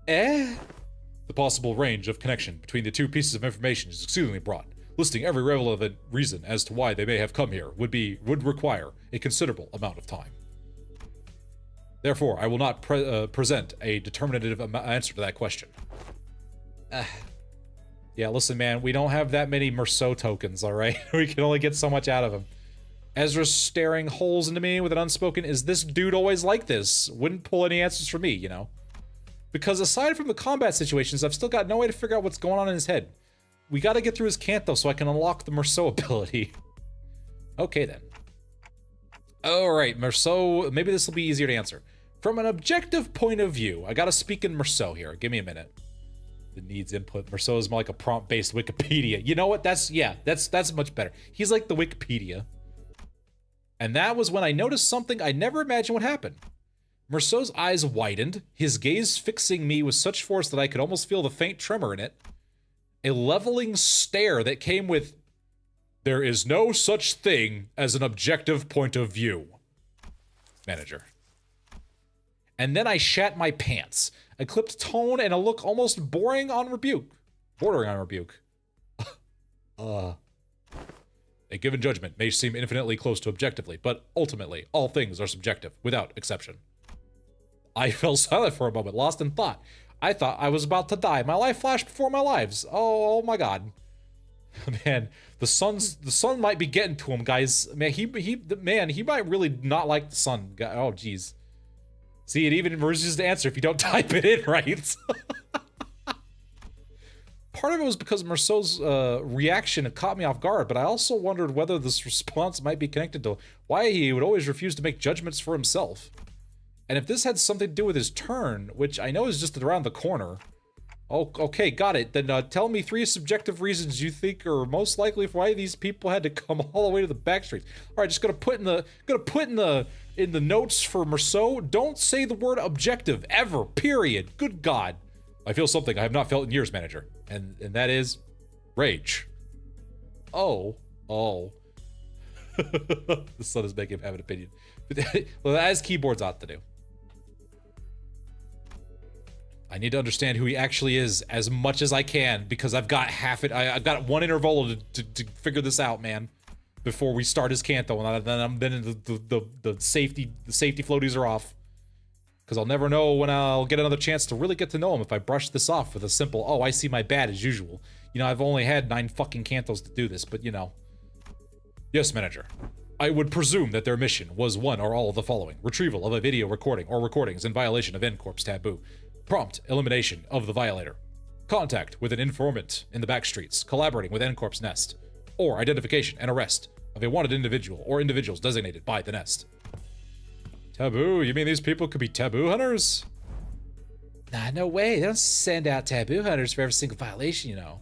The possible range of connection between the two pieces of information is exceedingly broad. Listing every relevant reason as to why they may have come here would require a considerable amount of time. Therefore, I will not present a determinative answer to that question. Yeah, listen, man, we don't have that many Merceau tokens, all right? We can only get so much out of him. Ezra's staring holes into me with an unspoken, is this dude always like this? Wouldn't pull any answers for me, you know? Because aside from the combat situations, I've still got no way to figure out what's going on in his head. We gotta get through his canto so I can unlock the Merceau ability. Okay, then. Alright, Merceau, maybe this will be easier to answer. From an objective point of view, I gotta speak in Merceau here. Give me a minute. It needs input. Merceau is more like a prompt-based Wikipedia. You know what? That's much better. He's like the Wikipedia. And that was when I noticed something I never imagined would happen. Merceau's eyes widened, his gaze fixing me with such force that I could almost feel the faint tremor in it. A leveling stare that came with, there is no such thing as an objective point of view. Manager. And then I shat my pants. I clipped tone and a look almost bordering on rebuke. A given judgment may seem infinitely close to objectively, but ultimately, all things are subjective, without exception. I fell silent for a moment, lost in thought. I thought I was about to die. My life flashed before my lives. Oh my god. Man, the sun might be getting to him, guys. Man, he might really not like the sun. Oh, jeez. See, it even refuses to answer if you don't type it in right. Part of it was because Merceau's reaction had caught me off guard, but I also wondered whether this response might be connected to why he would always refuse to make judgments for himself. And if this had something to do with his turn, which I know is just around the corner. Oh, okay, got it. Then tell me 3 subjective reasons you think are most likely for why these people had to come all the way to the back streets. All right, just gonna put in the notes for Merceau. Don't say the word objective ever. Period. Good God. I feel something I have not felt in years, manager, and that is rage. Oh. The sun is making him have an opinion. Well, as keyboards ought to do. I need to understand who he actually is as much as I can, because I've got half it. I've got 1 Intervallo to figure this out, man, before we start his canto, and then the safety floaties are off, because I'll never know when I'll get another chance to really get to know him if I brush this off with a simple, oh, I see my bad as usual. You know, I've only had 9 fucking cantos to do this, but you know. Yes, manager. I would presume that their mission was one or all of the following: retrieval of a video recording or recordings in violation of N-Corp's taboo, prompt elimination of the violator, contact with an informant in the back streets collaborating with N-Corp's nest, or identification and arrest of a wanted individual or individuals designated by the nest. Taboo? You mean these people could be taboo hunters? Nah, no way. They don't send out taboo hunters for every single violation, you know.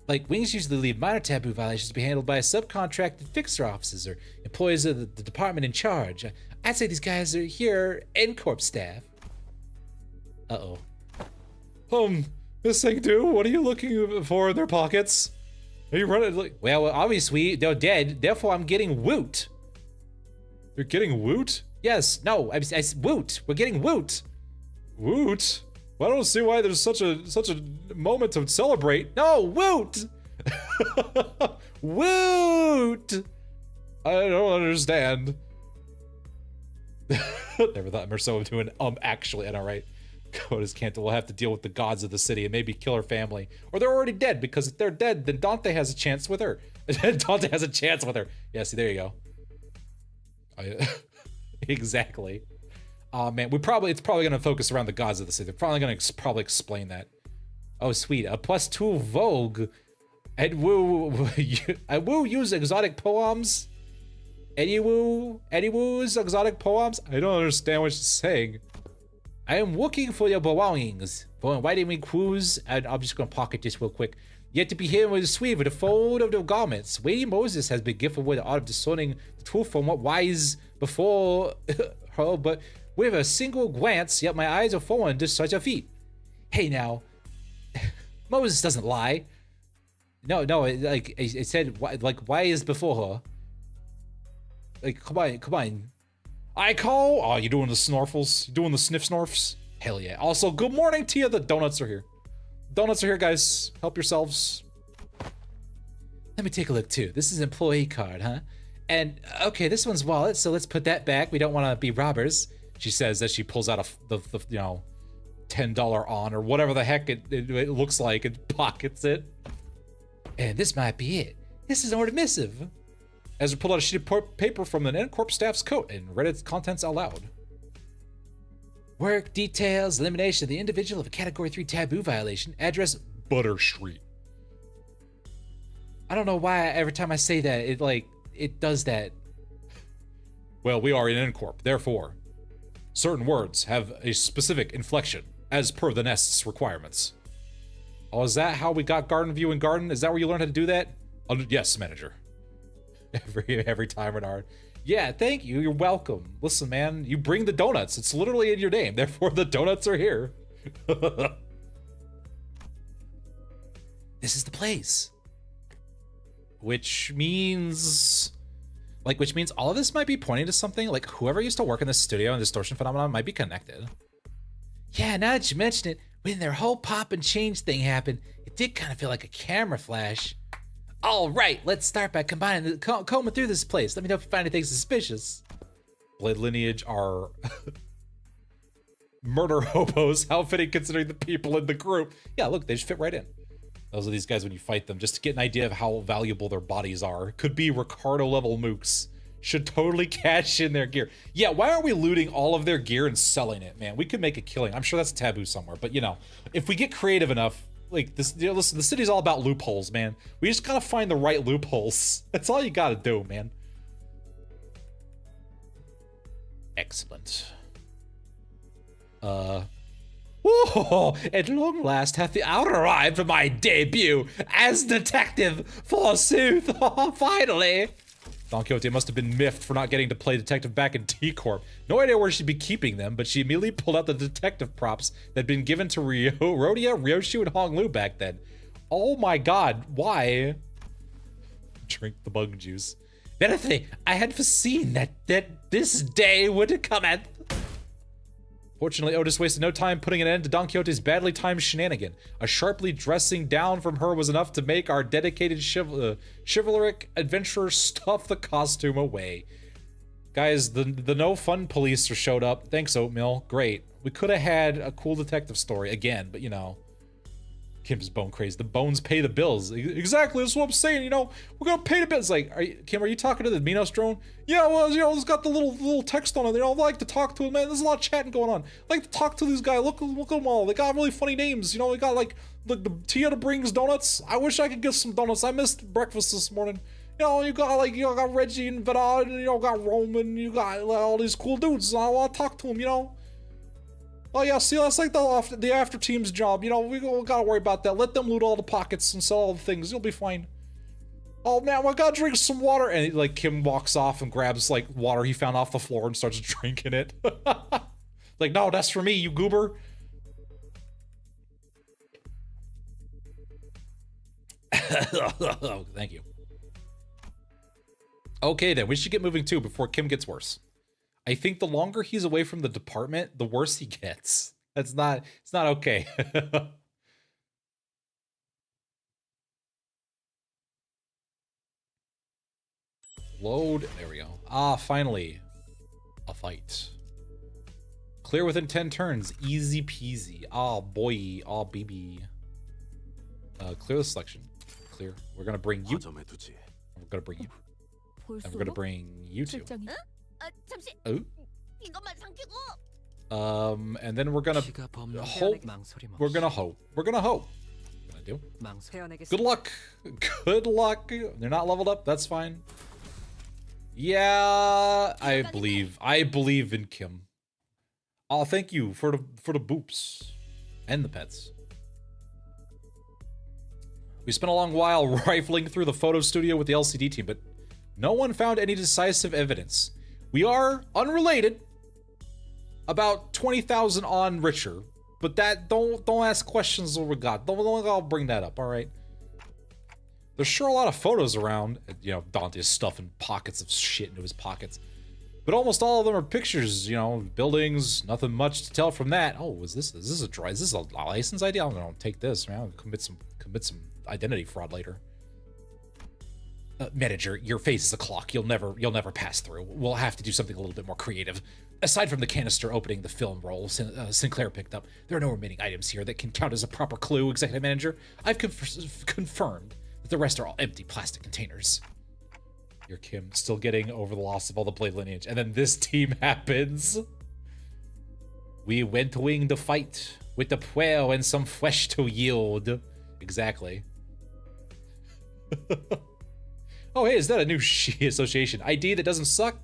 Like, wings usually leave minor taboo violations to be handled by subcontracted fixer officers or employees of the department in charge. I'd say these guys are here N-Corp staff. Uh-oh. Miss Singdu, what are you looking for in their pockets? Are you running like... Well, obviously, they're dead, therefore I'm getting woot. You're getting woot? Yes, no, I woot. We're getting woot. Woot? Well, I don't see why there's such a moment to celebrate. No, woot! Woot! I don't understand. Never thought Merceau would do an actually, and alright. Coda's Canto will have to deal with the gods of the city and maybe kill her family. Or they're already dead, because if they're dead, then Dante has a chance with her. Dante has a chance with her. Yeah, see, there you go. Exactly. Man, it's probably gonna focus around the gods of the city. They're probably gonna explain that. Oh, sweet. A +2 Vogue. I will use exotic poems. Anywoo's exotic poems? I don't understand what she's saying. I am looking for your belongings for inviting me cruise, and I'm just gonna pocket this real quick. Yet to be here with a sweep with a fold of the garments. Lady Moses has been gifted with the art of discerning the truth from what lies before her, but with a single glance, yet my eyes are fallen to such a feat. Hey now, Moses doesn't lie. No, it said like why is before her. Like, come on. I call. Oh, you doing the snorfles? You doing the sniff snorfs? Hell yeah. Also, good morning to you. The donuts are here. Donuts are here, guys. Help yourselves. Let me take a look too. This is employee card, huh? And okay, this one's wallet. So let's put that back. We don't want to be robbers. She says as she pulls out the you know, $10 on or whatever the heck it looks like and pockets it. And this might be it. This is an order missive. Ezra pulled out a sheet of paper from the N-Corp staff's coat and read its contents aloud. Work details, elimination of the individual of a Category 3 taboo violation, address Butter Street. I don't know why every time I say that, it does that. Well, we are in N-Corp, therefore, certain words have a specific inflection, as per the nest's requirements. Oh, is that how we got Garden View and Garden? Is that where you learned how to do that? Yes, manager. Every time, Renard. Yeah, thank you. You're welcome. Listen, man, you bring the donuts. It's literally in your name. Therefore, the donuts are here. This is the place. Which means all of this might be pointing to something. Like, whoever used to work in this studio and distortion phenomenon might be connected. Yeah, now that you mention it, when their whole pop and change thing happened, it did kind of feel like a camera flash. All right, let's start by combing through this place. Let me know if you find anything suspicious. Blade lineage are murder hobos. How fitting considering the people in the group. Yeah, look, they just fit right in. Those are these guys when you fight them, just to get an idea of how valuable their bodies are. Could be Ricardo level mooks. Should totally cash in their gear. Yeah, why aren't we looting all of their gear and selling it, man? We could make a killing. I'm sure that's taboo somewhere, but you know, if we get creative enough, like this, you know, listen, the city's all about loopholes, man. We just gotta find the right loopholes. That's all you gotta do, man. Excellent. Whoa, at long last hath the hour arrived for my debut as detective, forsooth. Finally. Don Quixote must have been miffed for not getting to play detective back in T-Corp. No idea where she'd be keeping them, but she immediately pulled out the detective props that had been given to Rhodia, Ryoshu, and Hong Lu back then. Oh my god, why? Drink the bug juice. Verily, I had foreseen that this day would come at. Fortunately, Otis wasted no time putting an end to Don Quixote's badly timed shenanigan. A sharply dressing down from her was enough to make our dedicated chivalric adventurer stuff the costume away. Guys, the no fun police showed up. Thanks, Oatmeal. Great. We could have had a cool detective story again, but you know. Kim's bone crazy. The bones pay the bills. Exactly, that's what I'm saying, you know. We're gonna pay the bills. Like, Kim, are you talking to the Minos drone? Yeah, well, you know, it's got the little text on it. You know, I like to talk to him, man. There's a lot of chatting going on. I like to talk to these guys. Look at them all. They got really funny names. You know, they got like the Tia brings donuts. I wish I could get some donuts. I missed breakfast this morning. You know, you got Reggie and Vedad, and you know, got Roman. You got all these cool dudes. I want to talk to them. You know. Oh yeah, see, that's like the after team's job. You know, we gotta worry about that. Let them loot all the pockets and sell all the things. You'll be fine. Oh man, I gotta drink some water. And like Kim walks off and grabs like water he found off the floor and starts drinking it. Like, no, that's for me, you goober. Thank you. Okay then, we should get moving too before Kim gets worse. I think the longer he's away from the department, the worse he gets. It's not okay. Load, there we go. Ah, finally. A fight. Clear within 10 turns, easy peasy. Ah, boy, ah, baby. Clear the selection. Clear. We're gonna bring you. We're gonna bring you. And we're gonna bring you two. Oh. And then we're gonna hope. We're gonna hope. We're gonna hope. What do? Good luck. Good luck. They're not leveled up. That's fine. Yeah, I believe in Kim. Oh, thank you for the boops and the pets. We spent a long while rifling through the photo studio with the LCD team, but no one found any decisive evidence. We are unrelated, about 20,000 on richer, but that don't ask questions over God. Don't I'll bring that up. All right. There's sure a lot of photos around. You know, Dante's stuffing pockets of shit into his pockets, but almost all of them are pictures. You know, buildings. Nothing much to tell from that. Oh, is this a license ID? I don't take this, man. I'll commit some identity fraud later. Manager, your face is a clock. You'll never pass through. We'll have to do something a little bit more creative. Aside from the canister opening the film roll Sinclair picked up, there are no remaining items here that can count as a proper clue, Executive Manager. I've confirmed that the rest are all empty plastic containers. You're Kim, still getting over the loss of all the blade lineage. And then this team happens. We went wing to fight with the puel and some flesh to yield. Exactly. Oh, hey, is that a new association ID that doesn't suck?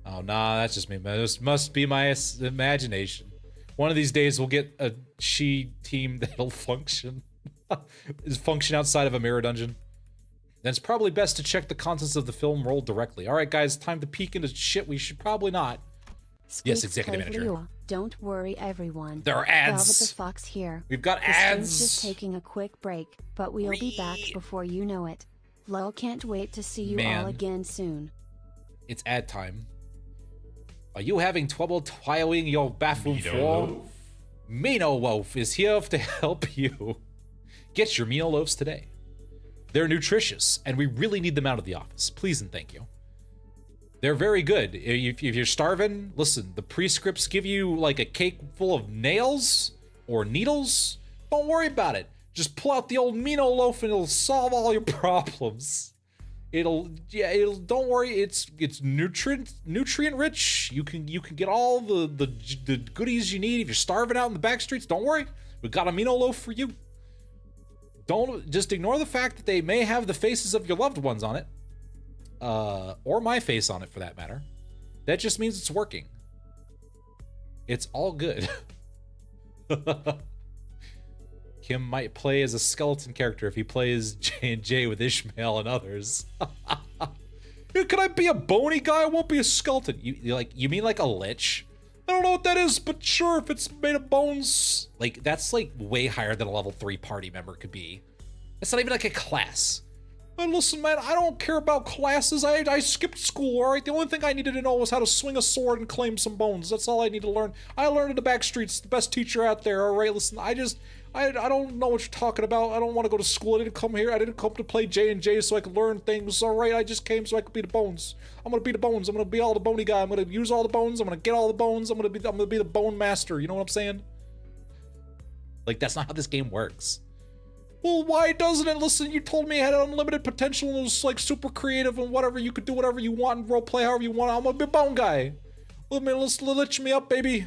Oh, nah, that's just me. This must be my imagination. One of these days, we'll get a she team that'll function. Function outside of a mirror dungeon. Then it's probably best to check the contents of the film roll directly. All right, guys, time to peek into shit we should probably not. Yes, Executive Manager. Don't worry, everyone. There are ads. Velvet the Fox here. We've got the ads. Just taking a quick break, but we'll be back before you know it. Lol, can't wait to see you all again soon. It's ad time. Are you having trouble tiling your bathroom floor? Mino Wolf is here to help you. Get your Mino loaves today. They're nutritious, and we really need them out of the office. Please and thank you. They're very good. If you're starving, listen, the prescripts give you like a cake full of nails or needles. Don't worry about it. Just pull out the old Mino loaf and it'll solve all your problems. Don't worry, it's nutrient rich. You can get all the goodies you need if you're starving out in the back streets. Don't worry, we got a Mino loaf for you. Don't just ignore the fact that they may have the faces of your loved ones on it. Or my face on it for that matter. That just means it's working. It's all good. Kim might play as a skeleton character if he plays J&J with Ishmael and others. Could I be a bony guy? I won't be a skeleton. You mean like a lich? I don't know what that is, but sure, if it's made of bones. Like, that's like way higher than a level 3 party member could be. It's not even like a class. And listen, man, I don't care about classes. I skipped school, all right? The only thing I needed to know was how to swing a sword and claim some bones. That's all I need to learn. I learned in the back streets, the best teacher out there, all right? Listen, I don't know what you're talking about. I don't want to go to school. I didn't come here. I didn't come to play J&J so I could learn things, all right? I just came so I could be the bones. I'm going to be the bones. I'm going to be all the bony guy. I'm going to use all the bones. I'm going to get all the bones. I'm going to be the bone master. You know what I'm saying? Like, that's not how this game works. Well, why doesn't it? Listen, you told me it had unlimited potential and it was like super creative and whatever. You could do whatever you want and roleplay however you want. I'm gonna be a bone guy. Let's lich me up, baby.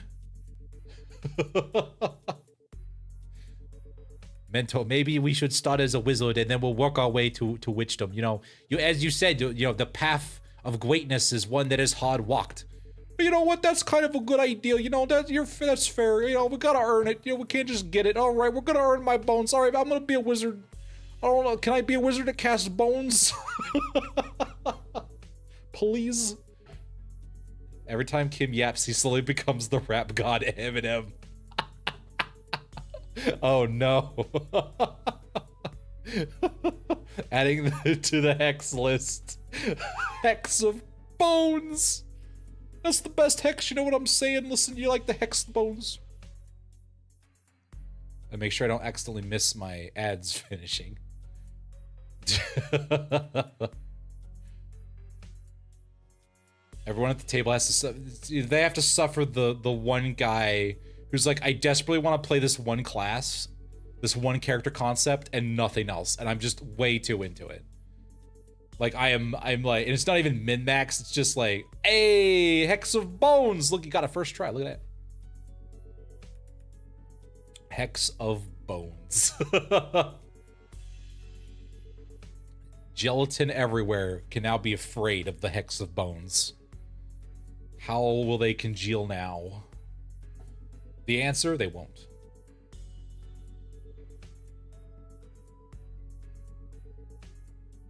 Mento, maybe we should start as a wizard and then we'll work our way to witchdom. You know, as you said, the path of greatness is one that is hard walked. You know what? That's kind of a good idea. You know, that's fair. You know, we gotta earn it. You know, we can't just get it. All right, we're gonna earn my bones. All right, I'm gonna be a wizard. I don't know. Can I be a wizard that casts bones? Please. Every time Kim yaps, he slowly becomes the rap god Eminem. Oh no. Adding to the hex list. Hex of bones. That's the best hex, you know what I'm saying? Listen, you like the hex bones. And make sure I don't accidentally miss my ads finishing. Everyone at the table has to they have to suffer the one guy who's like, I desperately want to play this one class, this one character concept, and nothing else. And I'm just way too into it. Like, I'm like, and it's not even min-max, it's just like, hey, Hex of Bones! Look, you got a first try, look at that. Hex of Bones. Gelatin everywhere can now be afraid of the Hex of Bones. How will they congeal now? The answer, they won't.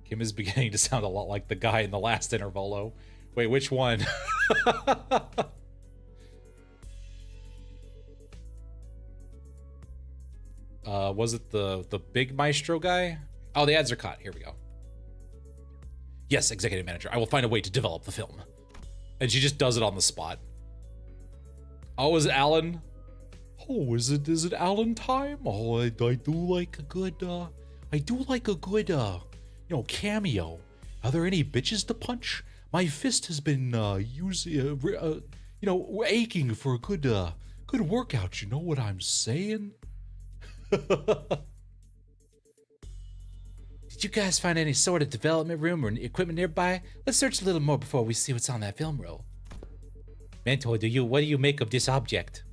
Kim is beginning to sound a lot like the guy in the last Intervallo. Wait, which one? Was it the big maestro guy? Oh, the ads are caught. Here we go. Yes, executive manager. I will find a way to develop the film. And she just does it on the spot. Oh, is it Alan? Oh, is it Alan time? Oh, I do like a good, you know, cameo. Are there any bitches to punch? My fist has been you know, aching for a good workout. You know what I'm saying? Did you guys find any sort of development room or equipment nearby? Let's search a little more before we see what's on that film roll. Mentor, what do you make of this object?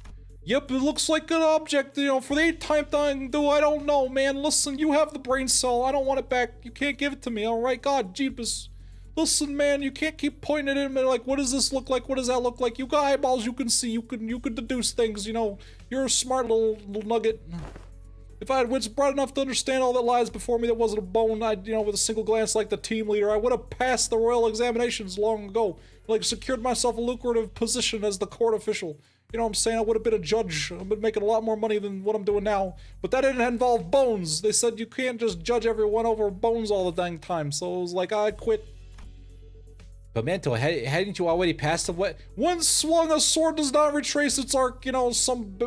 Yep, it looks like an object, you know, for the 8th time thing, though, I don't know, man. Listen, you have the brain cell. I don't want it back. You can't give it to me, all right? God, jeepers. Listen, man, you can't keep pointing at him and like, what does this look like? What does that look like? You got eyeballs, you can see, you can deduce things, you know. You're a smart little nugget. If I had wits bright enough to understand all that lies before me that wasn't a bone, I'd, you know, with a single glance like the team leader, I would have passed the royal examinations long ago. Like, secured myself a lucrative position as the court official. You know what I'm saying? I would have been a judge. I've been making a lot more money than what I'm doing now. But that didn't involve bones. They said you can't just judge everyone over bones all the dang time. So it was like, I quit. But Mento, hadn't you already passed the what? Once swung a sword does not retrace its arc, some,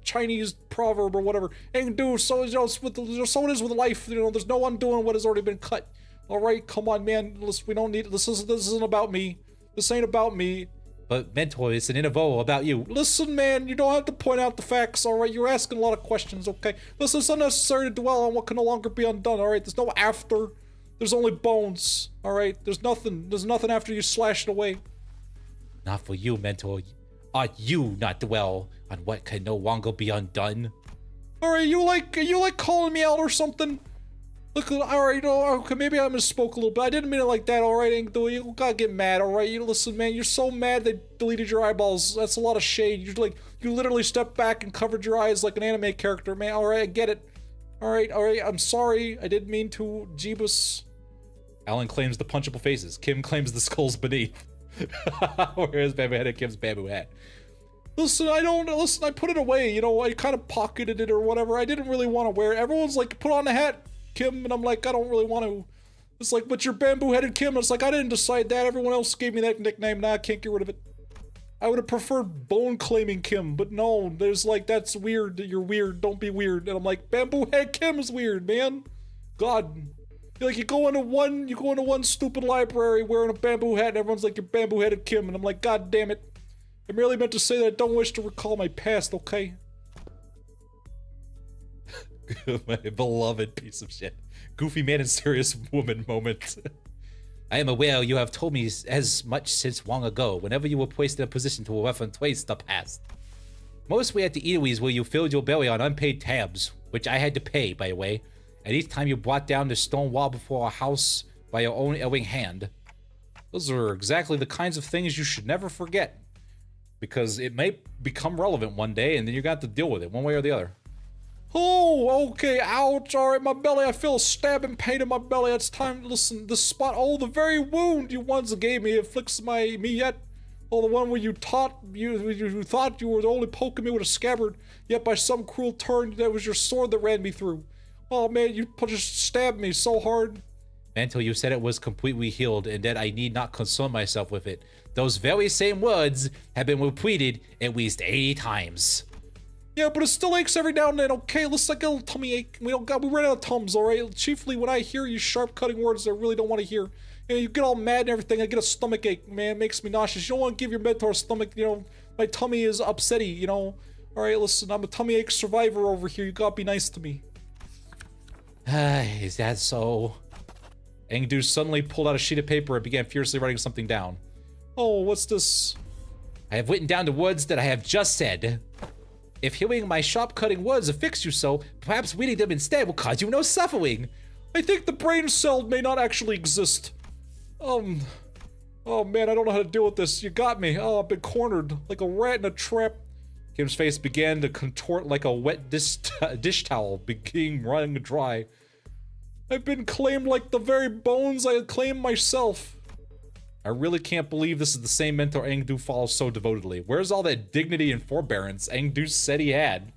Chinese proverb or whatever. And do, so, so it is with life, there's no undoing what has already been cut. All right, come on, man, listen, we don't need, this isn't about me. This ain't about me. But Mento, it's an Intervallo about you. Listen, man, you don't have to point out the facts, all right? You're asking a lot of questions, okay? Listen, it's unnecessary to dwell on what can no longer be undone, all right? There's no after. There's only bones, all right? There's nothing after you slash it away. Not for you, Mentor. Ought you not dwell on what can no longer be undone? All right, you like calling me out or something? Look, all right, okay, maybe I misspoke a little bit. I didn't mean it like that, all right, Engdo? You gotta get mad, all right? Listen, man, you're so mad they deleted your eyeballs. That's a lot of shade. You literally stepped back and covered your eyes like an anime character, man. All right, I get it. All right, I'm sorry. I didn't mean to, Jeebus. Alan claims the punchable faces. Kim claims the skulls beneath. Whereas Bamboo Head Kim's bamboo hat. Listen, I put it away, I kind of pocketed it or whatever. I didn't really want to wear it. Everyone's like, put on a hat, Kim, and I'm like, I don't really want to. It's like, but you're bamboo-headed Kim. It's like, I didn't decide that. Everyone else gave me that nickname. Nah, I can't get rid of it. I would have preferred bone-claiming Kim, but no, there's like, that's weird. You're weird. Don't be weird. And I'm like, bamboo-head Kim is weird, man. God. Like, you go into one stupid library wearing a bamboo hat and everyone's like, you're bamboo-headed Kim. And I'm like, God damn it. I merely meant to say that I don't wish to recall my past, okay? My beloved piece of shit. Goofy man and serious woman moment. I am aware you have told me as much since long ago, whenever you were placed in a position to reference twice the past. Mostly at the eateries where you filled your belly on unpaid tabs, which I had to pay, by the way. And each time you brought down the stone wall before a house by your own erring hand. Those are exactly the kinds of things you should never forget. Because it may become relevant one day, and then you're going to have to deal with it, one way or the other. Oh, okay, ouch, alright, my belly, I feel a stabbing pain in my belly. It's time to listen, the spot, the very wound you once gave me afflicts me yet. The one where you thought you were only poking me with a scabbard, yet by some cruel turn, that was your sword that ran me through. Oh man, you just stabbed me so hard. Until you said it was completely healed and that I need not concern myself with it. Those very same words have been repeated at least 80 times. Yeah, but it still aches every now and then, okay? Looks like a little tummy ache. We ran out of tums, alright? Chiefly when I hear you sharp cutting words I really don't want to hear. You get all mad and everything, I get a stomach ache, man. It makes me nauseous. You don't want to give your mentor a stomach, my tummy is upsetty, Alright, listen, I'm a tummy ache survivor over here. You gotta be nice to me. Is that so? Engdu suddenly pulled out a sheet of paper and began furiously writing something down. Oh, what's this? I have written down the words that I have just said. If hearing my sharp-cutting words afflicts you so, perhaps reading them instead will cause you no suffering. I think the brain cell may not actually exist. Oh man, I don't know how to deal with this. You got me. Oh, I've been cornered like a rat in a trap. Kim's face began to contort like a wet dish towel beginning running dry. I've been claimed like the very bones I had claimed myself. I really can't believe this is the same mentor Engdu follows so devotedly. Where's all that dignity and forbearance Engdu said he had?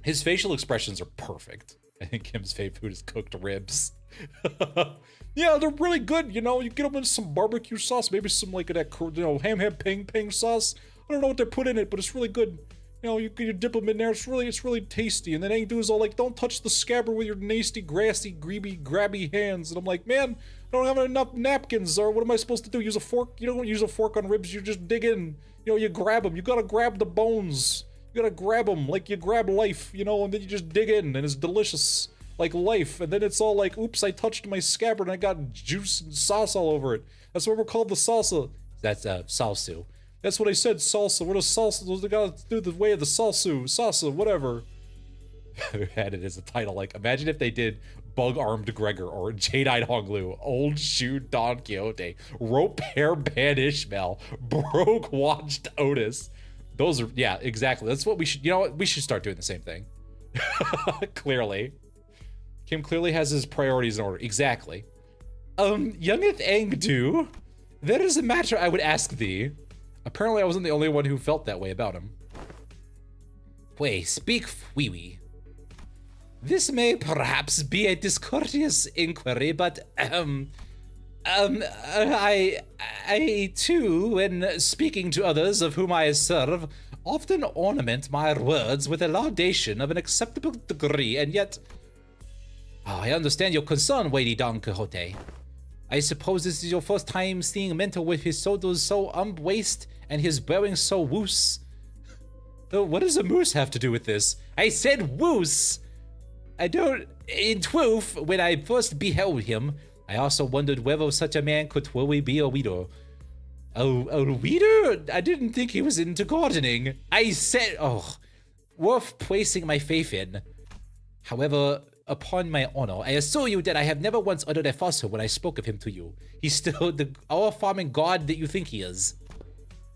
His facial expressions are perfect. I think Kim's favorite food is cooked ribs. Yeah, they're really good, you get them in some barbecue sauce, maybe some like that, ham ping sauce. I don't know what they put in it, but it's really good. You dip them in there, it's really tasty. And then Engdu is all like, don't touch the scabbard with your nasty, grassy, grabby hands. And I'm like, man, I don't have enough napkins, or what am I supposed to do? Use a fork? You don't use a fork on ribs, you just dig in. You grab them. You gotta grab the bones. You gotta grab them like you grab life, and then you just dig in, and it's delicious. Like life. And then it's all like, oops, I touched my scabbard and I got juice and sauce all over it. That's what we're called, the salsa. That's salsu. That's what I said, salsa. What is salsa? They gotta do the way of the salsa, whatever. I had it as a title. Like, imagine if they did Bug-Armed Gregor or Jade-Eyed Honglu, Old Shoe Don Quixote, Rope Hairband Ishmael, Broke Watched Otis. Those are, yeah, exactly. That's what we should, we should start doing the same thing. Clearly. Kim clearly has his priorities in order. Exactly. Youngeth Engdu, there is a matter I would ask thee. Apparently I wasn't the only one who felt that way about him. Wait, speak Fwiwi. This may perhaps be a discourteous inquiry, but, I too, when speaking to others of whom I serve, often ornament my words with a laudation of an acceptable degree, and yet... Oh, I understand your concern, weighty Don Quixote. I suppose this is your first time seeing Mentor with his shoulders so waist and his bearing so woos. What does a moose have to do with this? I said woos! I don't... In truth, when I first beheld him, I also wondered whether such a man could truly be a weeder. A weeder? I didn't think he was into gardening. I said... Oh, worth placing my faith in. However, upon my honor, I assure you that I have never once uttered a falsehood when I spoke of him to you. He's still the all-farming god that you think he is.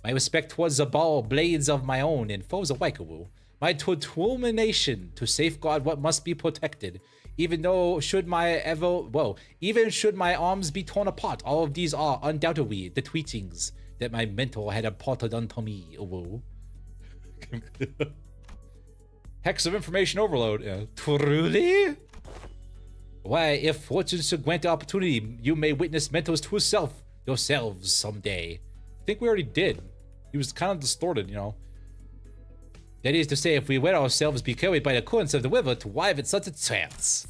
My respect towards the ball blades of my own and foes of Waikawu. My determination to safeguard what must be protected, even should my arms be torn apart. All of these are undoubtedly the tweetings that my mentor had imparted unto me. Hex of information overload. Truly? Why, if fortune should grant the opportunity, you may witness Mentor's true self yourselves someday. I think we already did. He was kind of distorted, you know. That is to say, if we let ourselves be carried by the currents of the river to arrive at such a trance.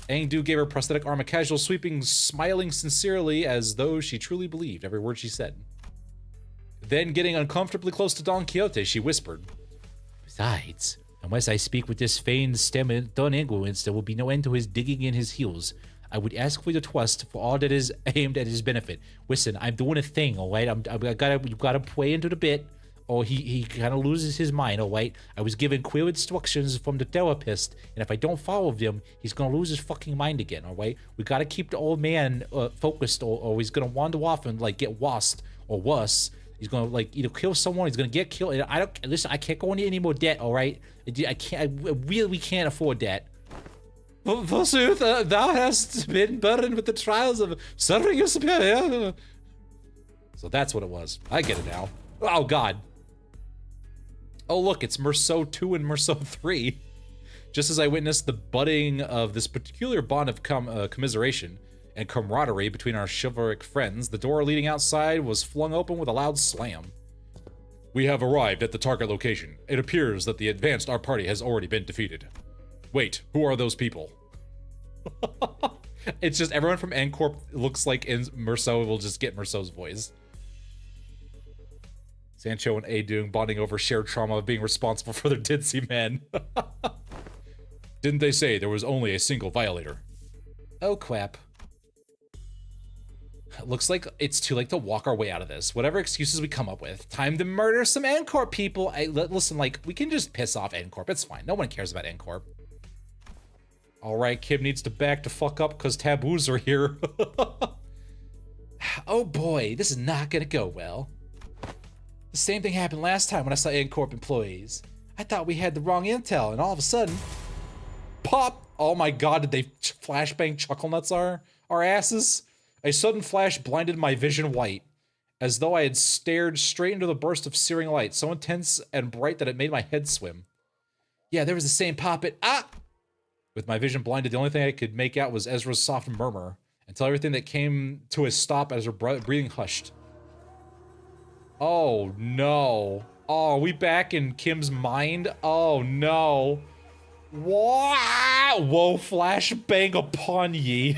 Engdu gave her prosthetic arm a casual sweeping, smiling sincerely as though she truly believed every word she said. Then, getting uncomfortably close to Don Quixote, she whispered, Besides, unless I speak with this feigned stem Don influence, there will be no end to his digging in his heels. I would ask for your trust for all that is aimed at his benefit. Listen, I'm doing a thing, all right? You gotta play into the bit, or he kind of loses his mind, all right? I was given clear instructions from the therapist, and if I don't follow them, he's gonna lose his fucking mind again, all right? We gotta keep the old man focused, or he's gonna wander off and like get lost, or worse. He's gonna like either kill someone, he's gonna get killed. And I can't go into any more debt, all right? I really can't afford that. Forsooth, thou hast been burdened with the trials of serving your superior. So that's what it was. I get it now. Oh, God. Oh, look, it's Merceau 2 and Merceau 3. Just as I witnessed the budding of this peculiar bond of commiseration and camaraderie between our chivalric friends, the door leading outside was flung open with a loud slam. We have arrived at the target location. It appears that the advanced our party has already been defeated. Wait, who are those people? It's just everyone from N-Corp looks like Merceau will just get Merceau's voice. Sancho and Adung bonding over shared trauma of being responsible for their ditzy men. Didn't they say there was only a single violator? Oh, crap. Looks like it's too late to walk our way out of this. Whatever excuses we come up with. Time to murder some N-Corp people. Listen, like, we can just piss off N-Corp. It's fine. No one cares about N-Corp. Alright, Kim needs to back the fuck up because taboos are here. Oh boy, this is not gonna go well. The same thing happened last time when I saw N-Corp employees. I thought we had the wrong intel, and all of a sudden... Pop! Oh my god, did they flashbang chuckle nuts our asses? A sudden flash blinded my vision white, as though I had stared straight into the burst of searing light, so intense and bright that it made my head swim. Yeah, there was the same pop it. Ah! With my vision blinded, the only thing I could make out was Ezra's soft murmur, until everything that came to a stop as her breathing hushed. Oh no. Oh, are we back in Kim's mind? Oh no. Whoa, flashbang upon ye.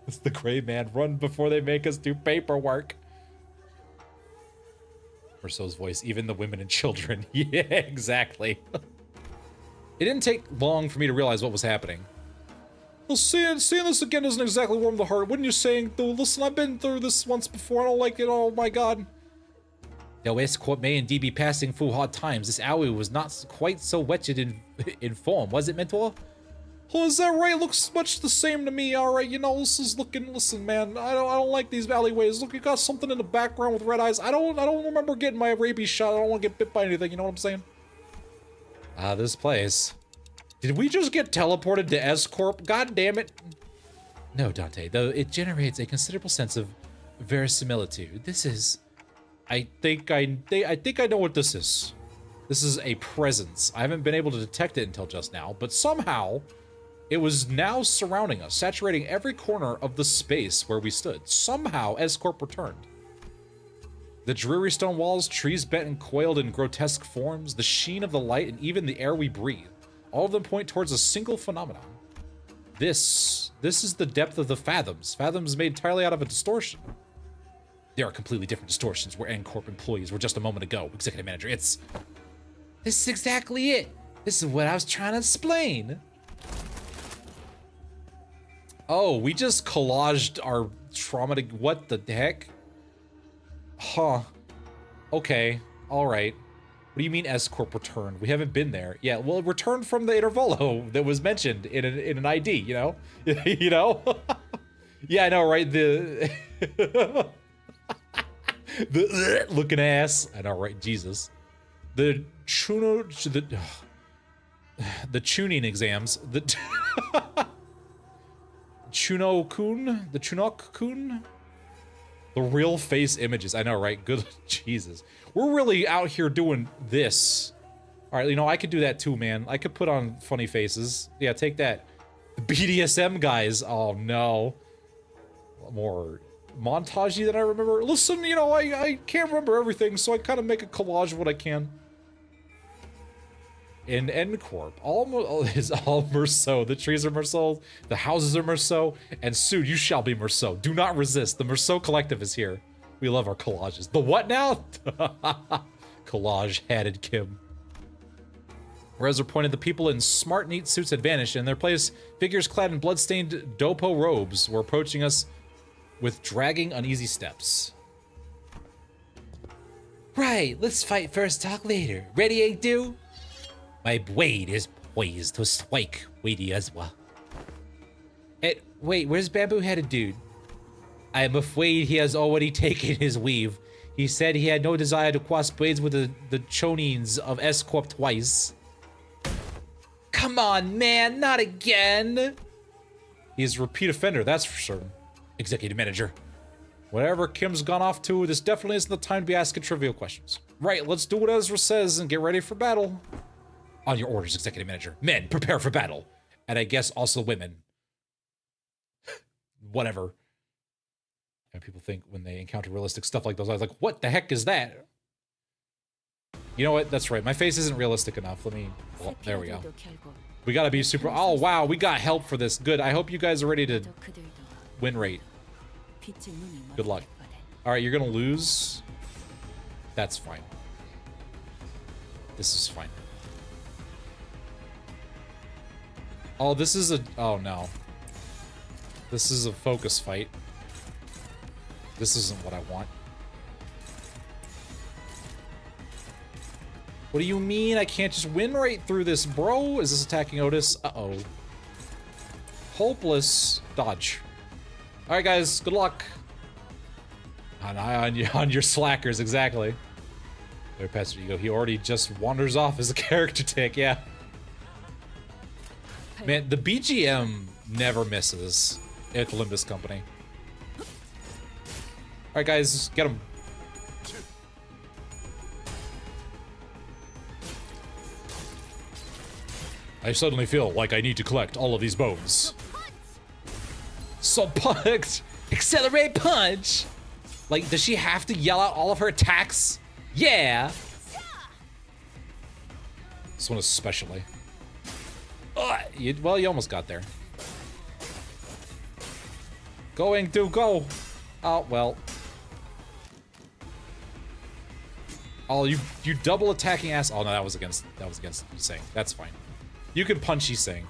It's the gray man. Run before they make us do paperwork. Merceau's voice, even the women and children. Yeah, exactly. It didn't take long for me to realize what was happening. Well, seeing this again doesn't exactly warm the heart. Wouldn't you say, though? Listen, I've been through this once before. I don't like it. Oh my god. Though Escort may indeed be passing through hard times, this alley was not quite so wretched in form, was it, Mentor? Oh, is that right? Looks much the same to me. All right, you know, this is looking. Listen, man, I don't like these alleyways. Look, you got something in the background with red eyes. I don't remember getting my rabies shot. I don't want to get bit by anything. You know what I'm saying? This place. Did we just get teleported to S-Corp? God damn it. No, Dante, though it generates a considerable sense of verisimilitude. This is... I think I know what this is. This is a presence. I haven't been able to detect it until just now, but somehow It was now surrounding us, saturating every corner of the space where we stood. Somehow, S-Corp returned. The dreary stone walls, trees bent and coiled in grotesque forms, the sheen of the light, and even the air we breathe. All of them point towards a single phenomenon. This is the depth of the fathoms. Fathoms made entirely out of a distortion. There are completely different distortions where N-Corp employees were just a moment ago. Executive manager, this is exactly it. This is what I was trying to explain. Oh, we just collaged our trauma to, what the heck? Huh. Okay. All right. What do you mean S-Corp returned? We haven't been there. Yeah, well, it returned from the Intervallo that was mentioned in an ID, you know? You know? Yeah, I know, right? The looking ass. I know, right? Jesus. The tuning exams. The Chuno-kun? The Chunok-kun? The real face images. I know, right? Good. Jesus. We're really out here doing this. All right, you know, I could do that too, man. I could put on funny faces. Yeah, take that. The BDSM guys. Oh, no. More montagey than I remember. Listen, you know, I can't remember everything, so I kind of make a collage of what I can. In N-Corp, all is all Merceau. The trees are Merceau, the houses are Merceau, and soon you shall be Merceau. Do not resist. The Merceau Collective is here. We love our collages. The what now? Collage-hatted Kim. Reza pointed, the people in smart, neat suits had vanished. In their place, figures clad in blood-stained dopo robes were approaching us with dragging, uneasy steps. Right, let's fight first, talk later. Ready, ain't do? My blade is poised to strike Weighty as well. Wait, where's Bamboo-Headed Dude? I am afraid he has already taken his weave. He said he had no desire to cross blades with the Chonines of S-Corp twice. Come on, man, not again! He's a repeat offender, that's for certain. Executive manager. Whatever Kim's gone off to, this definitely isn't the time to be asking trivial questions. Right, let's do what Ezra says and get ready for battle. On your orders, executive manager. Men, prepare for battle. And I guess also women. Whatever. And people think when they encounter realistic stuff like those, I was like, what the heck is that? You know what? That's right. My face isn't realistic enough. Let me... Well, there we go. We gotta be super... Oh, wow. We got help for this. Good. I hope you guys are ready to win rate. Good luck. All right, you're gonna lose. That's fine. This is fine. Oh, this is a... Oh, no. This is a focus fight. This isn't what I want. What do you mean I can't just win right through this, bro? Is this attacking Otis? Uh-oh. Hopeless. Dodge. Alright, guys. Good luck. On your slackers, exactly. There, Pastor Ego. He already just wanders off as a character tick, yeah. Man, the BGM never misses at the Limbus company. Alright, guys, get him. I suddenly feel like I need to collect all of these bones. So punch! Accelerate punch! Like, does she have to yell out all of her attacks? Yeah! This one especially. Well, you almost got there. Going to go. Oh, well. Oh, you double attacking ass. Oh no, that was against Yiseng. That's fine. You can punch Yiseng.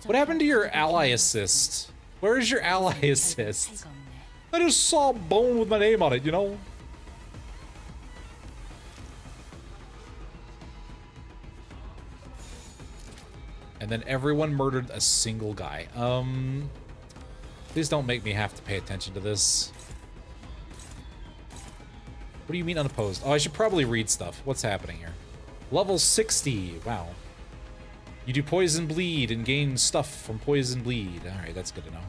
What happened to your ally assist? Where is your ally assist? I just saw a bone with my name on it, you know? And then everyone murdered a single guy. Please don't make me have to pay attention to this. What do you mean unopposed? Oh, I should probably read stuff. What's happening here? Level 60. Wow. You do poison bleed and gain stuff from poison bleed. Alright, that's good to know.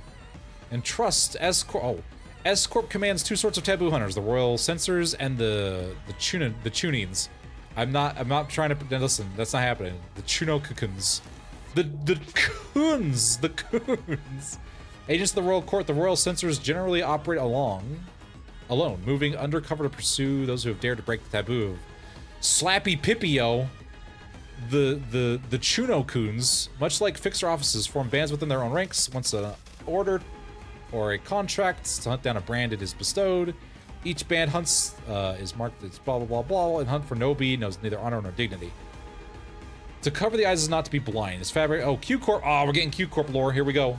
And trust S-Corp. Oh. S-Corp commands two sorts of taboo hunters, the royal censors and the tunings. I'm not trying to listen, that's not happening. The Chunokukuns. The coons! The coons! Agents of the royal court, the royal censors generally operate alone, moving undercover to pursue those who have dared to break the taboo of Slappy Pipio. The Chuno coons, much like fixer offices, form bands within their own ranks. Once an order or a contract to hunt down a brand it is bestowed, each band hunts is marked as blah blah blah blah, and hunt for Nobi knows neither honor nor dignity. To cover the eyes is not to be blind. It's fabric. Oh, Q Corp. Oh, we're getting Q Corp lore. Here we go.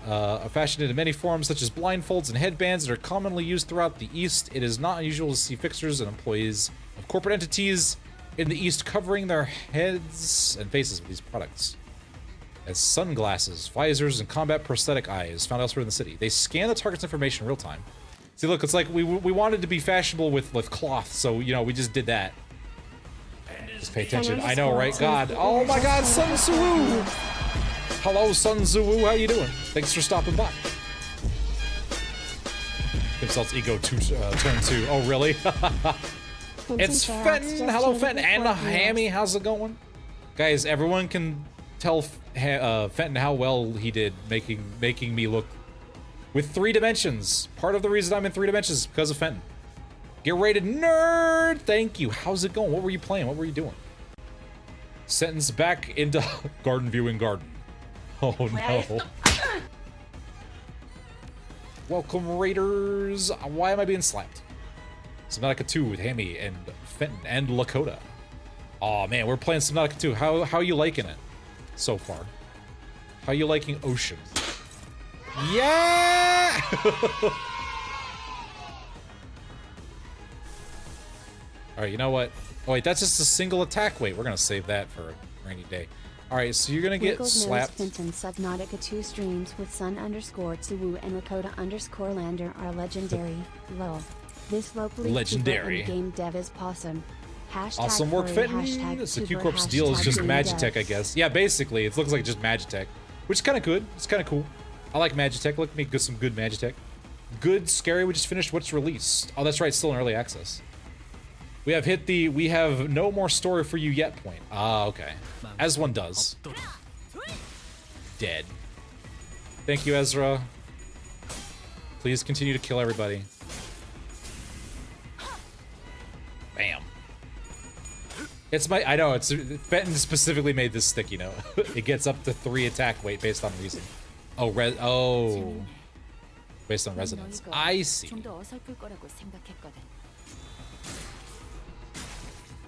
Are fashioned into many forms, such as blindfolds and headbands that are commonly used throughout the East. It is not unusual to see fixers and employees of corporate entities in the East covering their heads and faces with these products. As sunglasses, visors, and combat prosthetic eyes found elsewhere in the city. They scan the target's information in real time. See, look, it's like we wanted to be fashionable with cloth, so, you know, we just did that. Just pay attention. I know, right? God. Oh my God, Sun Tzu! Hello, Sun Tzu. How you doing? Thanks for stopping by. Consults ego turn 2. Oh, really? It's Fenton. Hello, Fenton. And Hammy, how's it going? Guys, everyone can tell Fenton how well he did making me look with 3 dimensions. Part of the reason I'm in 3 dimensions is because of Fenton. Get rated nerd. Thank you. How's it going? What were you playing? What were you doing? Sentence back into garden viewing garden. Oh no. Welcome, Raiders. Why am I being slapped? Subnautica 2 with Hammy and Fenton and Lakota. Aw, man, we're playing Subnautica 2. How are you liking it so far? How are you liking Ocean? Yeah! Alright, you know what? Oh, wait, that's just a single attack weight. We're gonna save that for a rainy day. Alright, so you're gonna get slapped. Fenton Subnautica 2 streams with Sun_Tsuwu and Lakota_Lander are legendary. Lol. This locally legendary game dev is possum. Awesome work, Fenton. So Q Corp's deal is just Magitech, I guess. Yeah, basically, it looks like just Magitech, which is kind of good. It's kind of cool. I like Magitech. Look at me, some good Magitech. Good, scary. We just finished what's released. Oh, that's right, still in early access. We have hit the "we have no more story for you yet" point. Ah, okay. As one does. Dead. Thank you, Ezra. Please continue to kill everybody. Bam. It's my, I know, it's, Fenton specifically made this sticky note. It gets up to 3 attack weight based on reason. Oh, based on resonance. I see.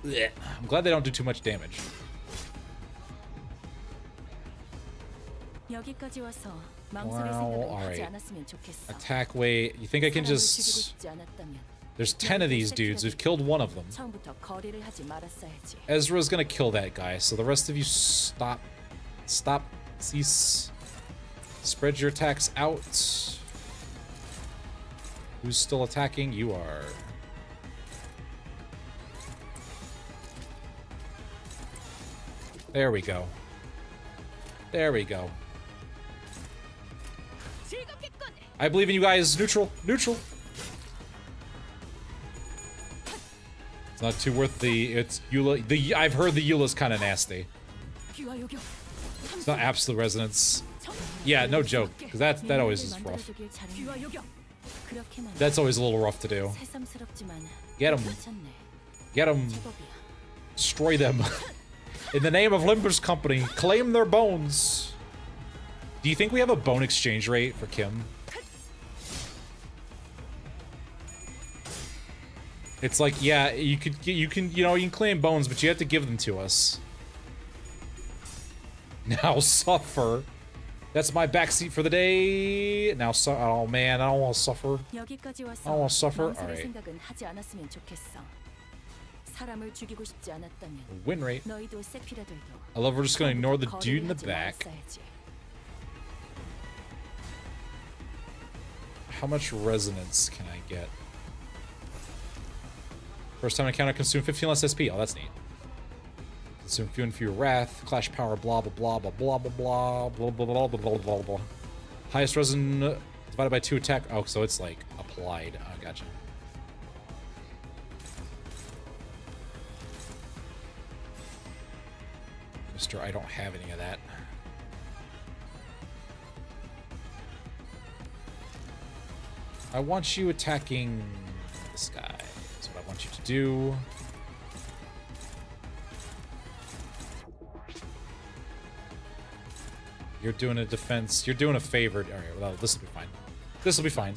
Blech. I'm glad they don't do too much damage. Wow, alright. Attack weight. You think I can just... There's 10 of these dudes. We've killed one of them. Ezra's gonna kill that guy, so the rest of you stop. Stop. Cease. Spread your attacks out. Who's still attacking? You are. There we go. There we go. I believe in you guys. Neutral. Neutral. It's not too worth the... It's Eula... I've heard the Eula's kind of nasty. It's not absolute resonance. Yeah, no joke. Because that always is rough. That's always a little rough to do. Get them. Get them. Destroy them. In the name of Limbus Company, claim their bones. Do you think we have a bone exchange rate for Kim? It's like, yeah, you can claim bones, but you have to give them to us. Now suffer. That's my backseat for the day. Now, oh man, I don't want to suffer. I don't want to suffer. All right. Win rate. I love we're just gonna ignore the dude in the back. How much resonance can I get? First time encounter, consume 15 less SP. Oh, that's neat. Consume few and fewer wrath, clash power, blah blah blah blah blah blah blah blah blah blah blah blah blah. Highest resin divided by 2 attack. Oh, so it's like applied. Oh, gotcha. Master. I don't have any of that. I want you attacking this guy. That's what I want you to do. You're doing a defense. You're doing a favor. All right, well, this will be fine. This will be fine.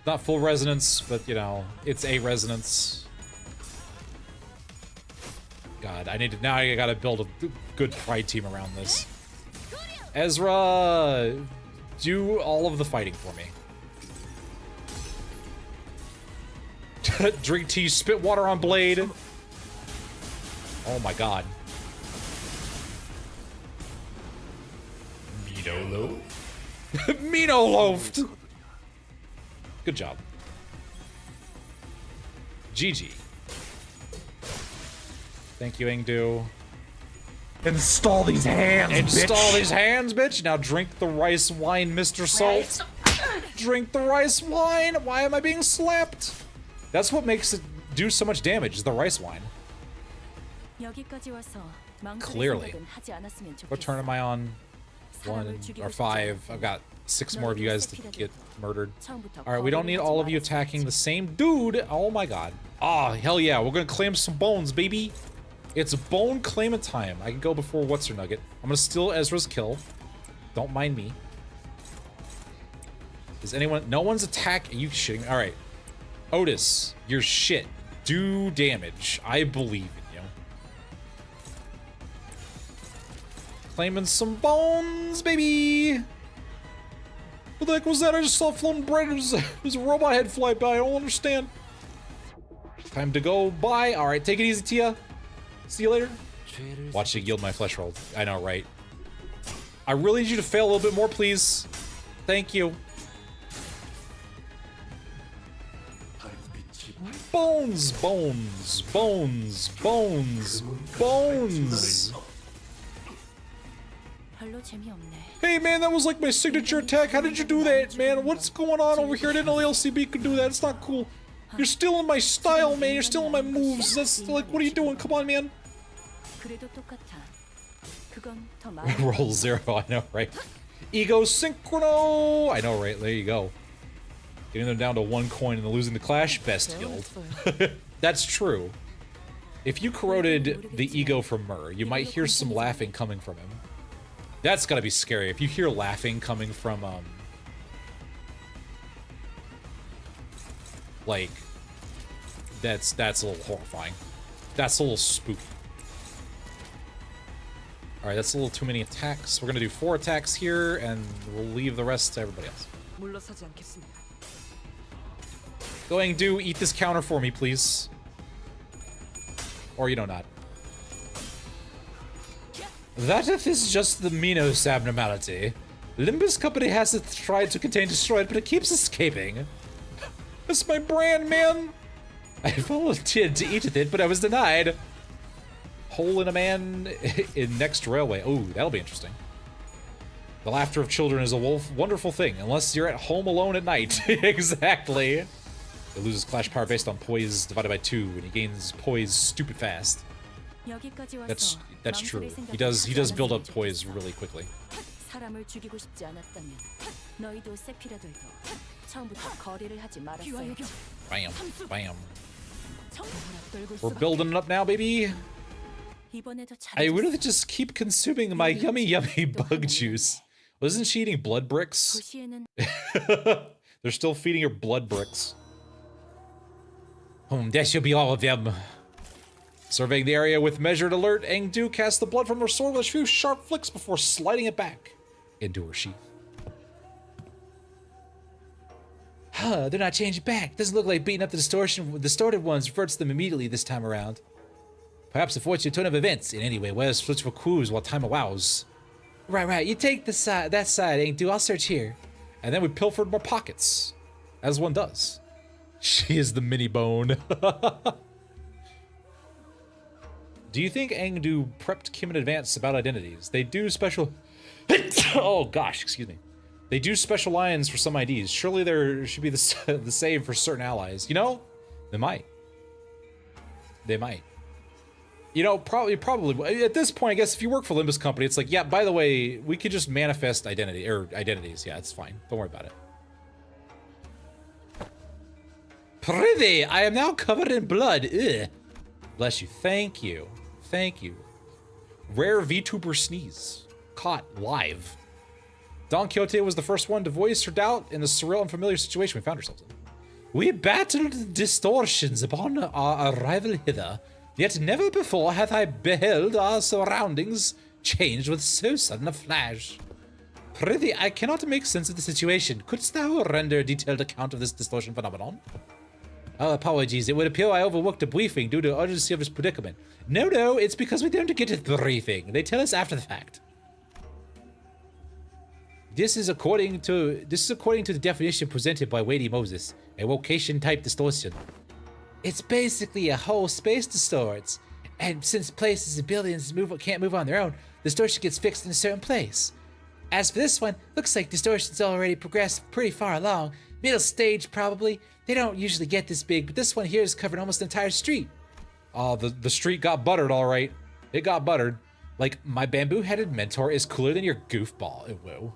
Not full resonance, but you know, it's a resonance. God, I need to, now I gotta build a good pride team around this. Ezra, do all of the fighting for me. Drink tea, spit water on blade. Oh my god. Mino loaf. Mino loafed. Good job. GG. Thank you, Engdu. Install these hands, Install these hands, bitch. Now drink the rice wine, Mr. Salt. Drink the rice wine. Why am I being slapped? That's what makes it do so much damage, is the rice wine. Clearly. What turn am I on? 1 or 5. I've got 6 more of you guys to get murdered. Alright, we don't need all of you attacking the same dude. Oh my god. Oh, hell yeah. We're gonna claim some bones, baby. It's bone claimant time. I can go before What's Her Nugget. I'm gonna steal Ezra's kill. Don't mind me. Is anyone... No one's attacking... Are you shitting me? Alright. Otis, you're shit. Do damage. I believe in you. Claiming some bones, baby! What the heck was that? I just saw floating bread. It was a robot head fly by. I don't understand. Time to go. Bye. Alright, take it easy, Tia. See you later. Watch it yield my flesh roll. I know, right? I really need you to fail a little bit more, please. Thank you. Bones, bones, bones, bones, bones. Hey man, that was like my signature attack. How did you do that, man? What's going on over here? I didn't know the LCB could do that. It's not cool. You're stealing my style, man. You're stealing my moves. That's like, what are you doing? Come on, man. Roll 0, I know, right? Ego synchrono! I know, right? There you go. Getting them down to 1 coin and losing the clash, best guild. That's true. If you corroded the ego from Myrrh, you might hear some laughing coming from him. That's gotta be scary. If you hear laughing coming from, like, that's a little horrifying. That's a little spooky. Alright, that's a little too many attacks. We're gonna do 4 attacks here, and we'll leave the rest to everybody else. Go ahead and eat this counter for me, please. Or you know not. That is just the Minos abnormality. Limbus company has it tried to contain destroyed, but it keeps escaping. That's my brand, man! I volunteered to eat with it, but I was denied. Hole in a man in next railway. Oh, that'll be interesting. The laughter of children is a wonderful thing, unless you're at home alone at night. Exactly. It loses clash power based on poise divided by 2, and he gains poise stupid fast. That's true. He does build up poise really quickly. Bam, bam. We're building it up now, baby. I really just keep consuming my yummy, yummy bug juice. Wasn't she eating blood bricks? They're still feeding her blood bricks. That should be all of them. Surveying the area with measured alert, Engdu casts the blood from her sword with a few sharp flicks before sliding it back into her sheath. Huh, they're not changing back. Doesn't look like beating up the distorted ones reverts them immediately this time around. Perhaps a fortunate turn of events. In any way, where's switch for clues while time allows? Right. You take that side, Engdu. I'll search here. And then we pilfered more pockets, as one does. She is the mini bone. Do you think Engdu prepped Kim in advance about identities? They do special... Oh gosh, excuse me. They do special lines for some IDs. Surely there should be the same for certain allies. You know? They might. They might. You know, probably at this point, I guess if you work for Limbus Company, it's like, yeah, by the way, we could just manifest identities. Yeah, it's fine. Don't worry about it. Prithee, I am now covered in blood. Ugh. Bless you. Thank you. Thank you. Rare VTuber sneeze. Caught live. Don Quixote was the first one to voice her doubt in the surreal and familiar situation we found ourselves in. We battled distortions upon our arrival hither, yet never before hath I beheld our surroundings changed with so sudden a flash. Prithee, I cannot make sense of the situation. Couldst thou render a detailed account of this distortion phenomenon? Oh, apologies. It would appear I overlooked a briefing due to urgency of this predicament. No, it's because we don't get a briefing. They tell us after the fact. This is according to the definition presented by Weighty Moses, a location-type distortion. It's basically a whole space distorts, and since places and buildings can't move on their own, the distortion gets fixed in a certain place. As for this one, looks like distortion's already progressed pretty far along, middle stage probably. They don't usually get this big, but this one here is covering almost the entire street. Oh, the street got buttered, all right. It got buttered. Like, my bamboo-headed mentor is cooler than your goofball. Whoa.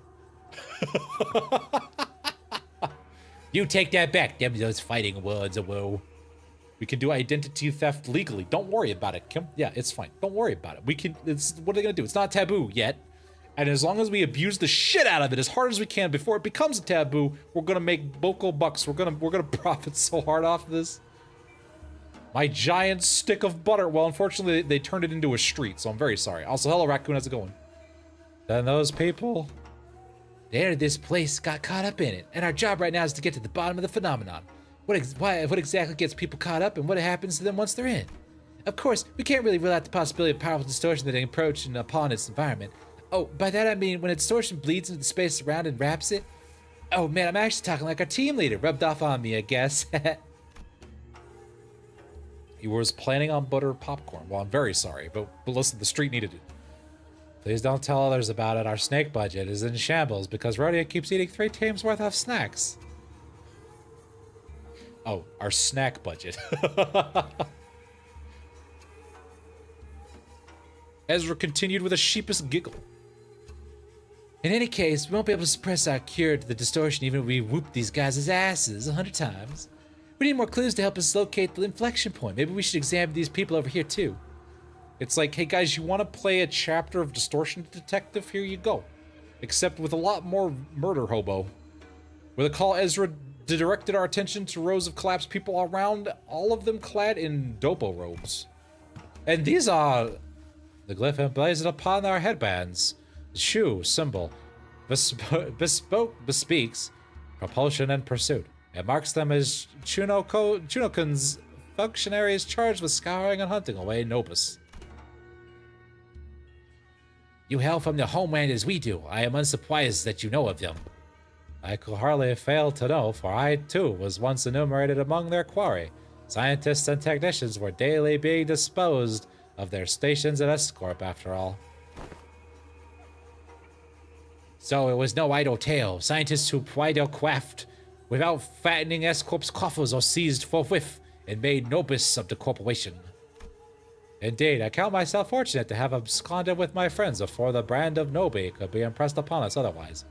You take that back, them those fighting words. Whoa. We can do identity theft legally. Don't worry about it, Kim. Yeah, it's fine. Don't worry about it. We can. What are they gonna do? It's not taboo yet. And as long as we abuse the shit out of it as hard as we can before it becomes a taboo, we're gonna make vocal bucks. We're gonna profit so hard off of this. My giant stick of butter. Well, unfortunately, they turned it into a street, so I'm very sorry. Also, hello, Raccoon. How's it going? Then those people. This place got caught up in it, and our job right now is to get to the bottom of the phenomenon. What exactly gets people caught up, and what happens to them once they're in? Of course, we can't really rule out the possibility of powerful distortion that encroach upon its environment. Oh, by that I mean when a distortion bleeds into the space around and wraps it. Oh man, I'm actually talking like our team leader. Rubbed off on me, I guess. He was planning on butter popcorn. Well, I'm very sorry, but listen, the street needed it. Please don't tell others about it. Our snake budget is in shambles because Rodeo keeps eating 3 times worth of snacks. Oh, our snack budget. Ezra continued with a sheepish giggle. In any case, we won't be able to suppress our cure to the distortion even if we whoop these guys' asses 100 times. We need more clues to help us locate the inflection point. Maybe we should examine these people over here too. It's like, hey guys, you want to play a chapter of Distortion Detective? Here you go. Except with a lot more murder hobo. With a call, Ezra directed our attention to rows of collapsed people around, all of them clad in dopo robes. And these are the glyph emblazoned upon their headbands. The shoe symbol bespeaks propulsion and pursuit. It marks them as Chunokun's functionaries charged with scouring and hunting away Nobis. You hail from the homeland as we do. I am unsurprised that you know of them. I could hardly fail to know, for I, too, was once enumerated among their quarry. Scientists and technicians were daily being disposed of their stations at S-Corp, after all. So it was no idle tale. Scientists who plied their craft without fattening S-Corp's coffers or seized forthwith and made Nobis of the corporation. Indeed, I count myself fortunate to have absconded with my friends before the brand of Nobi could be impressed upon us otherwise.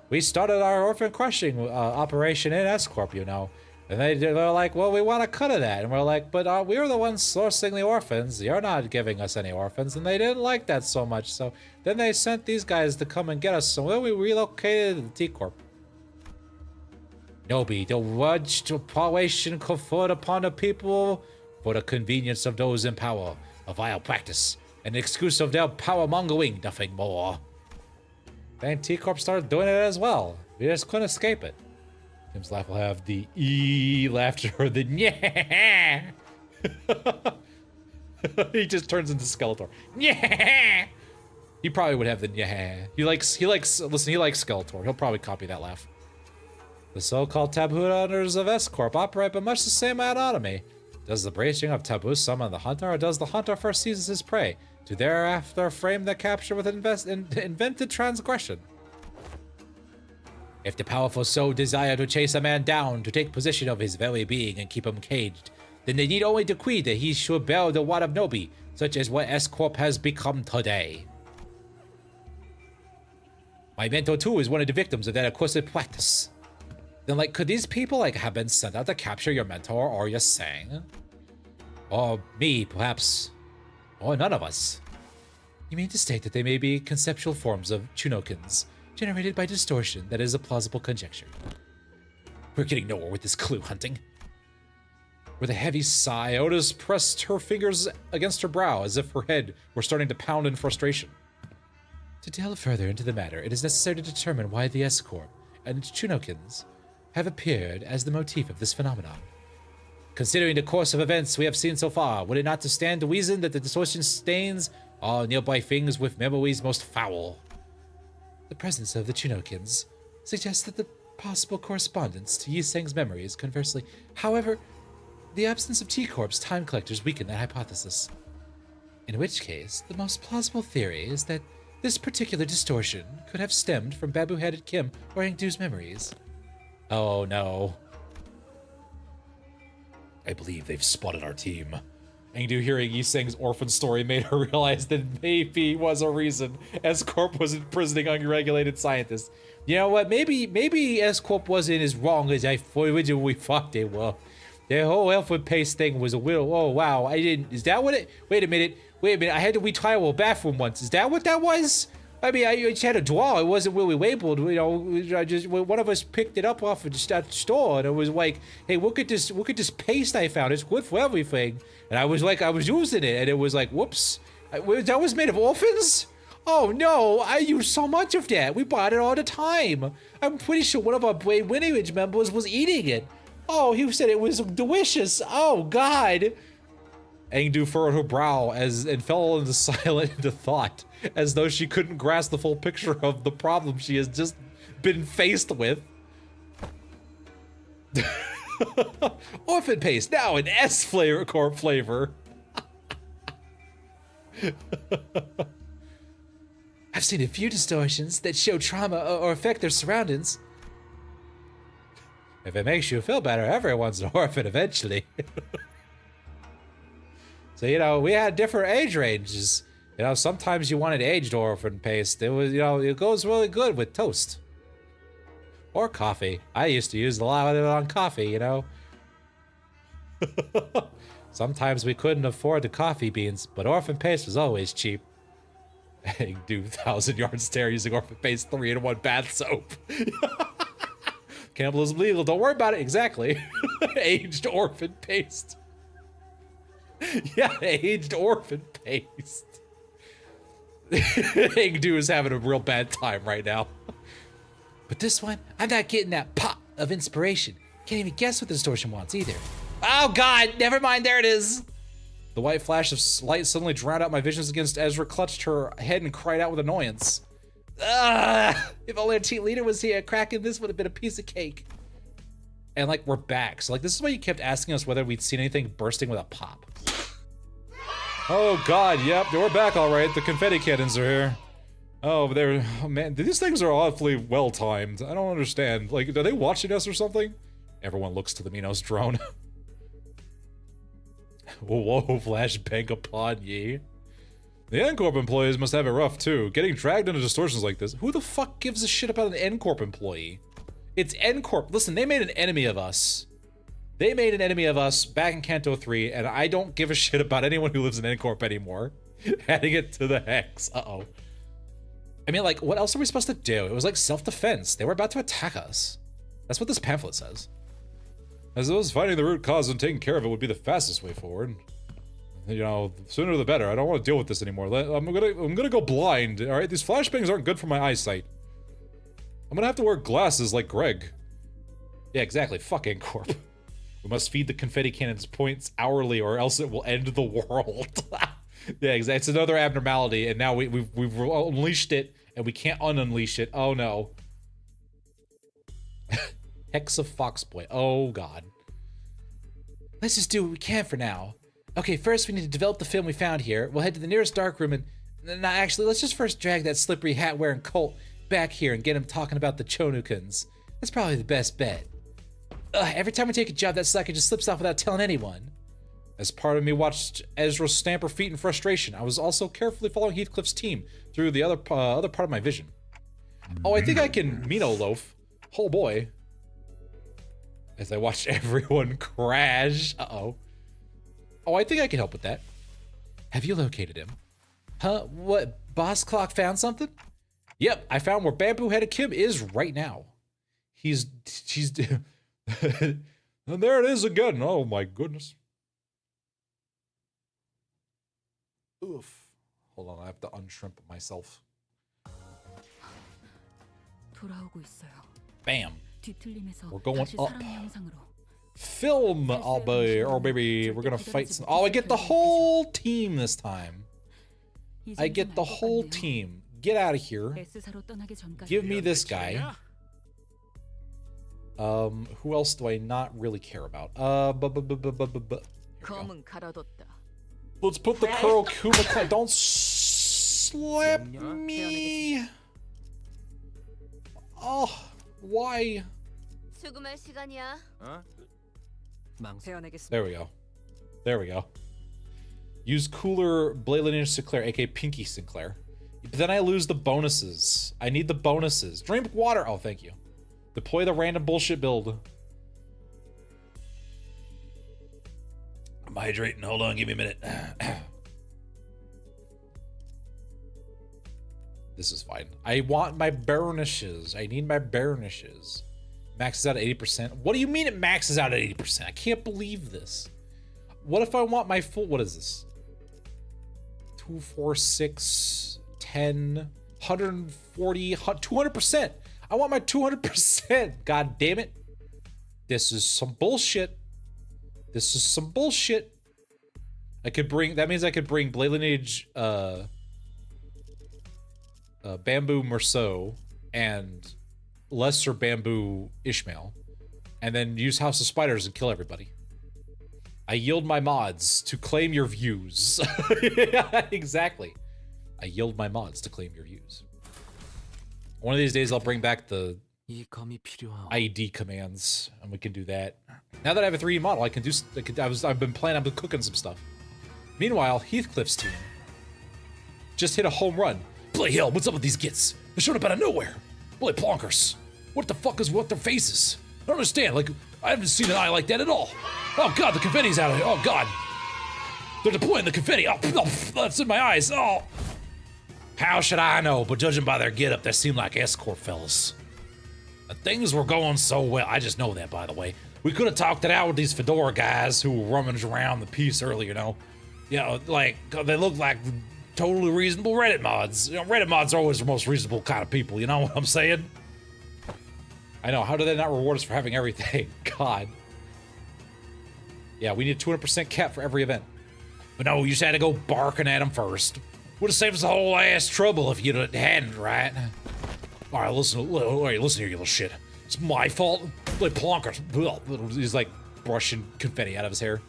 We started our orphan crushing operation in S-Corp, you know, and they're like, well, we want a cut of that. And we're like, but we're the ones sourcing the orphans. You're not giving us any orphans. And they didn't like that so much. So then they sent these guys to come and get us. So then we relocated to the T-Corp. Nobi, the wage to operation conferred upon the people for the convenience of those in power. A vile practice, an excuse of their power mongering, nothing more. Then T-Corp started doing it as well. We just couldn't escape it. Tim's laugh will have the laughter or the yeah. He just turns into Skeletor. Yeah. He probably would have the yeah. He likes Skeletor. He'll probably copy that laugh. The so-called taboo hunters of S-Corp operate by much the same anatomy. Does the bracing of taboo summon the hunter, or does the hunter first seize his prey, to thereafter frame the capture with invented transgression? If the powerful so desire to chase a man down, to take possession of his very being and keep him caged, then they need only decree that he should bear the word of Nobi, such as what S-Corp has become today. My mentor, too, is one of the victims of that accursed practice. Then, like, could these people, like, have been sent out to capture your mentor or your Sang? Or me, perhaps. Or none of us. You mean to state that they may be conceptual forms of Chunokins, generated by distortion that is a plausible conjecture? We're getting nowhere with this clue hunting. With a heavy sigh, Otis pressed her fingers against her brow as if her head were starting to pound in frustration. To delve further into the matter, it is necessary to determine why the S-Corp and its Chunokins have appeared as the motif of this phenomenon. Considering the course of events we have seen so far, would it not stand to reason that the distortion stains all nearby things with memories most foul? The presence of the Chunokins suggests that the possible correspondence to Yi Seng's memories, conversely. However, the absence of T-Corp's time collectors weaken that hypothesis. In which case, the most plausible theory is that this particular distortion could have stemmed from Babu-headed Kim or Engdu's memories. Oh no. I believe they've spotted our team. Engdu hearing Yi Seng's orphan story made her realize that maybe was a reason S-Corp was imprisoning unregulated scientists. You know what, maybe S-Corp wasn't as wrong as I originally thought they were. The whole Alfred Pace thing was a little, oh wow, is that what it, wait a minute, I had to retile a bathroom once, is that what that was? I mean, I just had a draw, it wasn't really labeled, you know, one of us picked it up off of the store, and it was like, hey, look at this paste I found, it's good for everything. And I was using it, and it was like, whoops, that was made of orphans? Oh no, I use so much of that, we bought it all the time. I'm pretty sure one of our Brain Lineage members was eating it. Oh, he said it was delicious, oh god. Engdu furrowed her brow and fell into silent thought, as though she couldn't grasp the full picture of the problem she has just been faced with. Orphan paste, now an S-Corp flavor. I've seen a few distortions that show trauma or affect their surroundings. If it makes you feel better, everyone's an orphan eventually. So, you know, we had different age ranges. You know, sometimes you wanted aged orphan paste. It was, you know, it goes really good with toast. Or coffee. I used to use a lot of it on coffee, you know. Sometimes we couldn't afford the coffee beans, but orphan paste was always cheap. Do 1,000-yard stare using orphan paste 3-in-1 bath soap. Cannibalism legal, don't worry about it. Exactly. Aged orphan paste. Yeah, aged orphan paste. Engdu is having a real bad time right now. But this one, I'm not getting that pop of inspiration. Can't even guess what the distortion wants either. Oh god, never mind, there it is. The white flash of light suddenly drowned out my visions against Ezra clutched her head and cried out with annoyance. If only our team leader was here, cracking this would have been a piece of cake. And like, we're back. So like, this is why you kept asking us whether we'd seen anything bursting with a pop. Oh god, yep, we're back all right. The confetti cannons are here. Oh, they're, oh man, these things are awfully well timed. I don't understand. Like, are they watching us or something? Everyone looks to the Minos drone. Whoa, flashbang upon ye. The N-Corp employees must have it rough too. Getting dragged into distortions like this. Who the fuck gives a shit about an N-Corp employee? It's N-Corp. Listen, they made an enemy of us. They made an enemy of us back in Kanto 3, and I don't give a shit about anyone who lives in N-Corp anymore. Adding it to the hex. Uh-oh. I mean, like, what else are we supposed to do? It was like self-defense. They were about to attack us. That's what this pamphlet says. As though finding the root cause and taking care of it would be the fastest way forward. You know, the sooner the better. I don't want to deal with this anymore. I'm gonna go blind, alright? These flashbangs aren't good for my eyesight. I'm gonna have to wear glasses like Greg. Yeah, exactly. Fuck N-Corp. We must feed the confetti cannons points hourly or else it will end the world. Yeah, exactly. It's another abnormality, and now we've unleashed it, and we can't ununleash it. Oh no. Hex of Foxboy. Oh god. Let's just do what we can for now. Okay, first we need to develop the film we found here. We'll head to the nearest darkroom and... No, actually, let's just first drag that slippery hat-wearing cult back here and get him talking about the Chonukins. That's probably the best bet. Every time we take a job, that sucker just slips off without telling anyone. As part of me watched Ezra stamp her feet in frustration, I was also carefully following Heathcliff's team through the other part of my vision. Oh, I think I can Mino loaf. Oh boy. As I watched everyone crash. Uh-oh. Oh, I think I can help with that. Have you located him? Huh? What? Boss Clock found something? Yep, I found where Bamboo-Headed Kim is right now. She's and there it is again. Oh my goodness. Oof. Hold on, I have to unshrimp myself. Bam. We're going up. Film, or maybe we're gonna fight some. Oh, I get the whole team this time. I get the whole team. Get out of here. Give me this guy. Who else do I not really care about? Let's put the Kurokuma. Don't slap me. Oh, why? There we go. There we go. Use cooler Blaylin Sinclair, aka Pinky Sinclair. But then I lose the bonuses. I need the bonuses. Drink water. Oh, thank you. Deploy the random bullshit build. I'm hydrating. Hold on, give me a minute. This is fine. I want my burnishes. I need my burnishes. Maxes out at 80%. What do you mean it maxes out at 80%? I can't believe this. What if I want my full... What is this? 2, 4, 6, 10, 140, 200%. I want my 200%. God damn it. This is some bullshit. This is some bullshit. I could bring... That means I could bring Blade Lineage, Bamboo Merceau and Lesser Bamboo Ishmael, and then use House of Spiders and kill everybody. I yield my mods to claim your views. Yeah, exactly. I yield my mods to claim your views. One of these days I'll bring back the IED commands and we can do that. Now that I have a 3D model, I can do. I've been cooking some stuff. Meanwhile, Heathcliff's team just hit a home run. Bloody hell, what's up with these gits? They showed up out of nowhere. Bloody plonkers. What the fuck is with their faces? I don't understand. Like, I haven't seen an eye like that at all. Oh god, the confetti's out of here. Oh god. They're deploying the confetti. Oh, that's in my eyes. Oh. How should I know? But judging by their getup, they seem like escort fellas. And things were going so well. I just know that, by the way. We could have talked it out with these fedora guys who were rummaging around the piece earlier, you know. You know, like, they look like totally reasonable Reddit mods. You know, Reddit mods are always the most reasonable kind of people, you know what I'm saying? I know, how do they not reward us for having everything? God. Yeah, we need a 200% cap for every event. But no, you just had to go barking at them first. Would have saved us a whole ass trouble if you hadn't, right? Alright, listen here, you little shit. It's my fault. Like plonkers. He's like brushing confetti out of his hair.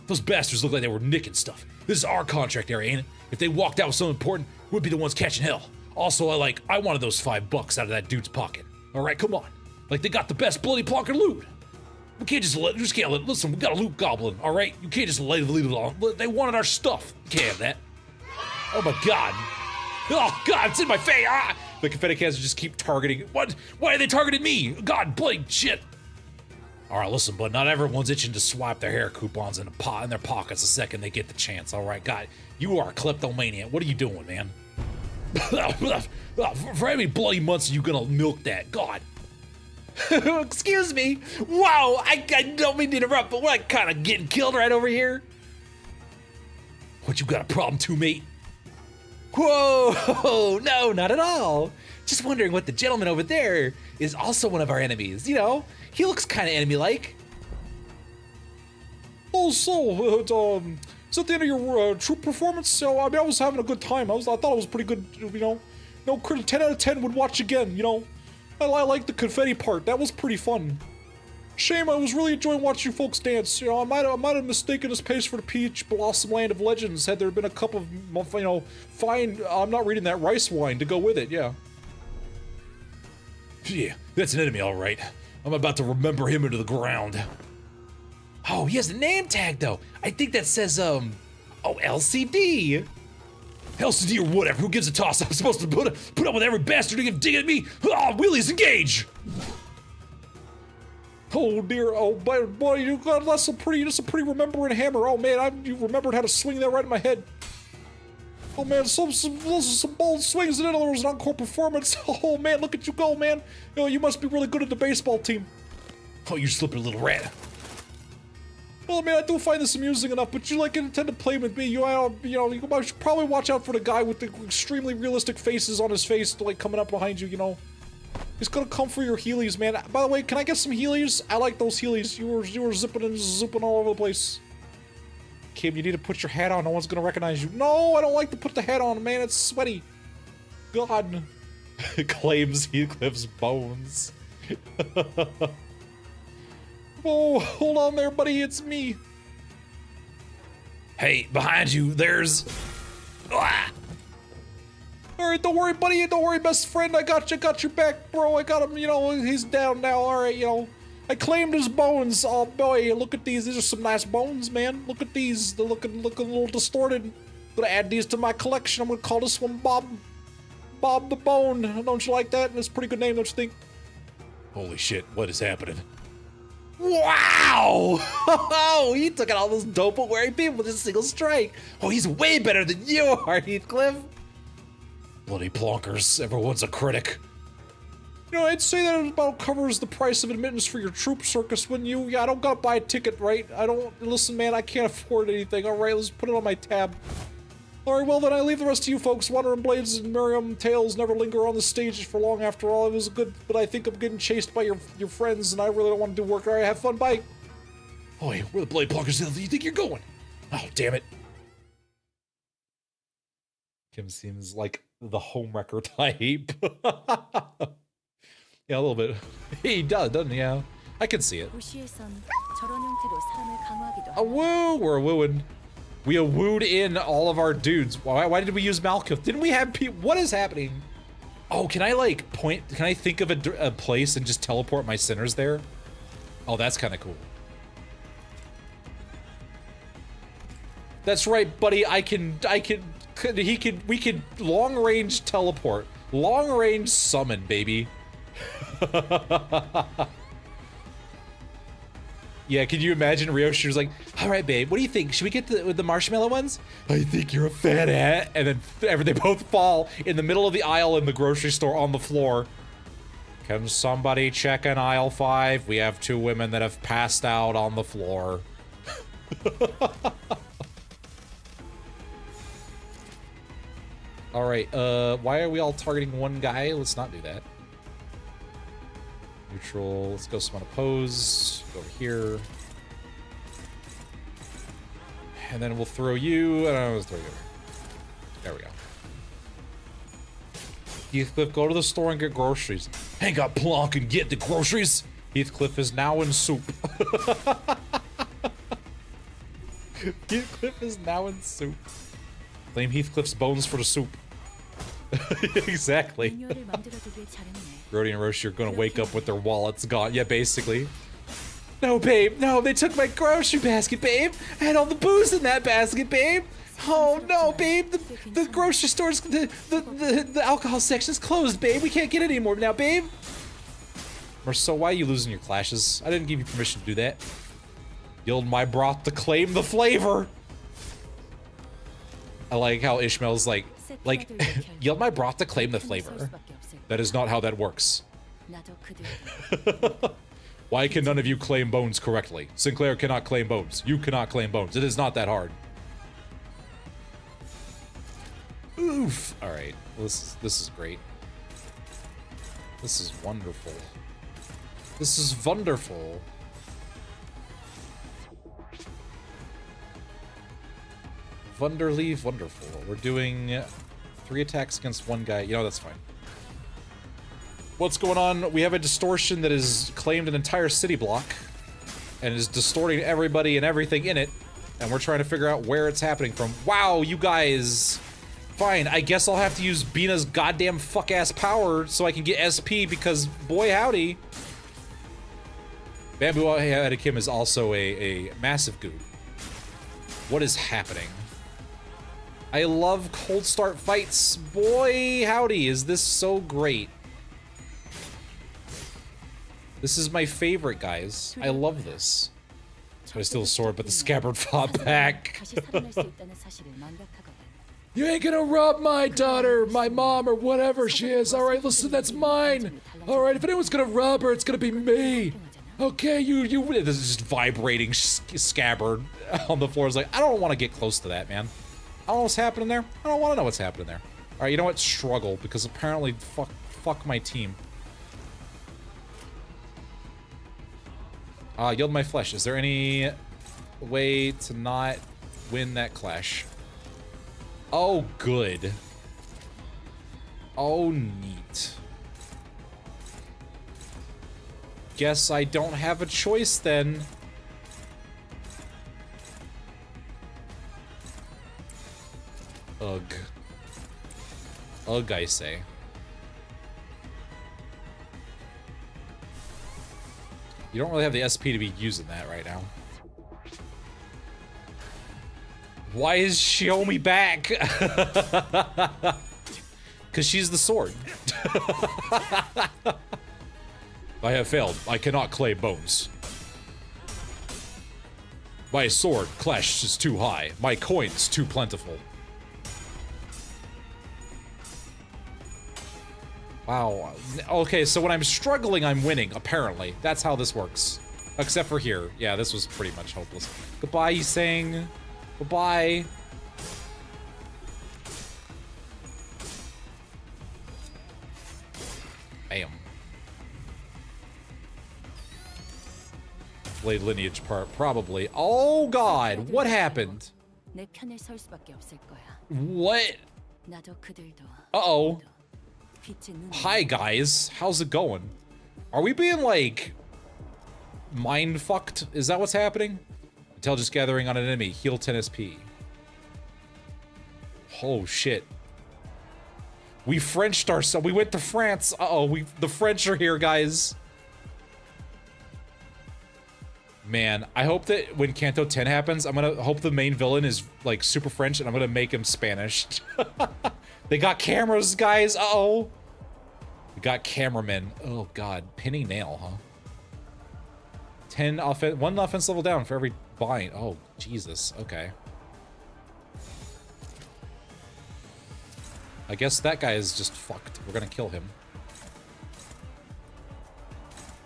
Those bastards look like they were nicking stuff. This is our contract area, ain't it? If they walked out with something important, we'd be the ones catching hell. Also, I wanted those $5 out of that dude's pocket. Alright, come on. Like, they got the best bloody plonker loot. We can't just listen, we got a loot goblin, alright? You can't just leave it alone. They wanted our stuff. Can't have that. Oh my god. Oh god, it's in my face. Ah! The confetti cans just keep targeting. What? Why are they targeting me? God, bloody shit. Alright, listen, but not everyone's itching to swipe their hair coupons in their pockets the second they get the chance, alright? God, you are a kleptomaniac. What are you doing, man? For how many bloody months are you gonna milk that? God. Excuse me. Wow, I don't mean to interrupt, but what, kind of getting killed right over here? What, you got a problem too, mate? Whoa, no, not at all. Just wondering what the gentleman over there is also one of our enemies. You know, he looks kind of enemy-like. Oh, so, is that the end of your troop performance? So, I mean, I was having a good time. I thought it was pretty good, you know. No, 10 out of 10 would watch again, you know. I like the confetti part. That was pretty fun. Shame, I was really enjoying watching you folks dance. You know, I might have mistaken this pace for the Peach Blossom Land of Legends had there been a cup of, you know, fine, I'm not reading that, rice wine to go with it, yeah. Yeah, that's an enemy, all right. I'm about to remember him into the ground. Oh, he has a name tag though. I think that says oh, LCD. LCD or whatever. Who gives a toss? I'm supposed to put up with every bastard who can dig at me. Oh, wheelies, engage. Oh dear. Oh, boy, you got that's a pretty remembering hammer. Oh man, you remembered how to swing that right in my head. Oh man, those are some bold swings, and then there was an encore performance. Oh man, look at you go, man. Oh, you must be really good at the baseball team. Oh, you slipping, little rat. Well, man, I do find this amusing enough, but you like intend to play with me. You should probably watch out for the guy with the extremely realistic faces on his face, like coming up behind you. You know, he's gonna come for your Heelys, man. By the way, can I get some Heelys? I like those Heelys. You were zipping and zooping all over the place. Kim, you need to put your hat on. No one's gonna recognize you. No, I don't like to put the hat on, man. It's sweaty. God. Claims Heathcliff's bones. Oh, hold on there, buddy. It's me. Hey, behind you, there's... Ah! Alright, don't worry, buddy. Don't worry, best friend. I got your back, bro. I got him, you know, he's down now. Alright, you know. I claimed his bones. Oh, boy, look at these. These are some nice bones, man. Look at these. They're looking a little distorted. I'm gonna add these to my collection. I'm gonna call this one Bob the Bone. Don't you like that? That's a pretty good name, don't you think? Holy shit, what is happening? Wow! Oh, he took out all those dope-wearing people with a single strike. Oh, he's way better than you are, Heathcliff. Bloody plonkers. Everyone's a critic. You know, I'd say that it about covers the price of admittance for your troop circus, wouldn't you? Yeah, I don't gotta buy a ticket, right? Listen, man, I can't afford anything. Alright, let's put it on my tab. Alright, well then I leave the rest of you folks. Wandering Blades and Miriam Tales never linger on the stages for long after all. It was good, but I think I'm getting chased by your friends and I really don't want to do work. Alright, have fun, bye. Oh, hey, where the Blade Blockers do you think you're going? Oh, damn it. Kim seems like the homewrecker type. Yeah, a little bit. He does, doesn't he? Yeah. I can see it. A woo! We're a wooing. We wooed in all of our dudes. Why did we use Malkuth? Didn't we have people? What is happening? Oh, can I like point? Can I think of a place and just teleport my sinners there? Oh, that's kind of cool. That's right, buddy. We can long range teleport. Long range summon, baby. Yeah, can you imagine Ryoshi was like, all right, babe, what do you think? Should we get the marshmallow ones? I think you're a fat hat. And then they both fall in the middle of the aisle in the grocery store on the floor. Can somebody check in aisle 5? We have 2 women that have passed out on the floor. All right, why are we all targeting one guy? Let's not do that. Neutral, let's go summon a pose, go over here. And then we'll throw you, I don't know, let's throw you over. There we go. Heathcliff, go to the store and get groceries. Hang up, Plonk, and get the groceries. Heathcliff is now in soup. Heathcliff is now in soup. Claim Heathcliff's bones for the soup. Exactly. Brody and Roshi are gonna wake up with their wallets gone. Yeah, basically. No, babe. No, they took my grocery basket, babe. I had all the booze in that basket, babe. Oh no, babe. The grocery store's the alcohol section's closed, babe. We can't get it anymore now, babe. Marceau, why are you losing your clashes? I didn't give you permission to do that. Yield my broth to claim the flavor. I like how Ishmael's like, yield my broth to claim the flavor. That is not how that works. Why can none of you claim bones correctly? Sinclair cannot claim bones. You cannot claim bones. It is not that hard. Oof. All right. This is great. This is wonderful. This is wonderful. Wonderly wonderful. We're doing 3 attacks against 1 guy. You know, that's fine. What's going on? We have a distortion that has claimed an entire city block and is distorting everybody and everything in it. And we're trying to figure out where it's happening from. Wow, you guys. Fine, I guess I'll have to use Bina's goddamn fuck-ass power so I can get SP because, boy howdy. Bamboo Etikim is also a massive goob. What is happening? I love cold start fights. Boy, howdy, is this so great. This is my favorite, guys. I love this. So I steal a sword, but the scabbard fought back. You ain't gonna rob my daughter, my mom, or whatever she is. All right, listen, that's mine. All right, if anyone's gonna rob her, it's gonna be me. Okay, you. This is just vibrating scabbard on the floor. It's like, I don't want to get close to that, man. I don't know what's happening there. I don't want to know what's happening there. All right, you know what? Struggle, because apparently, fuck my team. Yield my flesh. Is there any way to not win that clash? Oh, good. Oh, neat. Guess I don't have a choice then. Ugh. Ugh, I say. You don't really have the SP to be using that right now. Why is Xiaomi back? Because she's the sword. I have failed. I cannot clay bones. My sword clash is too high. My coins too plentiful. Wow. Okay, so when I'm struggling, I'm winning, apparently. That's how this works. Except for here. Yeah, this was pretty much hopeless. Goodbye, Yiseng. Goodbye. Bam. Blade lineage part, probably. Oh god, what happened? What? Uh-oh. Hi guys, how's it going? Are we being like mind fucked? Is that what's happening? Intelligence gathering on an enemy, heal 10 SP. Oh shit. We Frenched ourselves. We went to France. Uh-oh, the French are here, guys. Man, I hope that when Canto 10 happens, I'm gonna hope the main villain is like super French and I'm gonna make him Spanish. They got cameras, guys. Uh-oh. We got cameramen. Oh god, pinning nail, huh? 1 offense level down for every bind. Oh, Jesus. Okay. I guess that guy is just fucked. We're gonna kill him.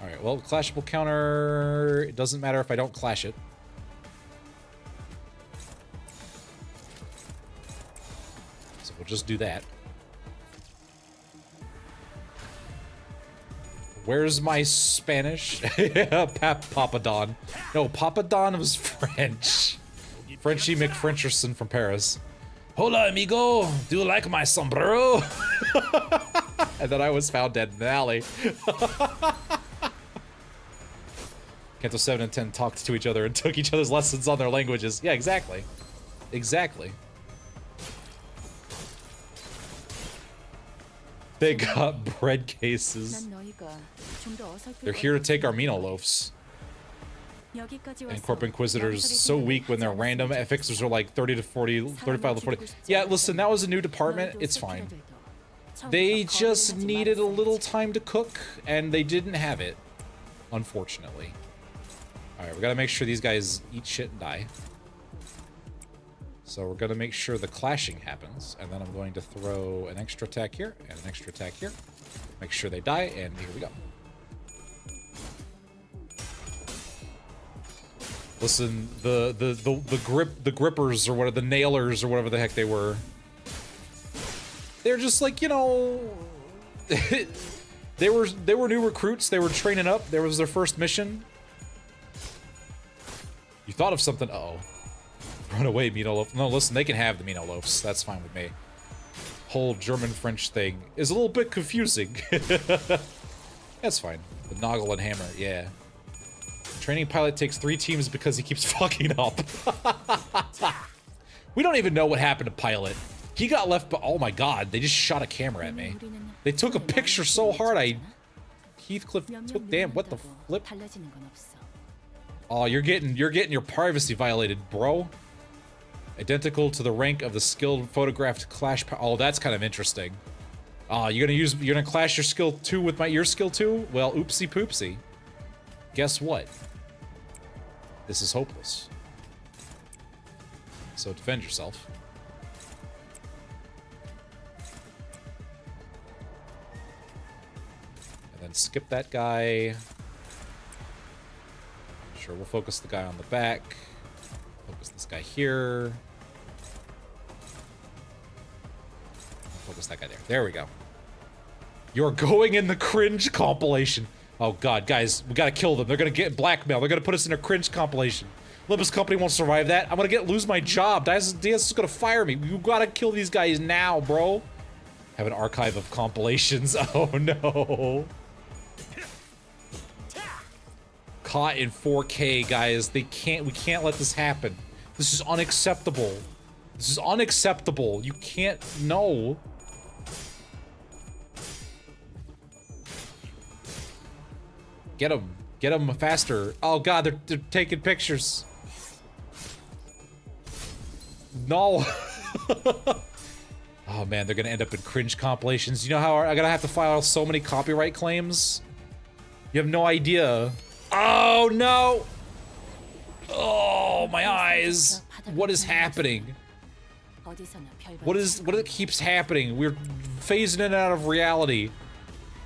Alright, well, clashable counter... It doesn't matter if I don't clash it. So we'll just do that. Where's my Spanish? Papa Don. No, Papa Don was French. Frenchie McFrencherson from Paris. Hola, amigo. Do you like my sombrero? And then I was found dead in the alley. Canto 7 and 10 talked to each other and took each other's lessons on their languages. Yeah, exactly. Exactly. They got bread cases. They're here to take our Mino loaves. And Corp Inquisitors so weak when they're random. FXers are like 30 to 40, 35 to 40. Yeah, listen, that was a new department. It's fine. They just needed a little time to cook, and they didn't have it, unfortunately. Alright, we gotta make sure these guys eat shit and die. So we're gonna make sure the clashing happens, and then I'm going to throw an extra attack here, and an extra attack here. Make sure they die, and here we go. Listen, the grippers or whatever, the nailers or whatever the heck they were. They're just like, you know, they were new recruits. They were training up. There was their first mission. You thought of something. Uh-oh. Run away, Mino loaf. No, listen, they can have the Mino loafs. That's fine with me. Whole German-French thing is a little bit confusing. That's fine. The Noggle and Hammer, yeah. Training pilot takes 3 teams because he keeps fucking up. We don't even know what happened to Pilot. He got left, but oh my god, they just shot a camera at me. They took a picture so hard, Heathcliff took, damn, what the flip? Oh, you're getting your privacy violated, bro. Identical to the rank of the skilled photographed clash. Oh, that's kind of interesting. You're gonna clash your skill 2 with your skill 2? Well, oopsie poopsie. Guess what? This is hopeless. So defend yourself. And then skip that guy. Sure, we'll focus the guy on the back. Focus this guy here. Focus that guy there. There we go. You're going in the cringe compilation. Oh god, guys, we gotta kill them. They're gonna get blackmail. They're gonna put us in a cringe compilation. Limbus company won't survive that. I'm gonna lose my job. Diaz is gonna fire me. You gotta kill these guys now, bro. Have an archive of compilations. Oh no. Caught in 4K, guys. We can't let this happen. This is unacceptable. This is unacceptable. You can't, no. Get him faster. Oh god, they're taking pictures. No. Oh man, they're gonna end up in cringe compilations. You know how I'm gonna have to file so many copyright claims? You have no idea. Oh no! Oh, my eyes. What is happening? What keeps happening? We're phasing in and out of reality.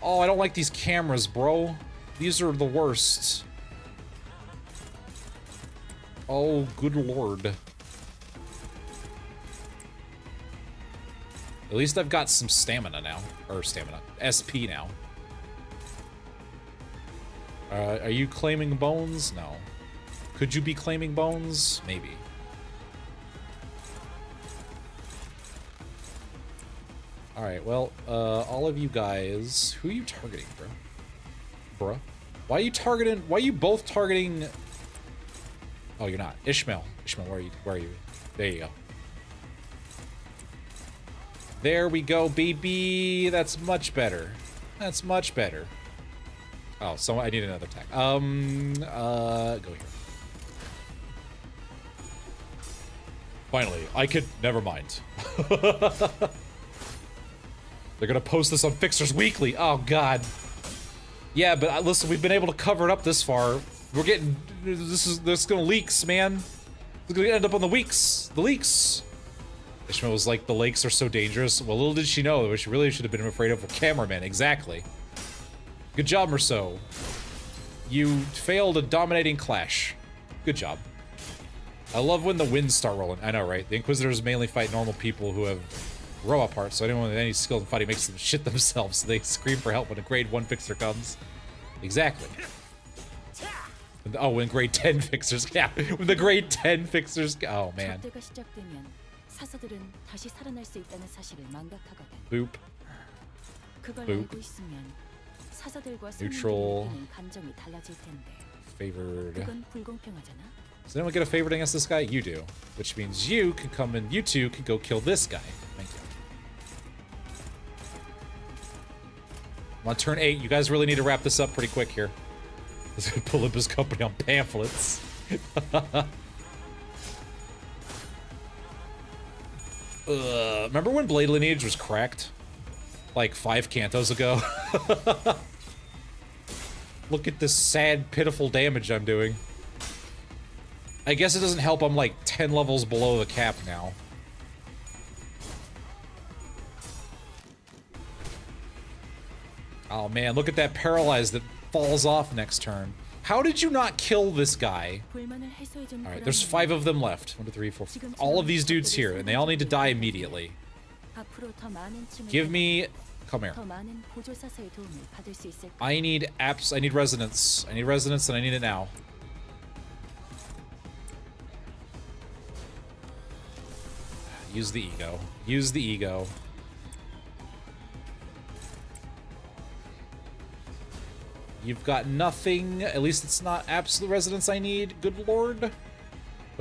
Oh, I don't like these cameras, bro. These are the worst. Oh, good lord. At least I've got some stamina now. Or stamina. SP now. Are you claiming bones? No. Could you be claiming bones? Maybe. Alright, well, all of you guys... Who are you targeting, bro? Bruh? Why are you both targeting... Oh, you're not. Ishmael. Ishmael, where are you? There you go. There we go, baby! That's much better. That's much better. Oh, so I need another attack. Go here. Finally, I could... Never mind. They're gonna post this on Fixers Weekly. Oh, God. Yeah, but listen, we've been able to cover it up this far. We're getting... This is gonna leaks, man. It's gonna end up on the leaks. The leaks. Ishmael was like, the lakes are so dangerous. Well, little did she know that she really should have been afraid of a cameraman. Exactly. Good job, Merceau. You failed a dominating clash. Good job. I love when the winds start rolling. I know, right? The Inquisitors mainly fight normal people who have robot parts, so anyone with any skill in fighting makes them shit themselves, so they scream for help when a grade 1 fixer comes. Exactly. Oh, when grade 10 fixers... Yeah, when the grade 10 fixers... Oh, man. Boop. Boop. Neutral. Favored. Does anyone get a favored against this guy? You do. Which means you can come and you two can go kill this guy. Thank you. I'm on turn 8. You guys really need to wrap this up pretty quick here. Let's pull up his company on pamphlets. Remember when Blade Lineage was cracked? Like 5 cantos ago? Look at this sad, pitiful damage I'm doing. I guess it doesn't help I'm like 10 levels below the cap now. Oh man, look at that paralyze that falls off next turn. How did you not kill this guy? Alright, there's 5 of them left. 1, 2, 3, 4, 5. All of these dudes here, and they all need to die immediately. Give me... Come here. I need apps. I need resonance. I need resonance and I need it now. Use the ego. Use the ego. You've got nothing. At least it's not absolute resonance I need. Good lord. Who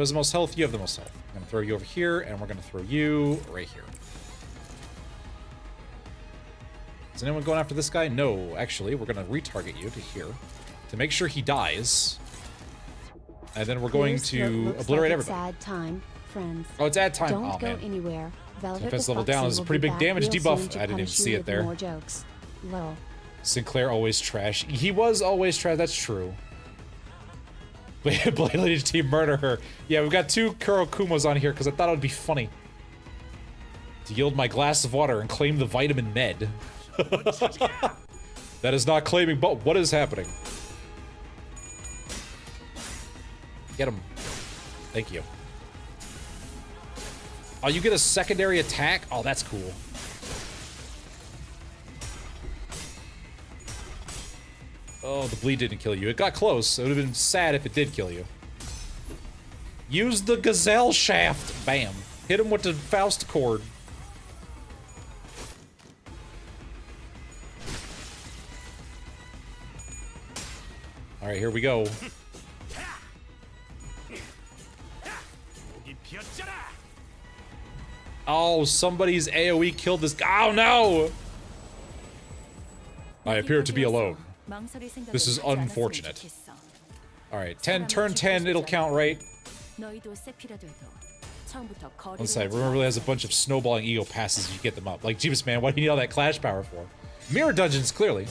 has the most health? You have the most health. I'm going to throw you over here, and we're going to throw you right here. Is anyone going after this guy? No, actually, we're going to retarget you to here to make sure he dies. And then we're going to obliterate everybody. Sad time, friends. Oh, it's ad time. Don't Oh, go man. anywhere. Velvet Defense the level down Foxy is a will pretty be big back damage real debuff. soon to I didn't even punish see you it with there. More jokes. Lol. Sinclair always trash. He was always trash. That's true. Blade Lady team murder her. Yeah, we've got 2 Kurokumos on here because I thought it would be funny. To yield my glass of water and claim the vitamin med. That is not claiming, but what is happening? Get him. Thank you. Oh, you get a secondary attack? Oh, that's cool. Oh, the bleed didn't kill you. It got close. It would have been sad if it did kill you. Use the gazelle shaft. Bam. Hit him with the Faust cord. All right, here we go. Oh, somebody's AoE killed this guy. Oh, no! I appear to be alone. This is unfortunate. Alright, turn 10, it'll count, right? One side, remember it has a bunch of snowballing ego passes, you get them up. Like, Jeebus, man, what do you need all that clash power for? Mirror dungeons, clearly.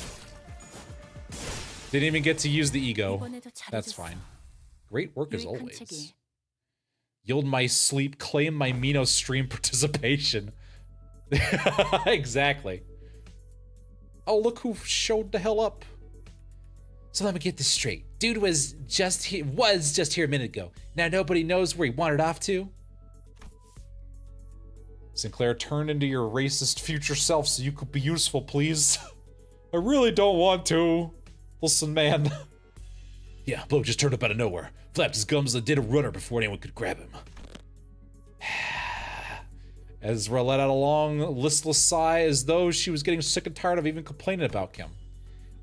Didn't even get to use the ego. That's fine. Great work as always. Yield my sleep, claim my Mino stream participation. Exactly. Oh, look who showed the hell up. So let me get this straight. Dude was just here a minute ago. Now nobody knows where he wandered off to. Sinclair, turn into your racist future self so you could be useful, please. I really don't want to. Listen, man. Yeah, Blow just turned up out of nowhere. Flapped his gums and did a runner before anyone could grab him. Ezra let out a long, listless sigh as though she was getting sick and tired of even complaining about Kim.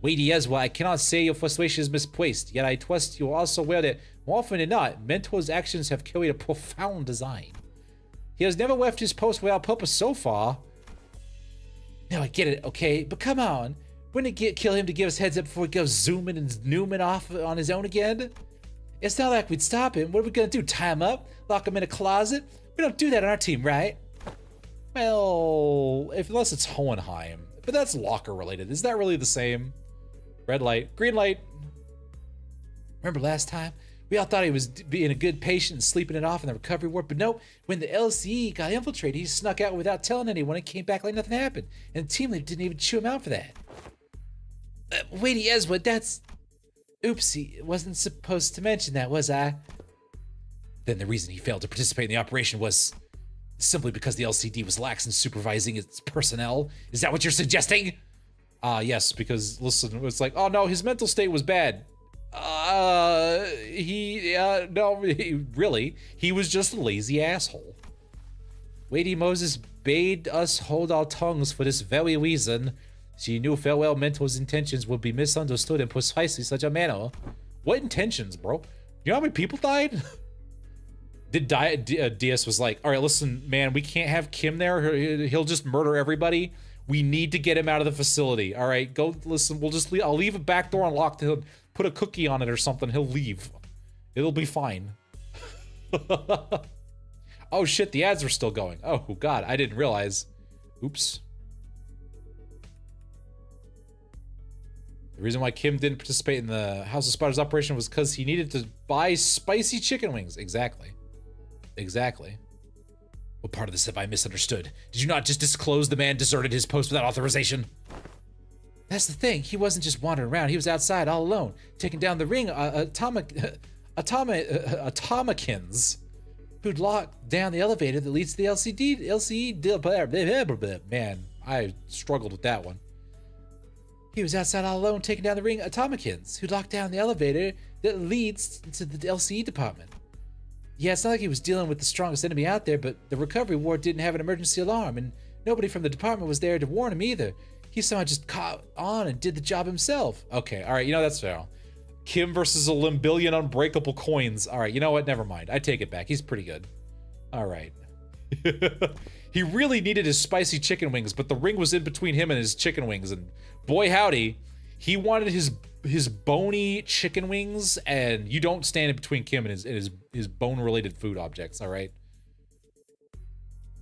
Weighty Ezra, I cannot say your frustration is misplaced, yet I trust you are also aware that, more often than not, Mentor's actions have carried a profound design. He has never left his post without purpose so far. Now I get it, okay, but come on. Wouldn't it kill him to give us heads up before he goes zooming and zooming off on his own again? It's not like we'd stop him. What are we gonna do? Tie him up? Lock him in a closet? We don't do that on our team, right? Well, unless it's Hohenheim. But that's locker related. Is that really the same? Red light. Green light. Remember last time? We all thought he was being a good patient and sleeping it off in the recovery ward, but nope. When the LCE got infiltrated, he snuck out without telling anyone and came back like nothing happened. And the team lead didn't even chew him out for that. Weighty Ezra, that's... Oopsie, wasn't supposed to mention that, was I? Then the reason he failed to participate in the operation was simply because the LCD was lax in supervising its personnel. Is that what you're suggesting? Yes, because, listen, it was like, oh no, his mental state was bad. Really, he was just a lazy asshole. Weighty Moses bade us hold our tongues for this very reason. She knew farewell Mentor's intentions would be misunderstood in precisely such a manner. What intentions, bro? You know how many people died? DS was like, all right, listen, man, we can't have Kim there. He'll just murder everybody. We need to get him out of the facility. All right, go, listen, we'll just leave. I'll leave a back door unlocked. He'll put a cookie on it or something. He'll leave. It'll be fine. Oh shit, the ads are still going. Oh God, I didn't realize. Oops. The reason why Kim didn't participate in the House of Spiders operation was because he needed to buy spicy chicken wings. Exactly. Exactly. What part of this have I misunderstood? Did you not just disclose the man deserted his post without authorization? That's the thing. He wasn't just wandering around. He was outside all alone, taking down the ring Atomikins, who'd locked down the elevator that leads to the LCE. Man, I struggled with that one. He was outside all alone, taking down the ring Atomikins, who locked down the elevator that leads to the LCE department. Yeah, it's not like he was dealing with the strongest enemy out there, but the recovery ward didn't have an emergency alarm, and nobody from the department was there to warn him either. He somehow just caught on and did the job himself. Okay, all right, you know, that's fair. Kim versus a Limbillion unbreakable coins. All right, you know what? Never mind. I take it back. He's pretty good. All right. He really needed his spicy chicken wings, but the ring was in between him and his chicken wings, and boy howdy, He wanted his bony chicken wings, and you don't stand in between Kim and his bone-related food objects, all right?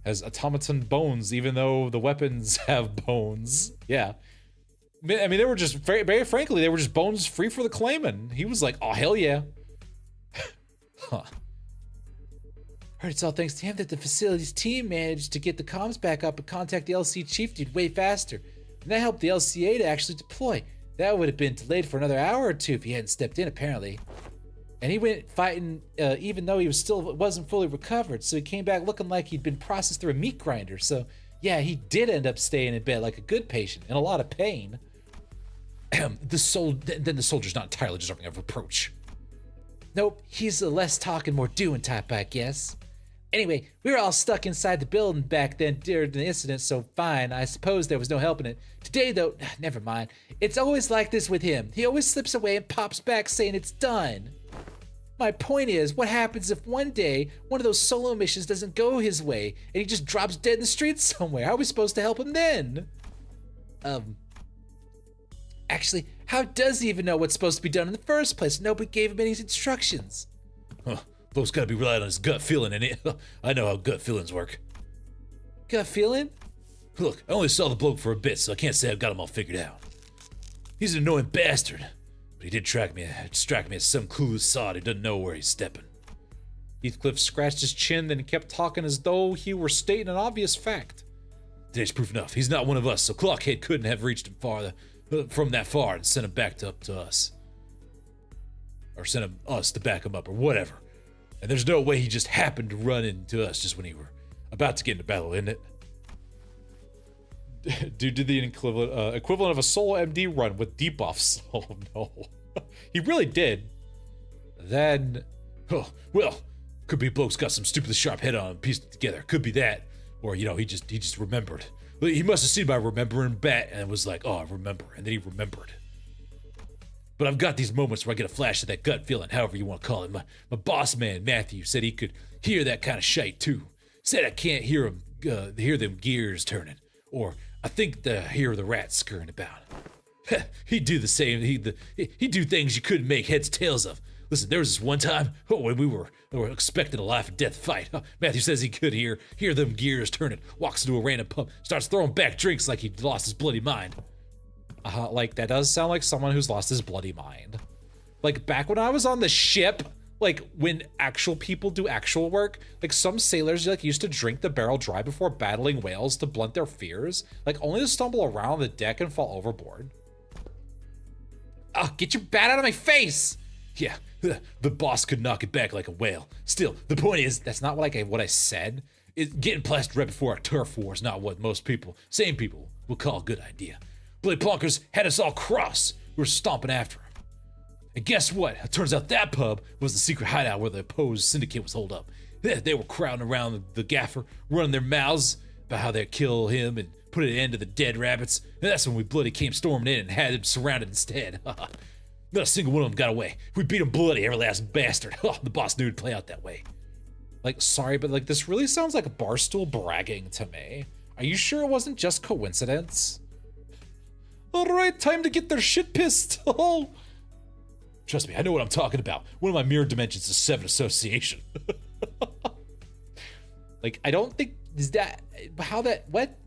Has automaton bones, even though the weapons have bones. Yeah. I mean, they were just, very frankly, they were just bones free for the claiming. He was like, oh, hell yeah. Huh. Heard it's all thanks to him that the facilities team managed to get the comms back up and contact the LC chief dude way faster. And that helped the LCA to actually deploy. That would have been delayed for another hour or two if he hadn't stepped in, apparently. And he went fighting even though he wasn't fully recovered, so he came back looking like he'd been processed through a meat grinder. So yeah, he did end up staying in bed like a good patient, in a lot of pain. Then the soldier's not entirely deserving of reproach. Nope, he's a less talking, more doing type, I guess. Anyway, we were all stuck inside the building back then during the incident, so fine, I suppose there was no helping it. Today, though, never mind. It's always like this with him. He always slips away and pops back saying it's done. My point is, what happens if one day one of those solo missions doesn't go his way and he just drops dead in the streets somewhere? How are we supposed to help him then? Actually, how does he even know what's supposed to be done in the first place? Nobody gave him any instructions. Huh. Bloke's gotta be relying on his gut feeling, and I know how gut feelings work. Gut feeling? Look, I only saw the bloke for a bit, so I can't say I've got him all figured out. He's an annoying bastard, but he did distract me as some clueless sod who doesn't know where he's stepping. Heathcliff scratched his chin, then kept talking as though he were stating an obvious fact. Today's proof enough. He's not one of us, so Clockhead couldn't have reached him from that far and sent him back up to us. Or sent us to back him up, or whatever. And there's no way he just happened to run into us just when he were about to get into battle, isn't it? Dude did the equivalent of a solo MD run with debuffs. Oh no. He really did. Then, oh, well, could be bloke's got some stupidly sharp head on him, pieced it together. Could be that. Or, you know, he just remembered. He must have seen my remembering bat and was like, oh, I remember. And then he remembered. But I've got these moments where I get a flash of that gut feeling, however you want to call it. My boss man, Matthew, said he could hear that kind of shite too. Said I can't hear them gears turning. Or I think hear the rats scurrying about. He'd do the same. He'd do things you couldn't make heads tails of. Listen, there was this one time when we were expecting a life and death fight. Matthew says he could hear them gears turning. Walks into a random pub, starts throwing back drinks like he'd lost his bloody mind. Like, that does sound like someone who's lost his bloody mind. Like, back when I was on the ship, like, when actual people do actual work, like, some sailors, like, used to drink the barrel dry before battling whales to blunt their fears, like, only to stumble around the deck and fall overboard. Oh, get your bat out of my face! Yeah, the boss could knock it back like a whale. Still, the point is, that's not what I said. Getting plastered right before a turf war is not what sane people will call a good idea. Bloody Plonkers had us all cross. We were stomping after him. And guess what? It turns out that pub was the secret hideout where the opposed syndicate was holed up. They were crowding around the gaffer, running their mouths about how they'd kill him and put an end to the dead rabbits. And that's when we bloody came storming in and had him surrounded instead. Not a single one of them got away. We beat him bloody, every last bastard. The boss knew it'd play out that way. Like, sorry, but like, this really sounds like a barstool bragging to me. Are you sure it wasn't just coincidence? All right, time to get their shit pissed. Trust me, I know what I'm talking about. One of my mirror dimensions is 7 association. Like, I don't think, what?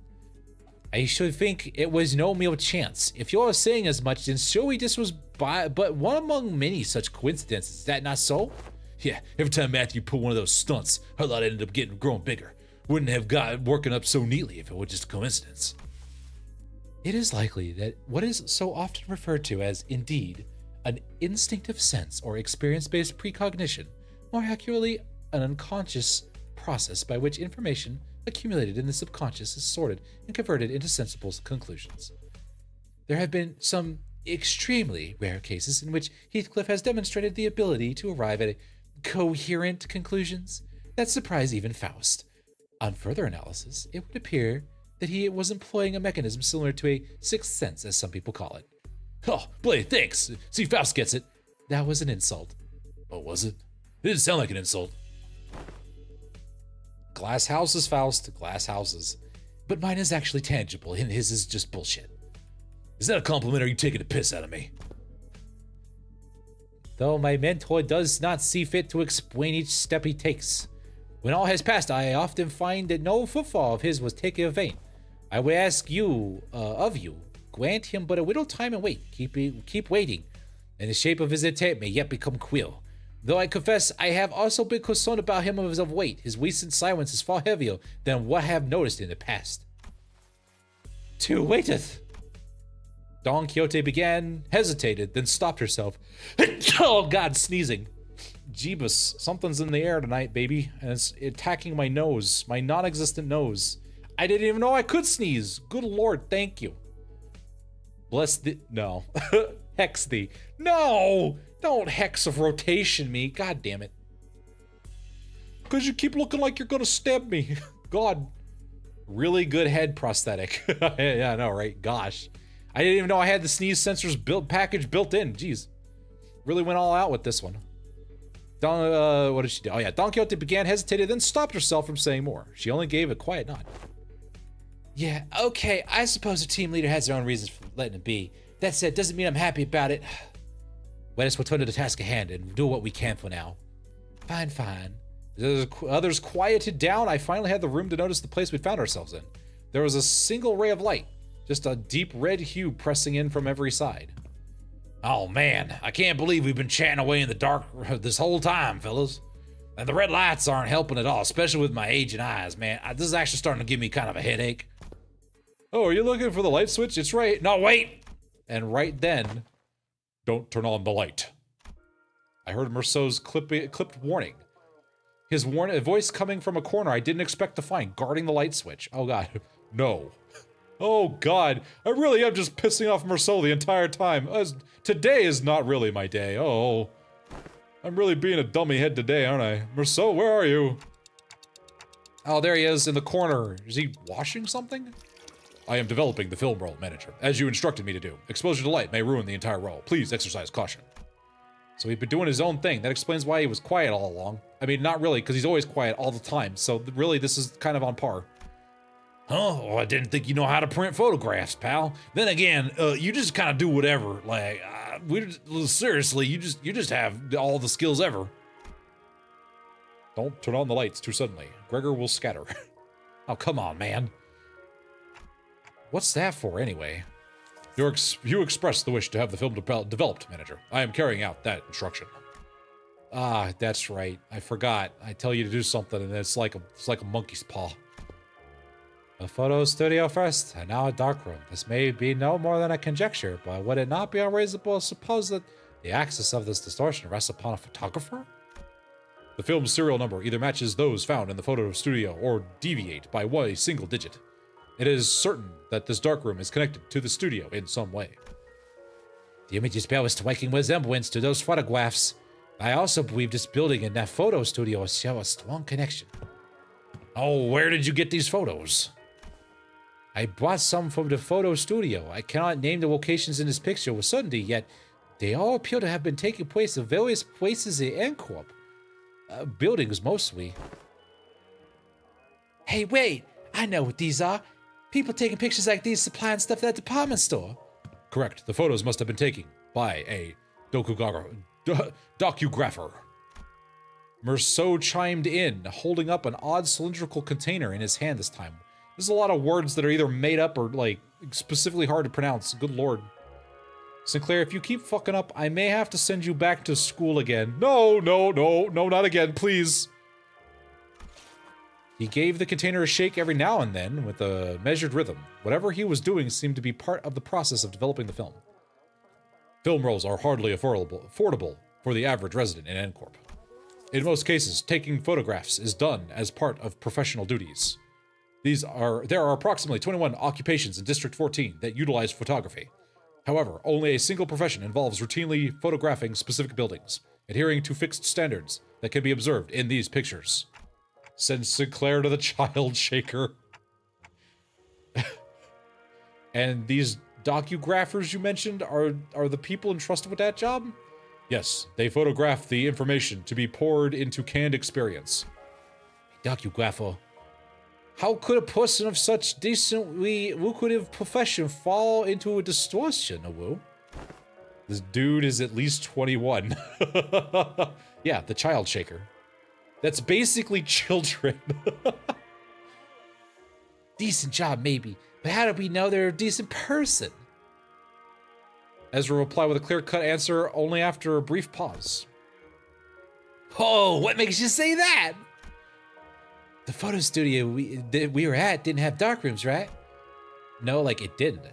I should think it was no mere chance. If you're saying as much, then surely this was but one among many such coincidences. Is that not so? Yeah, every time Matthew pulled one of those stunts, her lot ended up growing bigger. Wouldn't have got working up so neatly if it were just a coincidence. It is likely that what is so often referred to as, indeed, an instinctive sense or experience-based precognition, more accurately, an unconscious process by which information accumulated in the subconscious is sorted and converted into sensible conclusions. There have been some extremely rare cases in which Heathcliff has demonstrated the ability to arrive at coherent conclusions that surprise even Faust. On further analysis, it would appear that he was employing a mechanism similar to a sixth sense, as some people call it. Oh, bloody thanks. See, Faust gets it. That was an insult. Oh, was it? It didn't sound like an insult. Glass houses, Faust, glass houses. But mine is actually tangible, and his is just bullshit. Is that a compliment or are you taking the piss out of me? Though my mentor does not see fit to explain each step he takes. When all has passed, I often find that no footfall of his was taken in vain. I would ask you, grant him but a little time and wait. Keep waiting, and the shape of his intent may yet become clear. Though I confess, I have also been concerned about him of weight. His recent silence is far heavier than what I have noticed in the past. To waiteth. Don Quixote began, hesitated, then stopped herself. Oh God, sneezing. Jeebus, something's in the air tonight, baby, and it's attacking my nose, my non-existent nose. I didn't even know I could sneeze. Good Lord, thank you. Bless the, no. Hex thee. No! Don't hex of rotation me, God damn it. Because you keep looking like you're gonna stab me. God. Really good head prosthetic. Yeah, I know, right? Gosh. I didn't even know I had the sneeze sensors package built in. Jeez. Really went all out with this one. What did she do? Oh yeah, Don Quixote began, hesitated, then stopped herself from saying more. She only gave a quiet nod. Yeah, okay, I suppose the team leader has their own reasons for letting it be. That said, doesn't mean I'm happy about it. Let us return to the task at hand and do what we can for now. Fine, fine. As others quieted down, I finally had the room to notice the place we found ourselves in. There was a single ray of light. Just a deep red hue pressing in from every side. Oh man, I can't believe we've been chatting away in the dark this whole time, fellas. And the red lights aren't helping at all, especially with my aging eyes, man. This is actually starting to give me kind of a headache. Oh, are you looking for the light switch? It's right. No, wait! And right then, don't turn on the light. I heard Merceau's clipped warning. His voice coming from a corner I didn't expect to find, guarding the light switch. Oh God, no. Oh God, I really am just pissing off Merceau the entire time. Today is not really my day. Oh, I'm really being a dummy head today, aren't I? Merceau, where are you? Oh, there he is in the corner. Is he washing something? I am developing the film role, manager, as you instructed me to do. Exposure to light may ruin the entire role. Please exercise caution. So he'd been doing his own thing. That explains why he was quiet all along. I mean, not really, because he's always quiet all the time. So really, this is kind of on par. Huh? Oh, I didn't think you know how to print photographs, pal. Then again, you just kind of do whatever. Like, seriously, you just have all the skills ever. Don't turn on the lights too suddenly. Gregor will scatter. Oh, come on, man. What's that for, anyway? You expressed the wish to have the film developed, manager. I am carrying out that instruction. Ah, that's right. I forgot. I tell you to do something, and it's like a monkey's paw. A photo studio first, and now a darkroom. This may be no more than a conjecture, but would it not be unreasonable to suppose that the axis of this distortion rests upon a photographer? The film's serial number either matches those found in the photo studio or deviate by a single digit. It is certain that this darkroom is connected to the studio in some way. The images bear a striking resemblance to those photographs. I also believe this building and that photo studio share a strong connection. Oh, where did you get these photos? I brought some from the photo studio. I cannot name the locations in this picture with certainty, yet they all appear to have been taking place in various places in Antwerp. Buildings, mostly. Hey, wait! I know what these are. People taking pictures like these supplying stuff at that department store. Correct. The photos must have been taken by a docugrapher. Merceau chimed in, holding up an odd cylindrical container in his hand this time. There's a lot of words that are either made up or, like, specifically hard to pronounce. Good lord. Sinclair, if you keep fucking up, I may have to send you back to school again. No, not again, please. He gave the container a shake every now and then with a measured rhythm. Whatever he was doing seemed to be part of the process of developing the film. Film rolls are hardly affordable for the average resident in Antwerp. In most cases, taking photographs is done as part of professional duties. There are approximately 21 occupations in District 14 that utilize photography. However, only a single profession involves routinely photographing specific buildings, adhering to fixed standards that can be observed in these pictures. Send Sinclair to the child shaker. And these docugraphers you mentioned are the people entrusted with that job? Yes, they photograph the information to be poured into canned experience. Docugrapher. How could a person of such decently lucrative profession fall into a distortion, Awu? This dude is at least 21. Yeah, the child shaker. That's basically children. Decent job, maybe. But how do we know they're a decent person? Ezra replied with a clear-cut answer only after a brief pause. Oh, what makes you say that? The photo studio we were at didn't have darkrooms, right? No, like it didn't.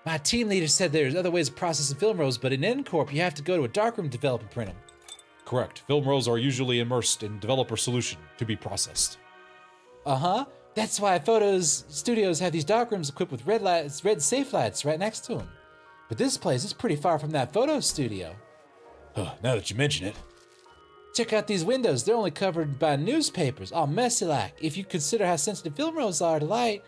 My team leader said there's other ways of processing film rolls, but in N-Corp you have to go to a darkroom to develop and print them. Correct. Film rolls are usually immersed in developer solution to be processed. Uh-huh. That's why photos studios have these darkrooms equipped with red safe lights right next to them. But this place is pretty far from that photo studio. Now that you mention it. Check out these windows. They're only covered by newspapers, all messy like. If you consider how sensitive film rolls are to light,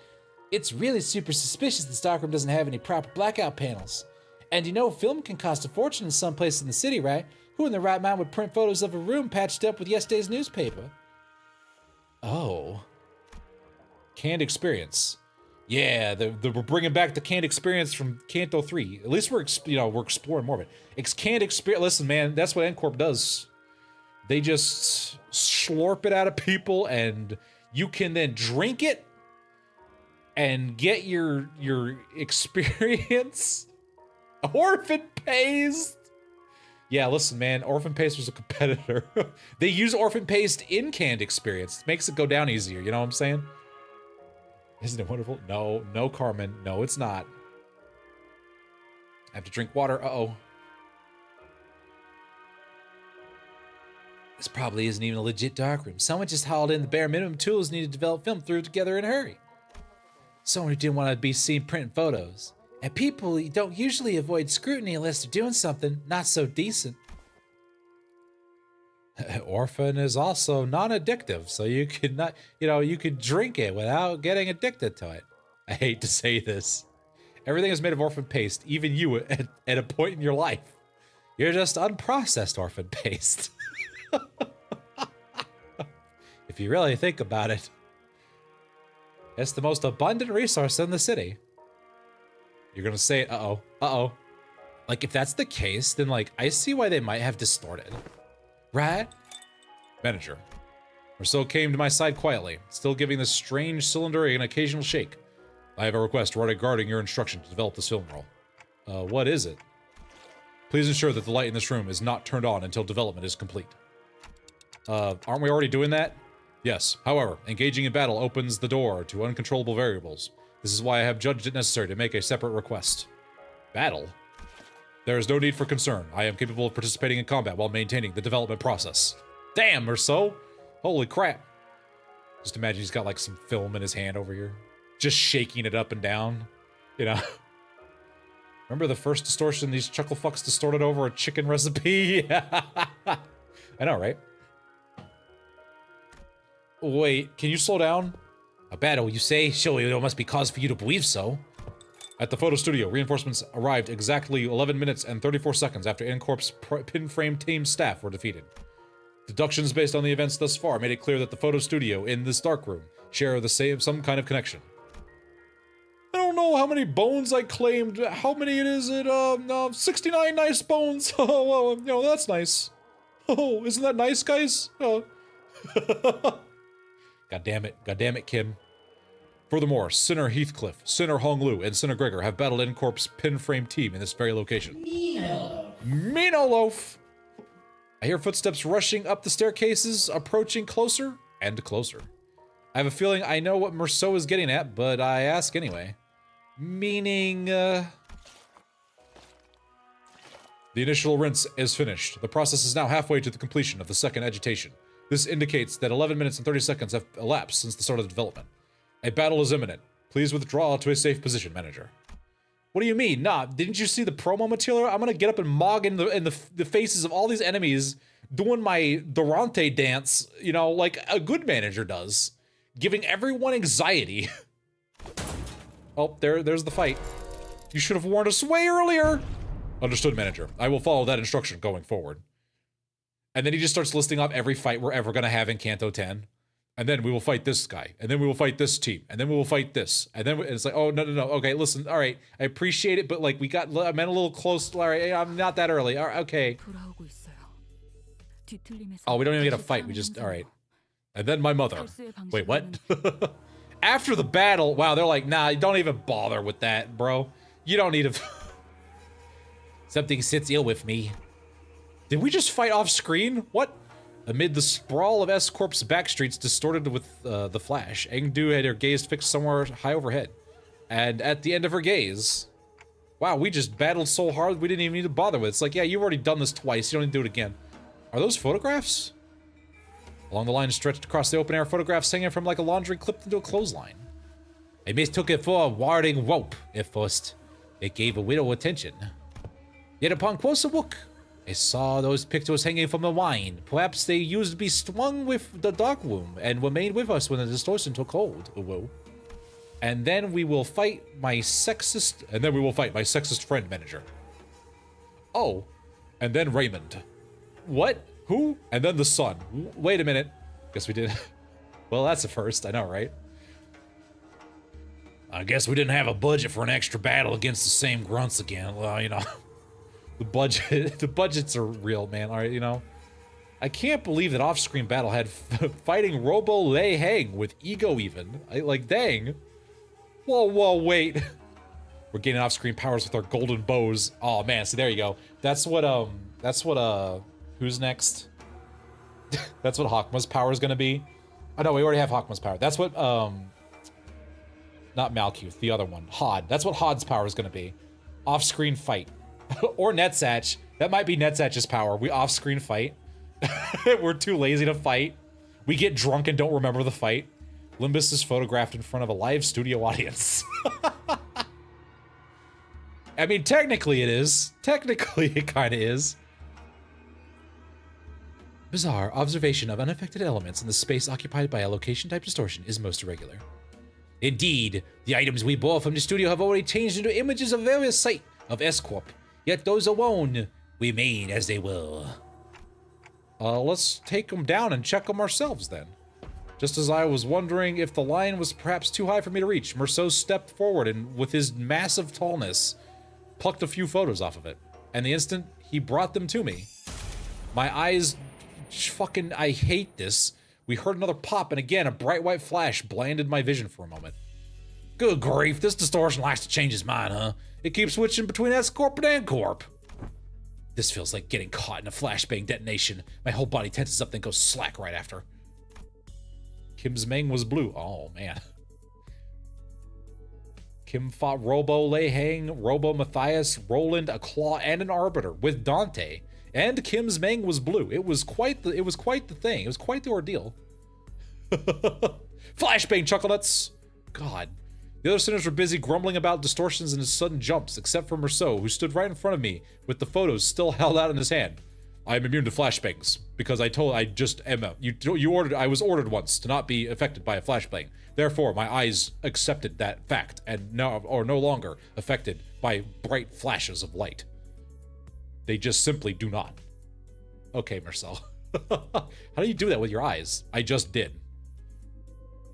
it's really super suspicious this darkroom doesn't have any proper blackout panels. And you know film can cost a fortune in some place in the city, right? Who in their right mind would print photos of a room patched up with yesterday's newspaper? Oh. Canned experience. Yeah, we're bringing back the canned experience from Canto 3. At least we're exploring more of it. It's canned experience. Listen, man, that's what N-Corp does. They just slurp it out of people, and you can then drink it and get your experience. Orphan Paste. Yeah, listen, man, Orphan Paste was a competitor. They use Orphan Paste in canned experience. It makes it go down easier, you know what I'm saying? Isn't it wonderful? No, Carmen. No, it's not. I have to drink water. Uh-oh. This probably isn't even a legit darkroom. Someone just hauled in the bare minimum tools needed to develop film, threw it together in a hurry. Someone who didn't want to be seen printing photos. And people don't usually avoid scrutiny unless they're doing something not so decent. Orphan is also non-addictive, so you could not, you could drink it without getting addicted to it. I hate to say this. Everything is made of Orphan Paste, even you at a point in your life. You're just unprocessed Orphan Paste. If you really think about it, it's the most abundant resource in the city. You're gonna say, uh-oh. Like, if that's the case, then, like, I see why they might have distorted. Right? Manager. Marceau came to my side quietly, still giving this strange cylinder an occasional shake. I have a request regarding your instruction to develop this film roll. What is it? Please ensure that the light in this room is not turned on until development is complete. Aren't we already doing that? Yes. However, engaging in battle opens the door to uncontrollable variables. This is why I have judged it necessary to make a separate request. Battle? There is no need for concern. I am capable of participating in combat while maintaining the development process. Damn, Marceau! Holy crap. Just imagine he's got like some film in his hand over here. Just shaking it up and down. You know? Remember the first distortion these chuckle fucks distorted over a chicken recipe? I know, right? Wait, can you slow down? A battle, you say? Surely there must be cause for you to believe so. At the photo studio, reinforcements arrived exactly 11 minutes and 34 seconds after N-Corp's pin frame team staff were defeated. Deductions based on the events thus far made it clear that the photo studio in this darkroom share some kind of connection. I don't know how many bones I claimed. How many it is? 69 nice bones. Oh, well, that's nice. Oh, isn't that nice, guys? Oh. God damn it, Kim. Furthermore, Sinner Heathcliff, Sinner Honglu, and Sinner Gregor have battled N-Corp's pin frame team in this very location. Meanoloaf! I hear footsteps rushing up the staircases, approaching closer and closer. I have a feeling I know what Marceau is getting at, but I ask anyway. Meaning, The initial rinse is finished. The process is now halfway to the completion of the second agitation. This indicates that 11 minutes and 30 seconds have elapsed since the start of the development. A battle is imminent. Please withdraw to a safe position, manager. What do you mean? Nah, didn't you see the promo material? I'm gonna get up and mog in the faces of all these enemies doing my Durante dance, like a good manager does. Giving everyone anxiety. Oh, there's the fight. You should have warned us way earlier! Understood, manager. I will follow that instruction going forward. And then he just starts listing off every fight we're ever gonna have in Canto 10. And then we will fight this guy. And then we will fight this team. And then we will fight this. And then it's like, oh, no. Okay, listen. All right. I appreciate it, but like I meant a little close. All right, I'm not that early. All right, okay. Oh, we don't even get a fight. We just, all right. And then my mother. Wait, what? After the battle, wow, they're like, nah, don't even bother with that, bro. You don't need to. Something sits ill with me. Did we just fight off screen? What? Amid the sprawl of S-Corp's backstreets distorted with the flash, Engdu had her gaze fixed somewhere high overhead. And at the end of her gaze, wow, we just battled so hard we didn't even need to bother with it. It's like, yeah, you've already done this twice. You don't need to do it again. Are those photographs? Along the line stretched across the open air, photographs hanging from like a laundry clipped into a clothesline. I mistook it for a warding rope at first. It gave a widow attention. Yet upon closer look, I saw those pictures hanging from the line. Perhaps they used to be strung with the dark room and remained with us when the distortion took hold. Whoa. And then we will fight my sexist friend manager. Oh, and then Raymond. What? Who? And then the son. Wait a minute. Guess we did. Well, that's a first. I know, right? I guess we didn't have a budget for an extra battle against the same grunts again. Well, you know, the budgets are real, man. All right, you know. I can't believe that off-screen battle had fighting Robo Lei Hang with ego even. Like, dang. Whoa, wait. We're getting off-screen powers with our golden bows. Oh man, see there you go. That's what who's next? That's what Hakma's power is gonna be. Oh no, we already have Hakma's power. That's what not Malkuth, the other one. Hod. That's what Hod's power is gonna be. Off-screen fight. Or Netsatch. That might be Netsatch's power. We off-screen fight. We're too lazy to fight. We get drunk and don't remember the fight. Limbus is photographed in front of a live studio audience. I mean, technically it is. Technically it kind of is. Bizarre observation of unaffected elements in the space occupied by a location-type distortion is most irregular. Indeed, the items we bought from the studio have already changed into images of various sites of S-Corp, yet those alone remain as they were. Let's take them down and check them ourselves then. Just as I was wondering if the line was perhaps too high for me to reach, Merceau stepped forward and, with his massive tallness, plucked a few photos off of it. And the instant he brought them to me, my eyes fucking, I hate this. We heard another pop, and again, a bright white flash blinded my vision for a moment. Good grief, this distortion likes to change his mind, huh? It keeps switching between S-Corp and N-Corp. This feels like getting caught in a flashbang detonation. My whole body tenses up, then goes slack right after. Kim's Meng was blue. Oh, man. Kim fought Robo Lei Hang, Robo Matthias, Roland, a Claw, and an Arbiter with Dante. And Kim's Meng was blue. It was quite the thing. It was quite the ordeal. Flashbang chucklenuts. God. The other sinners were busy grumbling about distortions and his sudden jumps, except for Merceau, who stood right in front of me with the photos still held out in his hand. I am immune to flashbangs because I was ordered once to not be affected by a flashbang. Therefore, my eyes accepted that fact and are no longer affected by bright flashes of light. They just simply do not. Okay, Marcel. How do you do that with your eyes? I just did.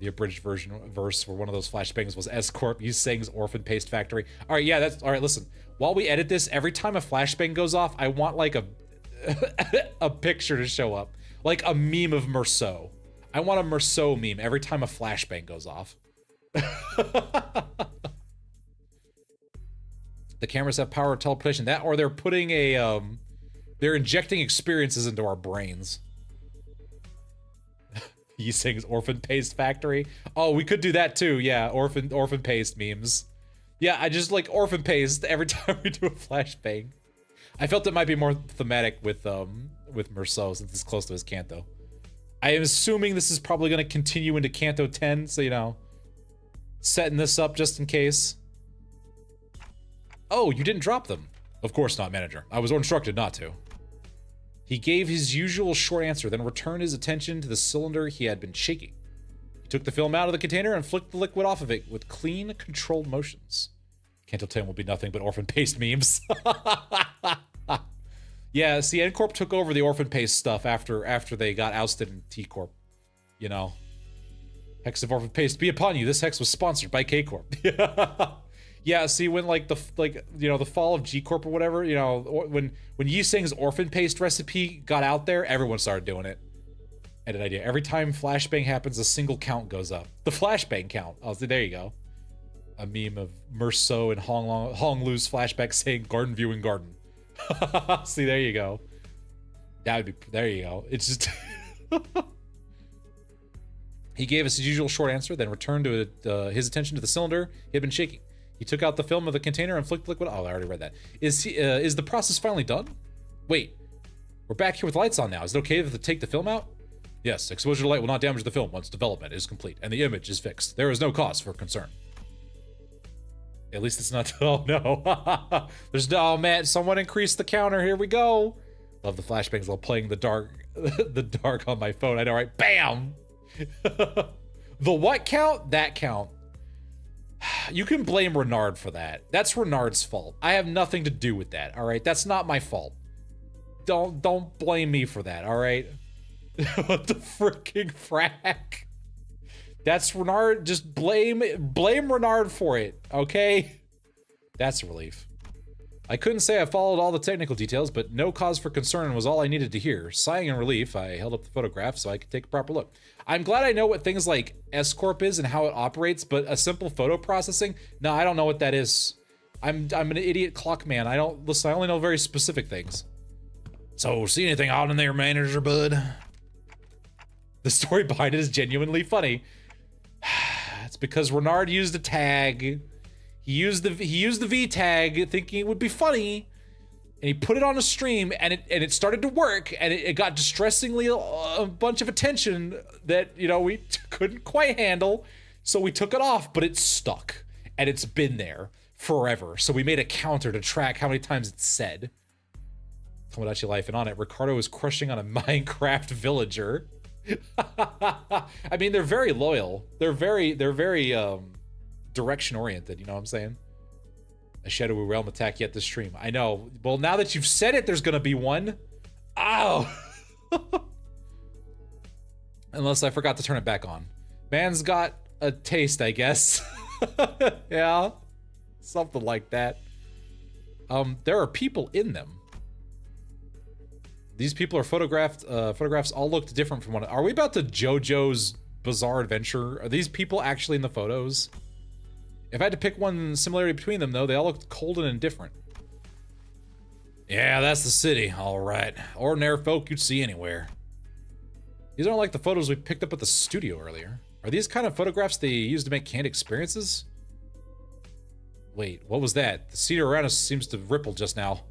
The abridged verse for one of those flashbangs was S-Corp, Use Sang's Orphan Paste Factory. All right, yeah, that's all right. Listen, while we edit this, every time a flashbang goes off, I want like a picture to show up, like a meme of Merceau. I want a Merceau meme every time a flashbang goes off. The cameras have power of teleportation. That, or they're putting a they're injecting experiences into our brains. He sings Orphan Paste Factory. Oh, we could do that too. Yeah, orphan paste memes. Yeah, I just like Orphan Paste every time we do a flashbang. I felt it might be more thematic with Merceau since it's close to his Canto. I am assuming this is probably going to continue into Canto 10, so you know, setting this up just in case. Oh, you didn't drop them. Of course not, manager. I was instructed not to. He gave his usual short answer, then returned his attention to the cylinder he had been shaking. He took the film out of the container and flicked the liquid off of it with clean, controlled motions. Canto 10 will be nothing but Orphan Paste memes. Yeah, see, N-Corp took over the Orphan Paste stuff after they got ousted in T-Corp. You know, Hex of Orphan Paste be upon you. This hex was sponsored by K Corp. Yeah, see, when like the fall of G Corp or whatever, when Yiseng's Orphan Paste recipe got out there, everyone started doing it. I had an idea. Every time flashbang happens, a single count goes up. The flashbang count. Oh, there you go. A meme of Merceau and Hong Lu's flashback saying "garden viewing garden." See, there you go. That would be. There you go. It's just. He gave us his usual short answer, then returned to his attention to the cylinder he had been shaking. He took out the film of the container and flicked liquid. Oh, I already read that. Is the process finally done? Wait, we're back here with lights on now. Is it okay to take the film out? Yes, exposure to light will not damage the film once development is complete and the image is fixed. There is no cause for concern. At least it's not. Oh no. There's no. Oh man, someone increased the counter. Here we go. Love the flashbangs while playing the dark on my phone. I know, right? Bam. The what count? That count. You can blame Renard for that. That's Renard's fault. I have nothing to do with that. All right, that's not my fault. Don't blame me for that. All right. What the freaking frack? That's Renard. Just blame Renard for it. Okay. That's a relief. I couldn't say I followed all the technical details, but no cause for concern was all I needed to hear. Sighing in relief, I held up the photograph so I could take a proper look. I'm glad I know what things like S-Corp is and how it operates, but a simple photo processing? No, I don't know what that is. I'm an idiot clock man. I only know very specific things. So, see anything odd in there, manager bud? The story behind it is genuinely funny. It's because Renard used a tag. He used the V tag thinking it would be funny, and he put it on a stream, and it started to work, and it got distressingly a bunch of attention that we couldn't quite handle, so we took it off, but it stuck, and it's been there forever. So we made a counter to track how many times it's said. Tomodachi Life, and on it, Ricardo is crushing on a Minecraft villager. I mean, they're very loyal. They're very direction oriented, you know what I'm saying? A shadowy realm attack yet this stream. I know. Well, now that you've said it, there's gonna be one. Ow! Unless I forgot to turn it back on. Man's got a taste, I guess. Yeah. Something like that. There are people in them. These people are photographed. Photographs all looked different from one. Are we about to JoJo's Bizarre Adventure? Are these people actually in the photos? If I had to pick one similarity between them, though, they all looked cold and indifferent. Yeah, that's the city. All right. Ordinary folk you'd see anywhere. These aren't like the photos we picked up at the studio earlier. Are these kind of photographs they use to make canned experiences? Wait, what was that? The cedar around us seems to ripple just now.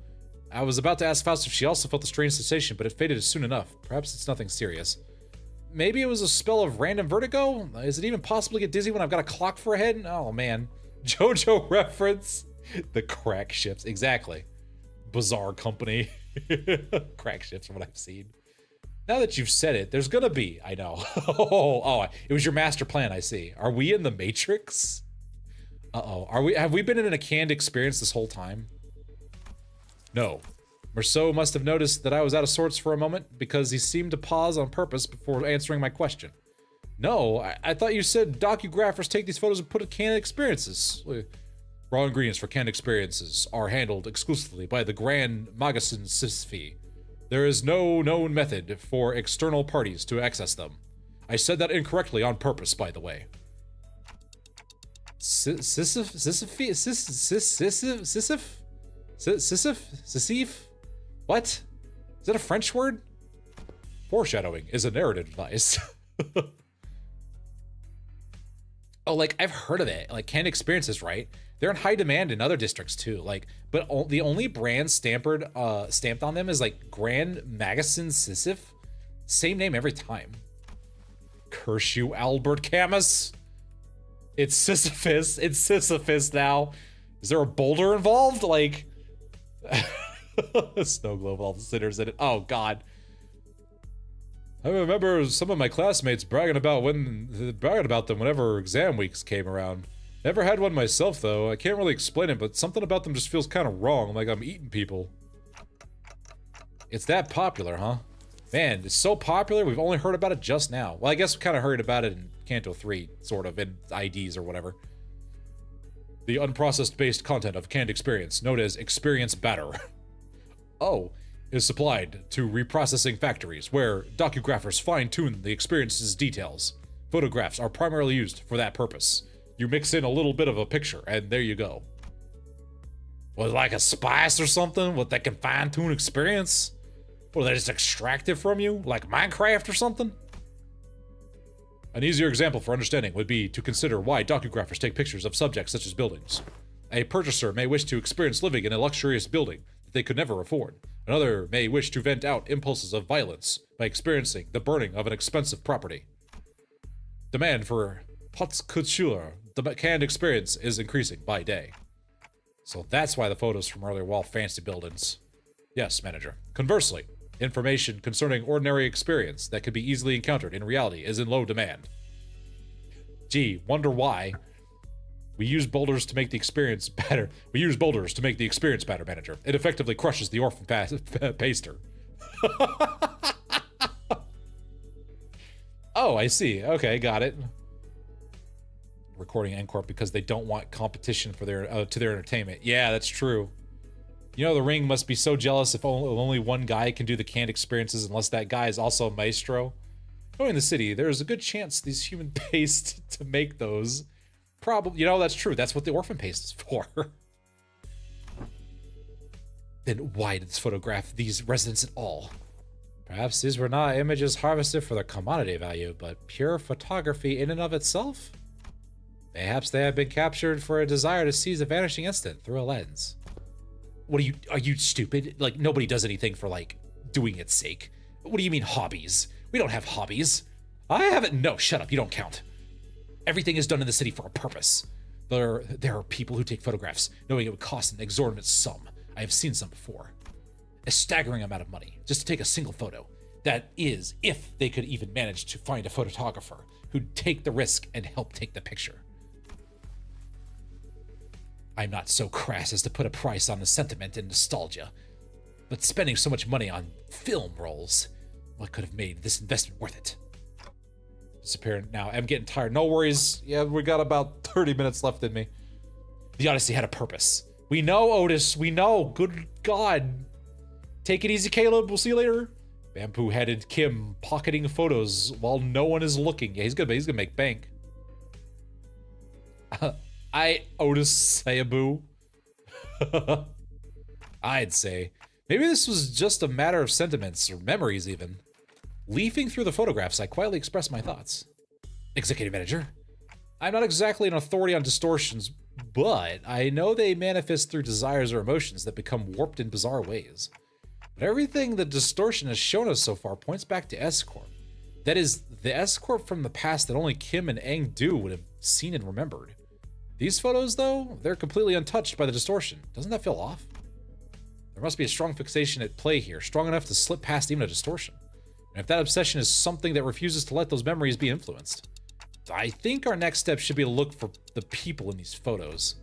I was about to ask Faust if she also felt the strange sensation, but it faded soon enough. Perhaps it's nothing serious. Maybe it was a spell of random vertigo? Is it even possible to get dizzy when I've got a clock for a head? Oh man. JoJo reference. The crack ships. Exactly. Bizarre company. Crack ships from what I've seen. Now that you've said it, there's gonna be. I know. Oh, it was your master plan, I see. Are we in the Matrix? Uh-oh. Have we been in a canned experience this whole time? No. Merceau must have noticed that I was out of sorts for a moment because he seemed to pause on purpose before answering my question. No, I thought you said docugraphers take these photos and put in canned experiences. Raw ingredients for canned experiences are handled exclusively by the Grand Magasin Sisfi. There is no known method for external parties to access them. I said that incorrectly on purpose, by the way. Sisyph? What? Is that a French word? Foreshadowing is a narrative device. Oh, like, I've heard of it. Like, canned experiences, right? They're in high demand in other districts, too. Like, but the only brand stamped on them is, like, Grand Magasin Sisyph. Same name every time. Curse you, Albert Camus. It's Sisyphus. It's Sisyphus now. Is there a boulder involved? Like... Snow globe, all the sinners in it. Oh god. I remember some of my classmates bragging about them whenever exam weeks came around. Never had one myself though. I can't really explain it, but something about them just feels kind of wrong, like I'm eating people. It's that popular, huh? Man, it's so popular, we've only heard about it just now. Well, I guess we kind of heard about it in Canto 3, sort of, in IDs or whatever. The unprocessed-based content of canned experience, known as experience batter, is supplied to reprocessing factories, where docugraphers fine-tune the experience's details. Photographs are primarily used for that purpose. You mix in a little bit of a picture, and there you go. Was like a spice or something? What they can fine-tune experience? Or they just extract it from you? Like Minecraft or something? An easier example for understanding would be to consider why docugraphers take pictures of subjects such as buildings. A purchaser may wish to experience living in a luxurious building that they could never afford. Another may wish to vent out impulses of violence by experiencing the burning of an expensive property. Demand for haute couture, the canned experience, is increasing by day. So that's why the photos from earlier were all fancy buildings. Yes, manager. Conversely, information concerning ordinary experience that could be easily encountered in reality is in low demand. Gee, wonder why. We use boulders to make the experience better. We use boulders to make the experience better, manager. It effectively crushes the orphan paster. Oh, I see. Okay, got it. Recording Encore because they don't want competition for their to their entertainment. Yeah, that's true. You know, the Ring must be so jealous if only one guy can do the canned experiences unless that guy is also a maestro. Knowing the city, there's a good chance these human paste to make those. Probably, you know, that's true. That's what the orphan paste is for. Then why did this photograph these residents at all? Perhaps these were not images harvested for their commodity value, but pure photography in and of itself? Perhaps they have been captured for a desire to seize a vanishing instant through a lens. What are you stupid? Like, nobody does anything for, like, doing its sake. What do you mean hobbies? We don't have hobbies. I haven't. No, shut up. You don't count. Everything is done in the city for a purpose. There are people who take photographs knowing it would cost an exorbitant sum. I have seen some before. A staggering amount of money just to take a single photo. That is, if they could even manage to find a photographer who'd take the risk and help take the picture. I'm not so crass as to put a price on the sentiment and nostalgia, but spending so much money on film rolls, what could have made this investment worth it? Disappearing now. I'm getting tired. No worries. Yeah, we got about 30 minutes left in me. The Odyssey had a purpose. We know, Otis. We know. Good God. Take it easy, Caleb. We'll see you later. Bamboo-headed Kim pocketing photos while no one is looking. Yeah, he's gonna make bank. Otis Sayaboo. I'd say. Maybe this was just a matter of sentiments, or memories even. Leafing through the photographs, I quietly expressed my thoughts. Executive Manager. I'm not exactly an authority on distortions, but I know they manifest through desires or emotions that become warped in bizarre ways. But everything the distortion has shown us so far points back to S-Corp. That is, the S-Corp from the past that only Kim and Aang Do would have seen and remembered. These photos, though, they're completely untouched by the distortion. Doesn't that feel off? There must be a strong fixation at play here, strong enough to slip past even a distortion. And if that obsession is something that refuses to let those memories be influenced, I think our next step should be to look for the people in these photos.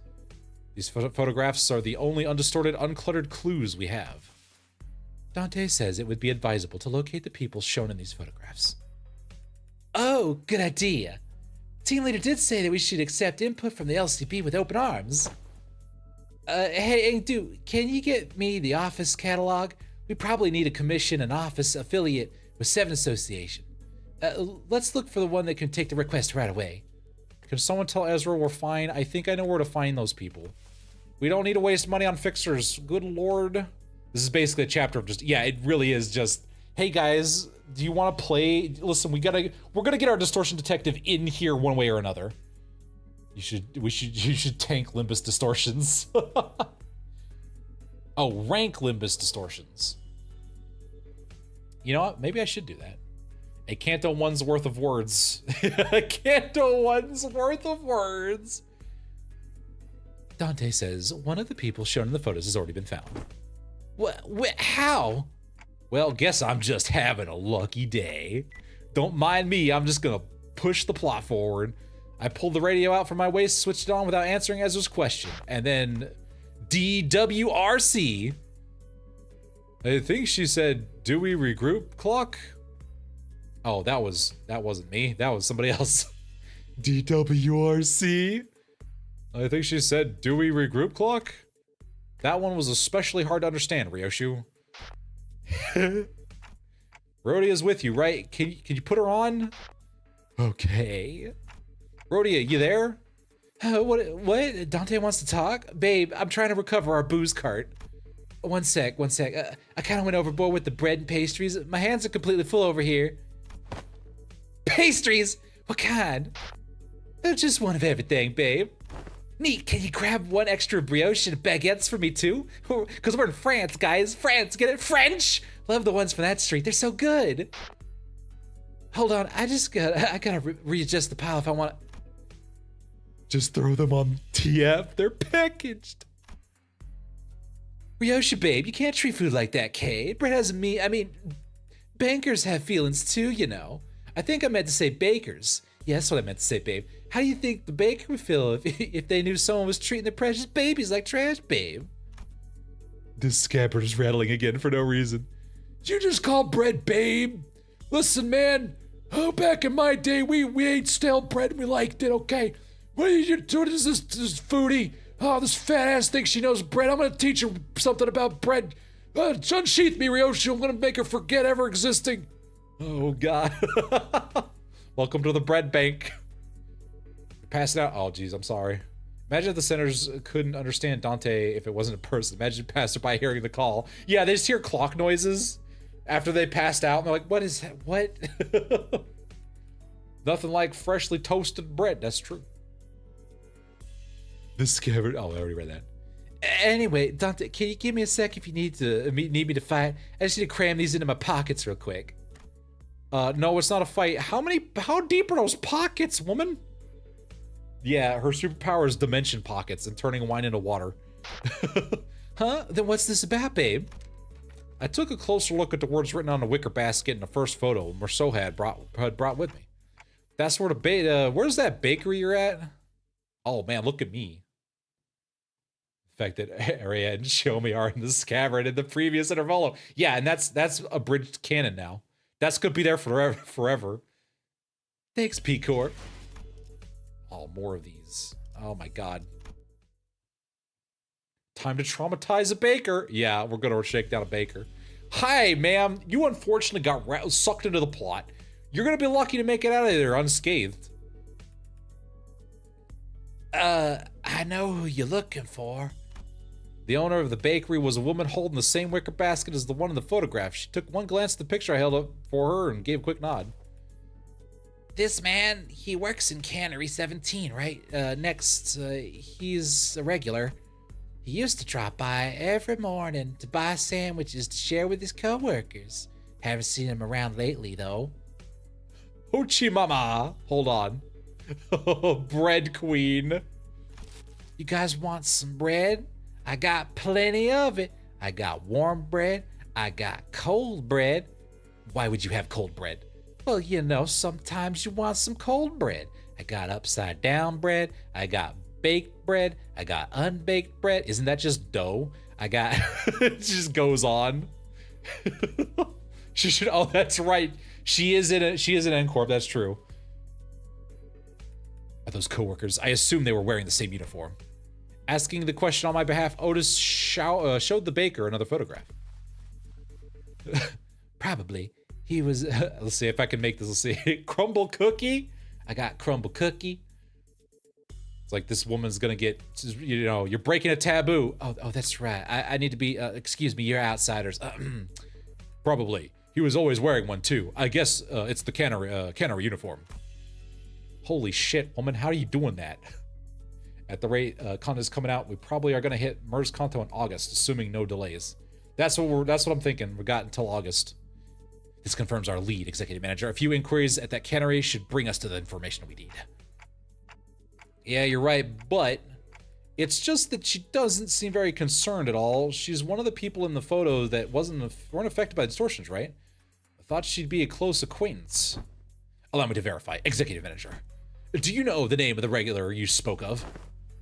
These photographs are the only undistorted, uncluttered clues we have. Dante says it would be advisable to locate the people shown in these photographs. Oh, good idea. Team leader did say that we should accept input from the LCP with open arms. Hey, Do, can you get me the office catalog? We probably need to commission an office affiliate with VII Association. Let's look for the one that can take the request right away. Can someone tell Ezra we're fine? I think I know where to find those people. We don't need to waste money on fixers. Good lord. This is basically a chapter of just, yeah, it really is just, hey guys, do you want to play? Listen, we're gonna get our distortion detective in here one way or another. You should tank Limbus distortions. Oh, rank Limbus distortions. You know what? Maybe I should do that. A Canto 1's worth of words. A Canto 1's worth of words. Dante says one of the people shown in the photos has already been found. What? How? Well, guess I'm just having a lucky day. Don't mind me, I'm just gonna push the plot forward. I pulled the radio out from my waist, switched it on without answering Ezra's question, and then DWRC. I think she said Do we regroup clock? Oh, that wasn't me. That was somebody else. DWRC? I think she said, do we regroup clock? That one was especially hard to understand, Ryoshu. Rhodia is with you, right? Can you put her on? Okay. Rhodia, you there? What? Dante wants to talk? Babe, I'm trying to recover our booze cart. One sec. I kind of went overboard with the bread and pastries. My hands are completely full over here. Pastries? What kind? Just one of everything, babe. Neat, can you grab one extra brioche and baguettes for me too? Because we're in France, guys. France, get it? French! Love the ones from that street. They're so good. Hold on, I gotta readjust the pile if I want. Just throw them on TF. They're packaged. Ryosha, babe, you can't treat food like that, Kate. Bread has bankers have feelings too, you know. I think I meant to say bakers. Yeah, that's what I meant to say, babe. How do you think the baker would feel if they knew someone was treating their precious babies like trash, babe? This scabbard is rattling again for no reason. Did you just call bread babe? Listen, man. Oh, back in my day, we ate stale bread and we liked it, okay? What are you doing? This foodie? Oh, this fat ass thinks she knows bread. I'm gonna teach her something about bread. Unsheath me, Ryoshu. I'm gonna make her forget ever existing. Oh, God. Welcome to the bread bank. You're passing out. Oh, geez, I'm sorry. Imagine if the senators couldn't understand Dante if it wasn't a person. Imagine passerby hearing the call. Yeah, they just hear clock noises after they passed out, and they're like, what is that? What? Nothing like freshly toasted bread. That's true. The scabbard. Oh, I already read that. Anyway, Dante, can you give me a sec if you need me to fight? I just need to cram these into my pockets real quick. No, it's not a fight. How deep are those pockets, woman? Yeah, her superpower is dimension pockets and turning wine into water. Huh? Then what's this about, babe? I took a closer look at the words written on the wicker basket in the first photo Marceau had brought with me. That's where where's that bakery you're at? Oh man, look at me. The fact that Ariad and Shomi are in the scabbard in the previous Intervallo. Yeah, and that's abridged canon now. That's gonna be there forever. Thanks, P-Corp. Oh, more of these. Oh my god. Time to traumatize a baker. Yeah, we're gonna shake down a baker. Hi, ma'am. You unfortunately got sucked into the plot. You're gonna be lucky to make it out of there unscathed. I know who you're looking for. The owner of the bakery was a woman holding the same wicker basket as the one in the photograph. She took one glance at the picture I held up for her and gave a quick nod. This man, he works in Cannery 17, right? He's a regular. He used to drop by every morning to buy sandwiches to share with his co-workers. Haven't seen him around lately, though. Hoochie mama. Hold on. Bread queen. You guys want some bread? I got plenty of it. I got warm bread. I got cold bread. Why would you have cold bread? Well, you know, sometimes you want some cold bread. I got upside down bread. I got baked bread. I got unbaked bread. Isn't that just dough? I got, it just goes on. She should, oh, that's right. She is an N-Corp, that's true. Are those coworkers? I assume they were wearing the same uniform. Asking the question on my behalf, Otis showed the baker another photograph. Probably. He was, let's see if I can make this, let's see. Crumble cookie? I got crumble cookie. It's like this woman's gonna get, you know, you're breaking a taboo. Oh, that's right. I need to be, excuse me, you're outsiders. Probably. He was always wearing one too. I guess it's the cannery uniform. Holy shit, woman, how are you doing that? At the rate content's coming out, we probably are gonna hit MERS content in August, assuming no delays. That's what I'm thinking. We got until August. This confirms our lead, executive manager. A few inquiries at that cannery should bring us to the information we need. Yeah, you're right, but it's just that she doesn't seem very concerned at all. She's one of the people in the photo that weren't affected by distortions, right? I thought she'd be a close acquaintance. Allow me to verify, executive manager. Do you know the name of the regular you spoke of?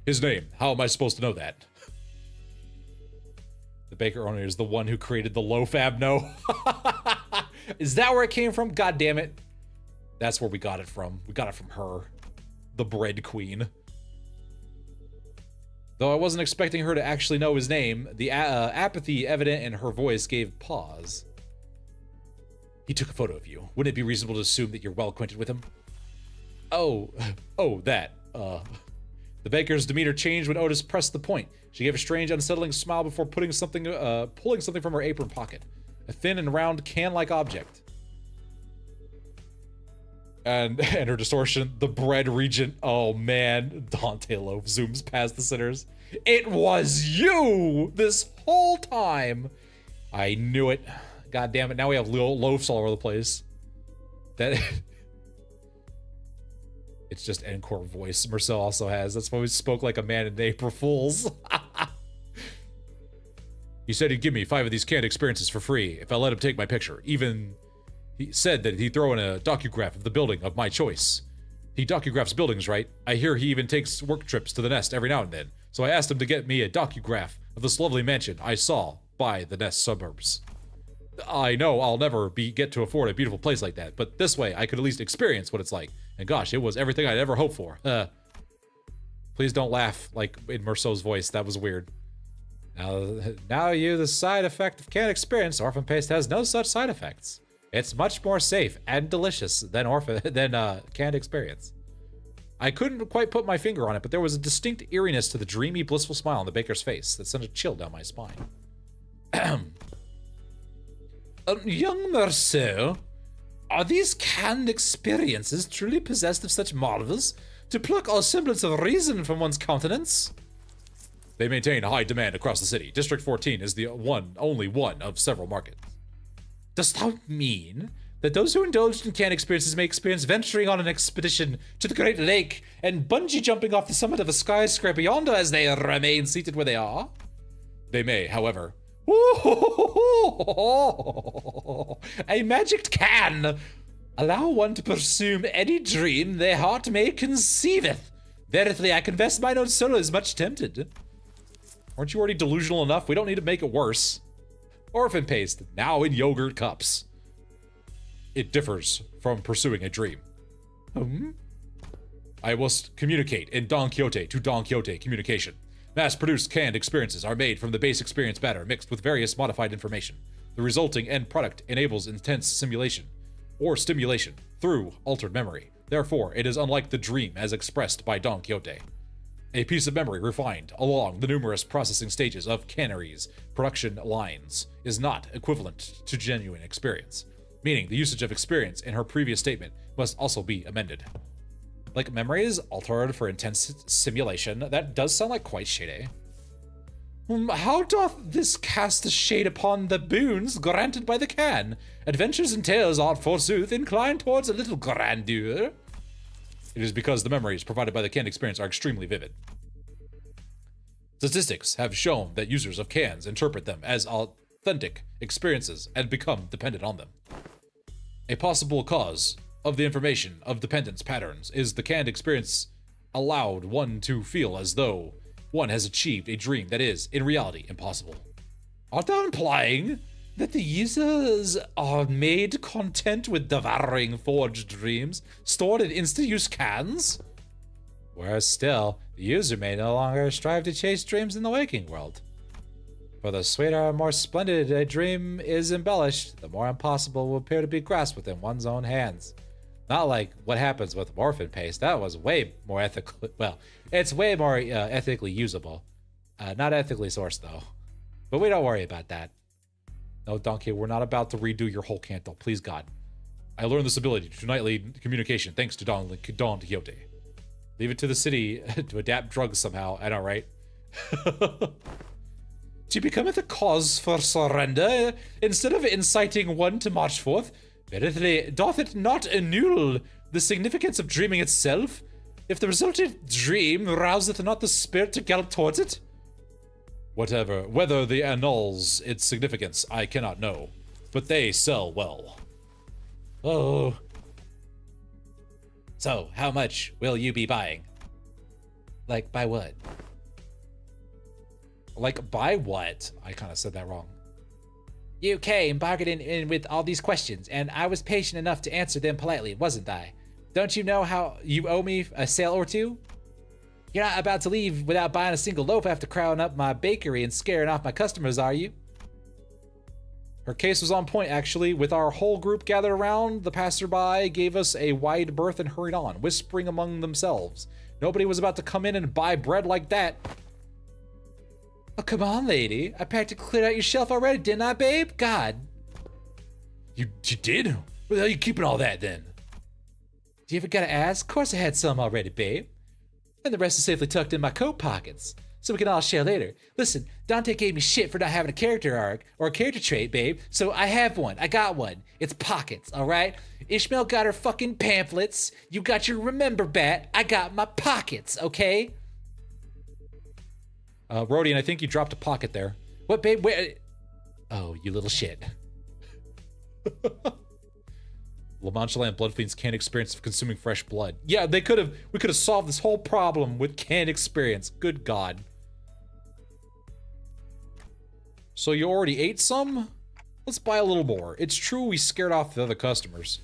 His name? How am I supposed to know that? The baker owner is the one who created the loaf abno. Is that where it came from? God damn it. That's where we got it from. We got it from her. The bread queen. Though I wasn't expecting her to actually know his name, the apathy evident in her voice gave pause. He took a photo of you. Wouldn't it be reasonable to assume that you're well acquainted with him? Oh, that. The baker's demeanor changed when Otis pressed the point. She gave a strange, unsettling smile before pulling something from her apron pocket. A thin and round can-like object. And her distortion, the bread regent. Oh man, Dante Loaf zooms past the sinners. It was you this whole time. I knew it. God damn it, now we have little loafs all over the place. That... It's just encore voice Marcel also has. That's why we spoke like a man in April Fools. He said he'd give me 5 of these canned experiences for free if I let him take my picture. Even he said that he'd throw in a docugraph of the building of my choice. He docugraphs buildings, right? I hear he even takes work trips to the Nest every now and then. So I asked him to get me a docugraph of this lovely mansion I saw by the Nest suburbs. I know I'll never get to afford a beautiful place like that, but this way I could at least experience what it's like. And gosh, it was everything I'd ever hoped for. Please don't laugh like in Merceau's voice. That was weird. Now you the side effect of canned experience. Orphan paste has no such side effects. It's much more safe and delicious than canned experience. I couldn't quite put my finger on it, but there was a distinct eeriness to the dreamy, blissful smile on the baker's face that sent a chill down my spine. Young Marceau, are these canned experiences truly possessed of such marvels to pluck all semblance of reason from one's countenance? They maintain high demand across the city. District 14 is the only one of several markets. Does that mean that those who indulged in canned experiences may experience venturing on an expedition to the Great Lake and bungee jumping off the summit of a skyscraper yonder as they remain seated where they are? They may, however. A magic can allow one to pursue any dream their heart may conceiveth. Verily, I confess mine own soul is much tempted. Aren't you already delusional enough? We don't need to make it worse. Orphan paste, now in yogurt cups. It differs from pursuing a dream. I must communicate in Don Quixote to Don Quixote communication. Mass-produced canned experiences are made from the base experience matter mixed with various modified information. The resulting end product enables intense simulation or stimulation through altered memory. Therefore, it is unlike the dream as expressed by Don Quixote. A piece of memory refined along the numerous processing stages of canneries' production lines is not equivalent to genuine experience, meaning the usage of experience in her previous statement must also be amended. Like memory is altered for intense simulation. That does sound like quite shady. How doth this cast a shade upon the boons granted by the can? Adventures and tales are, forsooth, inclined towards a little grandeur. It is because the memories provided by the canned experience are extremely vivid. Statistics have shown that users of cans interpret them as authentic experiences and become dependent on them. A possible cause of the information of dependence patterns is the canned experience allowed one to feel as though one has achieved a dream that is, in reality, impossible. Art thou implying that the users are made content with devouring forged dreams stored in instant-use cans? Worse still, the user may no longer strive to chase dreams in the waking world. For the sweeter and more splendid a dream is embellished, the more impossible will appear to be grasped within one's own hands. Not like what happens with morphin paste. That was way more ethical. Well, it's way more ethically usable. Not ethically sourced, though. But we don't worry about that. No, Donkey, we're not about to redo your whole canto. Please, God. I learned this ability to nightly communication thanks to Don Quixote. Leave it to the city to adapt drugs somehow. I know, right? To becometh a cause for surrender, instead of inciting one to march forth, verily doth it not annul the significance of dreaming itself, if the resultant dream rouseth not the spirit to gallop towards it? Whether the annuls its significance, I cannot know, but they sell well. Oh. So, how much will you be buying? Like, buy what? Like, buy what? I kind of said that wrong. You came bargaining in with all these questions, and I was patient enough to answer them politely, wasn't I? Don't you know how you owe me a sale or two? You're not about to leave without buying a single loaf after crowding up my bakery and scaring off my customers, are you? Her case was on point, actually. With our whole group gathered around, the passerby gave us a wide berth and hurried on, whispering among themselves. Nobody was about to come in and buy bread like that. Oh, come on, lady. I practically cleared out your shelf already, didn't I, babe? God. You did? Where the hell are you keeping all that, then? Do you ever gotta ask? Of course I had some already, babe. And the rest is safely tucked in my coat pockets, so we can all share later. Listen, Dante gave me shit for not having a character arc or a character trait, babe, so I have one. I got one. It's pockets, all right? Ishmael got her fucking pamphlets. You got your remember bat. I got my pockets, okay? Rodian, I think you dropped a pocket there. What, babe? Where? Oh, you little shit. La Mancha and Bloodfiends can't experience of consuming fresh blood. Yeah, we could have solved this whole problem with canned experience. Good God. So you already ate some? Let's buy a little more. It's true we scared off the other customers.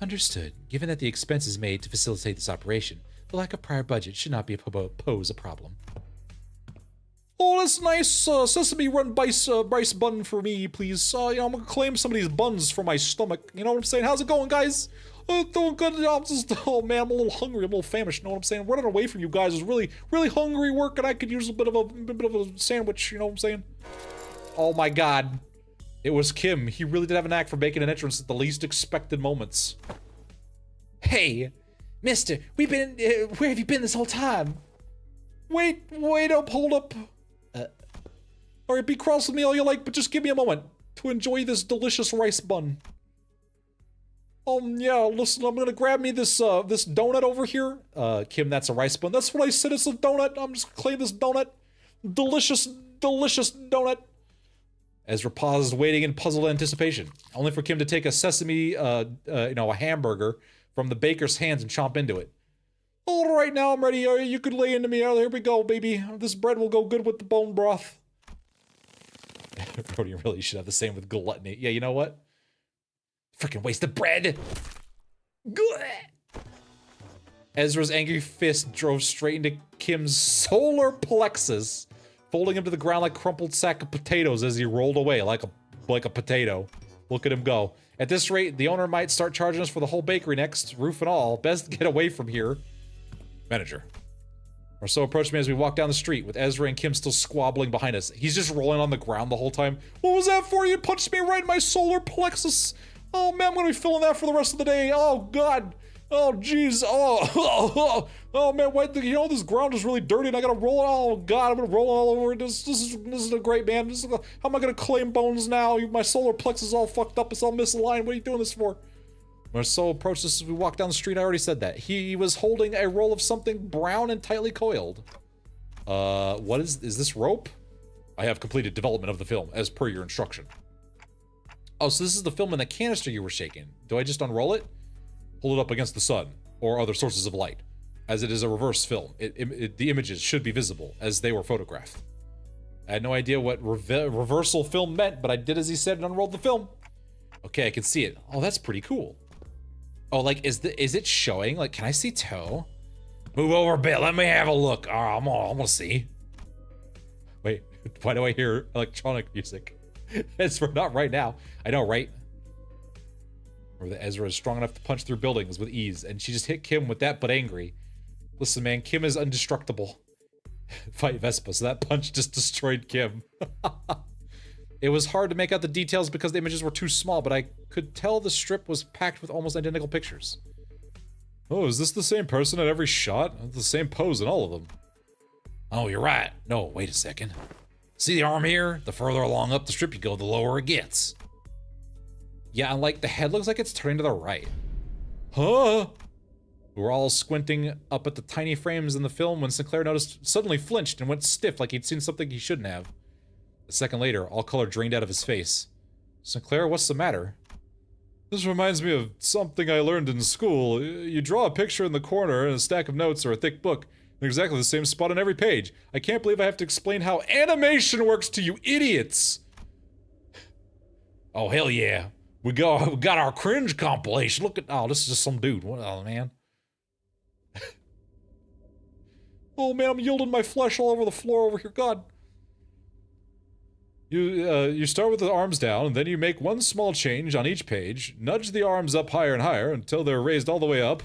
Understood. Given that the expenses made to facilitate this operation, the lack of prior budget should not pose a problem. Oh, that's nice sesame run rice bun for me, please. I'm gonna claim some of these buns for my stomach. You know what I'm saying? How's it going, guys? Doing good. Oh man, I'm a little hungry. I'm a little famished. You know what I'm saying? Running away from you guys is really, really hungry work, and I could use a bit of a sandwich. You know what I'm saying? Oh my God, it was Kim. He really did have a knack for making an entrance at the least expected moments. Hey, mister, we've been. Where have you been this whole time? Wait up, hold up. Alright, be cross with me all you like, but just give me a moment to enjoy this delicious rice bun. Yeah, listen, I'm gonna grab me this this donut over here. Kim, that's a rice bun. That's what I said, it's a donut. I'm just gonna claim this donut. Delicious, delicious donut. Ezra paused, waiting in puzzled anticipation, only for Kim to take a sesame, a hamburger from the baker's hands and chomp into it. All right, now I'm ready. You could lay into me. Here we go, baby. This bread will go good with the bone broth. Brody really should have the same with gluttony. Yeah, you know what? Freaking waste of bread. Ezra's angry fist drove straight into Kim's solar plexus, folding him to the ground like a crumpled sack of potatoes as he rolled away like a potato. Look at him go. At this rate, the owner might start charging us for the whole bakery next, roof and all. Best get away from here. Manager. Marceau approached me as we walked down the street, with Ezra and Kim still squabbling behind us. He's just rolling on the ground the whole time. What was that for? You punched me right in my solar plexus. Oh man, I'm gonna be feeling that for the rest of the day. Oh God. Oh jeez. Oh man, this ground is really dirty and I gotta roll it. Oh God, I'm gonna roll all over it. This is a great man. How am I gonna claim bones now? My solar plexus is all fucked up. It's all misaligned. What are you doing this for? Marceau approached us as we walked down the street. I already said that. He was holding a roll of something brown and tightly coiled. What is this rope? I have completed development of the film, as per your instruction. Oh, so this is the film in the canister you were shaking. Do I just unroll it? Hold it up against the sun, or other sources of light. As it is a reverse film, the images should be visible, as they were photographed. I had no idea what reversal film meant, but I did as he said and unrolled the film. Okay, I can see it. Oh, that's pretty cool. Oh, like, is it showing? Like, can I see toe? Move over a bit. Let me have a look. Oh, I'm gonna see. Wait, why do I hear electronic music? It's not right now. I know, right? Or that Ezra is strong enough to punch through buildings with ease, and she just hit Kim with that, but angry. Listen, man, Kim is indestructible. Fight Vespa, so that punch just destroyed Kim. It was hard to make out the details because the images were too small, but I could tell the strip was packed with almost identical pictures. Oh, is this the same person at every shot? The same pose in all of them. Oh, you're right. No, wait a second. See the arm here? The further along up the strip you go, the lower it gets. Yeah, and like the head looks like it's turning to the right. Huh? We were all squinting up at the tiny frames in the film when Sinclair suddenly flinched and went stiff like he'd seen something he shouldn't have. A second later, all color drained out of his face. Sinclair, what's the matter? This reminds me of something I learned in school. You draw a picture in the corner in a stack of notes or a thick book, in exactly the same spot on every page. I can't believe I have to explain how animation works to you idiots. Oh, hell yeah. We got our cringe compilation. Look at, oh, this is just some dude. What, oh, man. Oh, man, I'm yielding my flesh all over the floor over here. God. You start with the arms down, and then you make one small change on each page, nudge the arms up higher and higher until they're raised all the way up,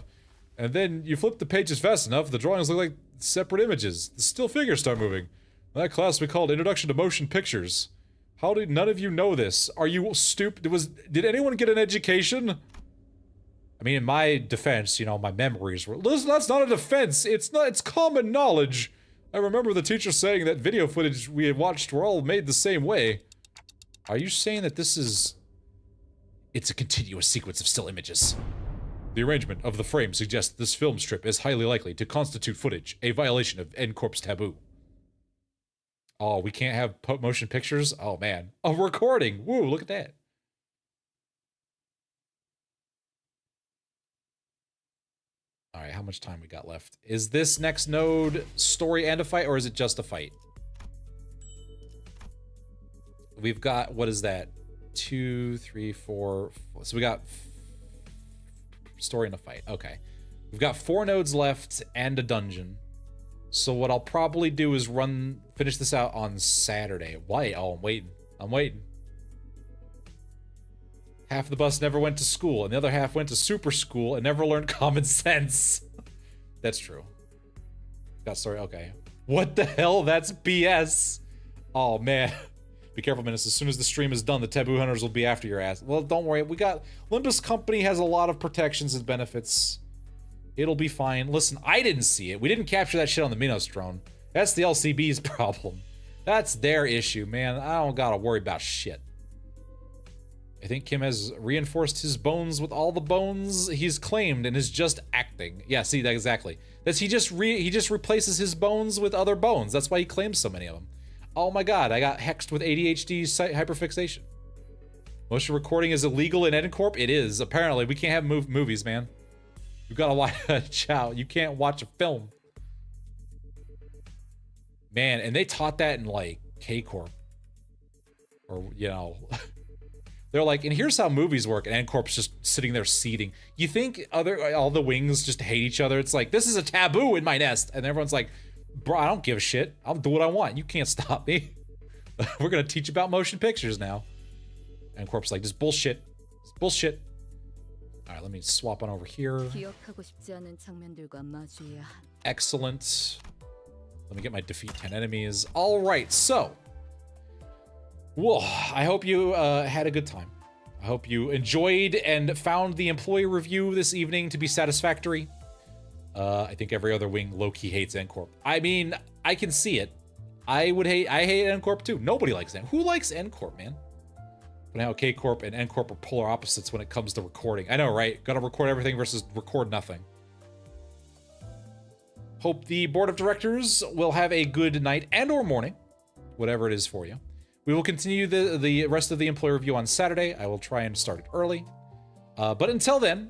and then you flip the pages fast enough, the drawings look like separate images. The still figures start moving. In that class we called Introduction to Motion Pictures. How did none of you know this? Are you stupid? Did anyone get an education? I mean, in my defense, you know, my memories were... Listen, that's not a defense. It's common knowledge. I remember the teacher saying that video footage we had watched were all made the same way. Are you saying that this is... It's a continuous sequence of still images? The arrangement of the frame suggests this film strip is highly likely to constitute footage, a violation of N-Corp's taboo. Oh, we can't have motion pictures? Oh, man. A recording! Woo, look at that. Alright, how much time we got left? Is this next node story and a fight, or is it just a fight? We've got, what is that? 2, 3, 4... So we got story and a fight. Okay. We've got 4 nodes left and a dungeon. So what I'll probably do is finish this out on Saturday. Why? Oh, I'm waiting. Half of the bus never went to school, and the other half went to super school and never learned common sense. That's true. Got story, okay. What the hell? That's BS. Oh, man. Be careful, Menace. As soon as the stream is done, the taboo hunters will be after your ass. Well, don't worry. Limbus Company has a lot of protections and benefits. It'll be fine. Listen, I didn't see it. We didn't capture that shit on the Minos drone. That's the LCB's problem. That's their issue, man. I don't gotta worry about shit. I think Kim has reinforced his bones with all the bones he's claimed and is just acting. Yeah, see, that exactly. He just replaces his bones with other bones. That's why he claims so many of them. Oh my god, I got hexed with ADHD hyperfixation. Motion recording is illegal in N-Corp? It is. Apparently, we can't have movies, man. You gotta watch out. You can't watch a film. Man, and they taught that in, like, K-Corp. Or, you know... They're like, and here's how movies work, and N-Corp's just sitting there seething. You think all the wings just hate each other? It's like, this is a taboo in my nest. And everyone's like, bro, I don't give a shit. I'll do what I want. You can't stop me. We're gonna teach about motion pictures now. N-Corp's like, this bullshit. It's bullshit. All right, let me swap on over here. Excellent. Let me get my defeat 10 enemies. All right, so... Whoa, I hope you had a good time. I hope you enjoyed and found the employee review this evening to be satisfactory. I think every other wing low-key hates N-Corp. I mean, I can see it. I hate N-Corp too. Nobody likes N. Who likes N-Corp, man? But now K-Corp and N-Corp are polar opposites when it comes to recording. I know, right? Gotta record everything versus record nothing. Hope the board of directors will have a good night and or morning, whatever it is for you. We will continue the rest of the employee review on Saturday. I will try and start it early. But until then,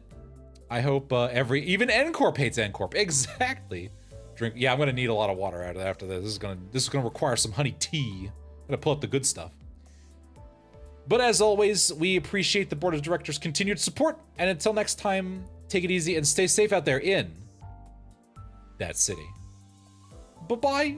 I hope even N-Corp hates N-Corp. Exactly. Yeah, I'm gonna need a lot of water after this. This is gonna require some honey tea. I'm gonna pull up the good stuff. But as always, we appreciate the board of directors' continued support. And until next time, take it easy and stay safe out there in that city. Bye-bye.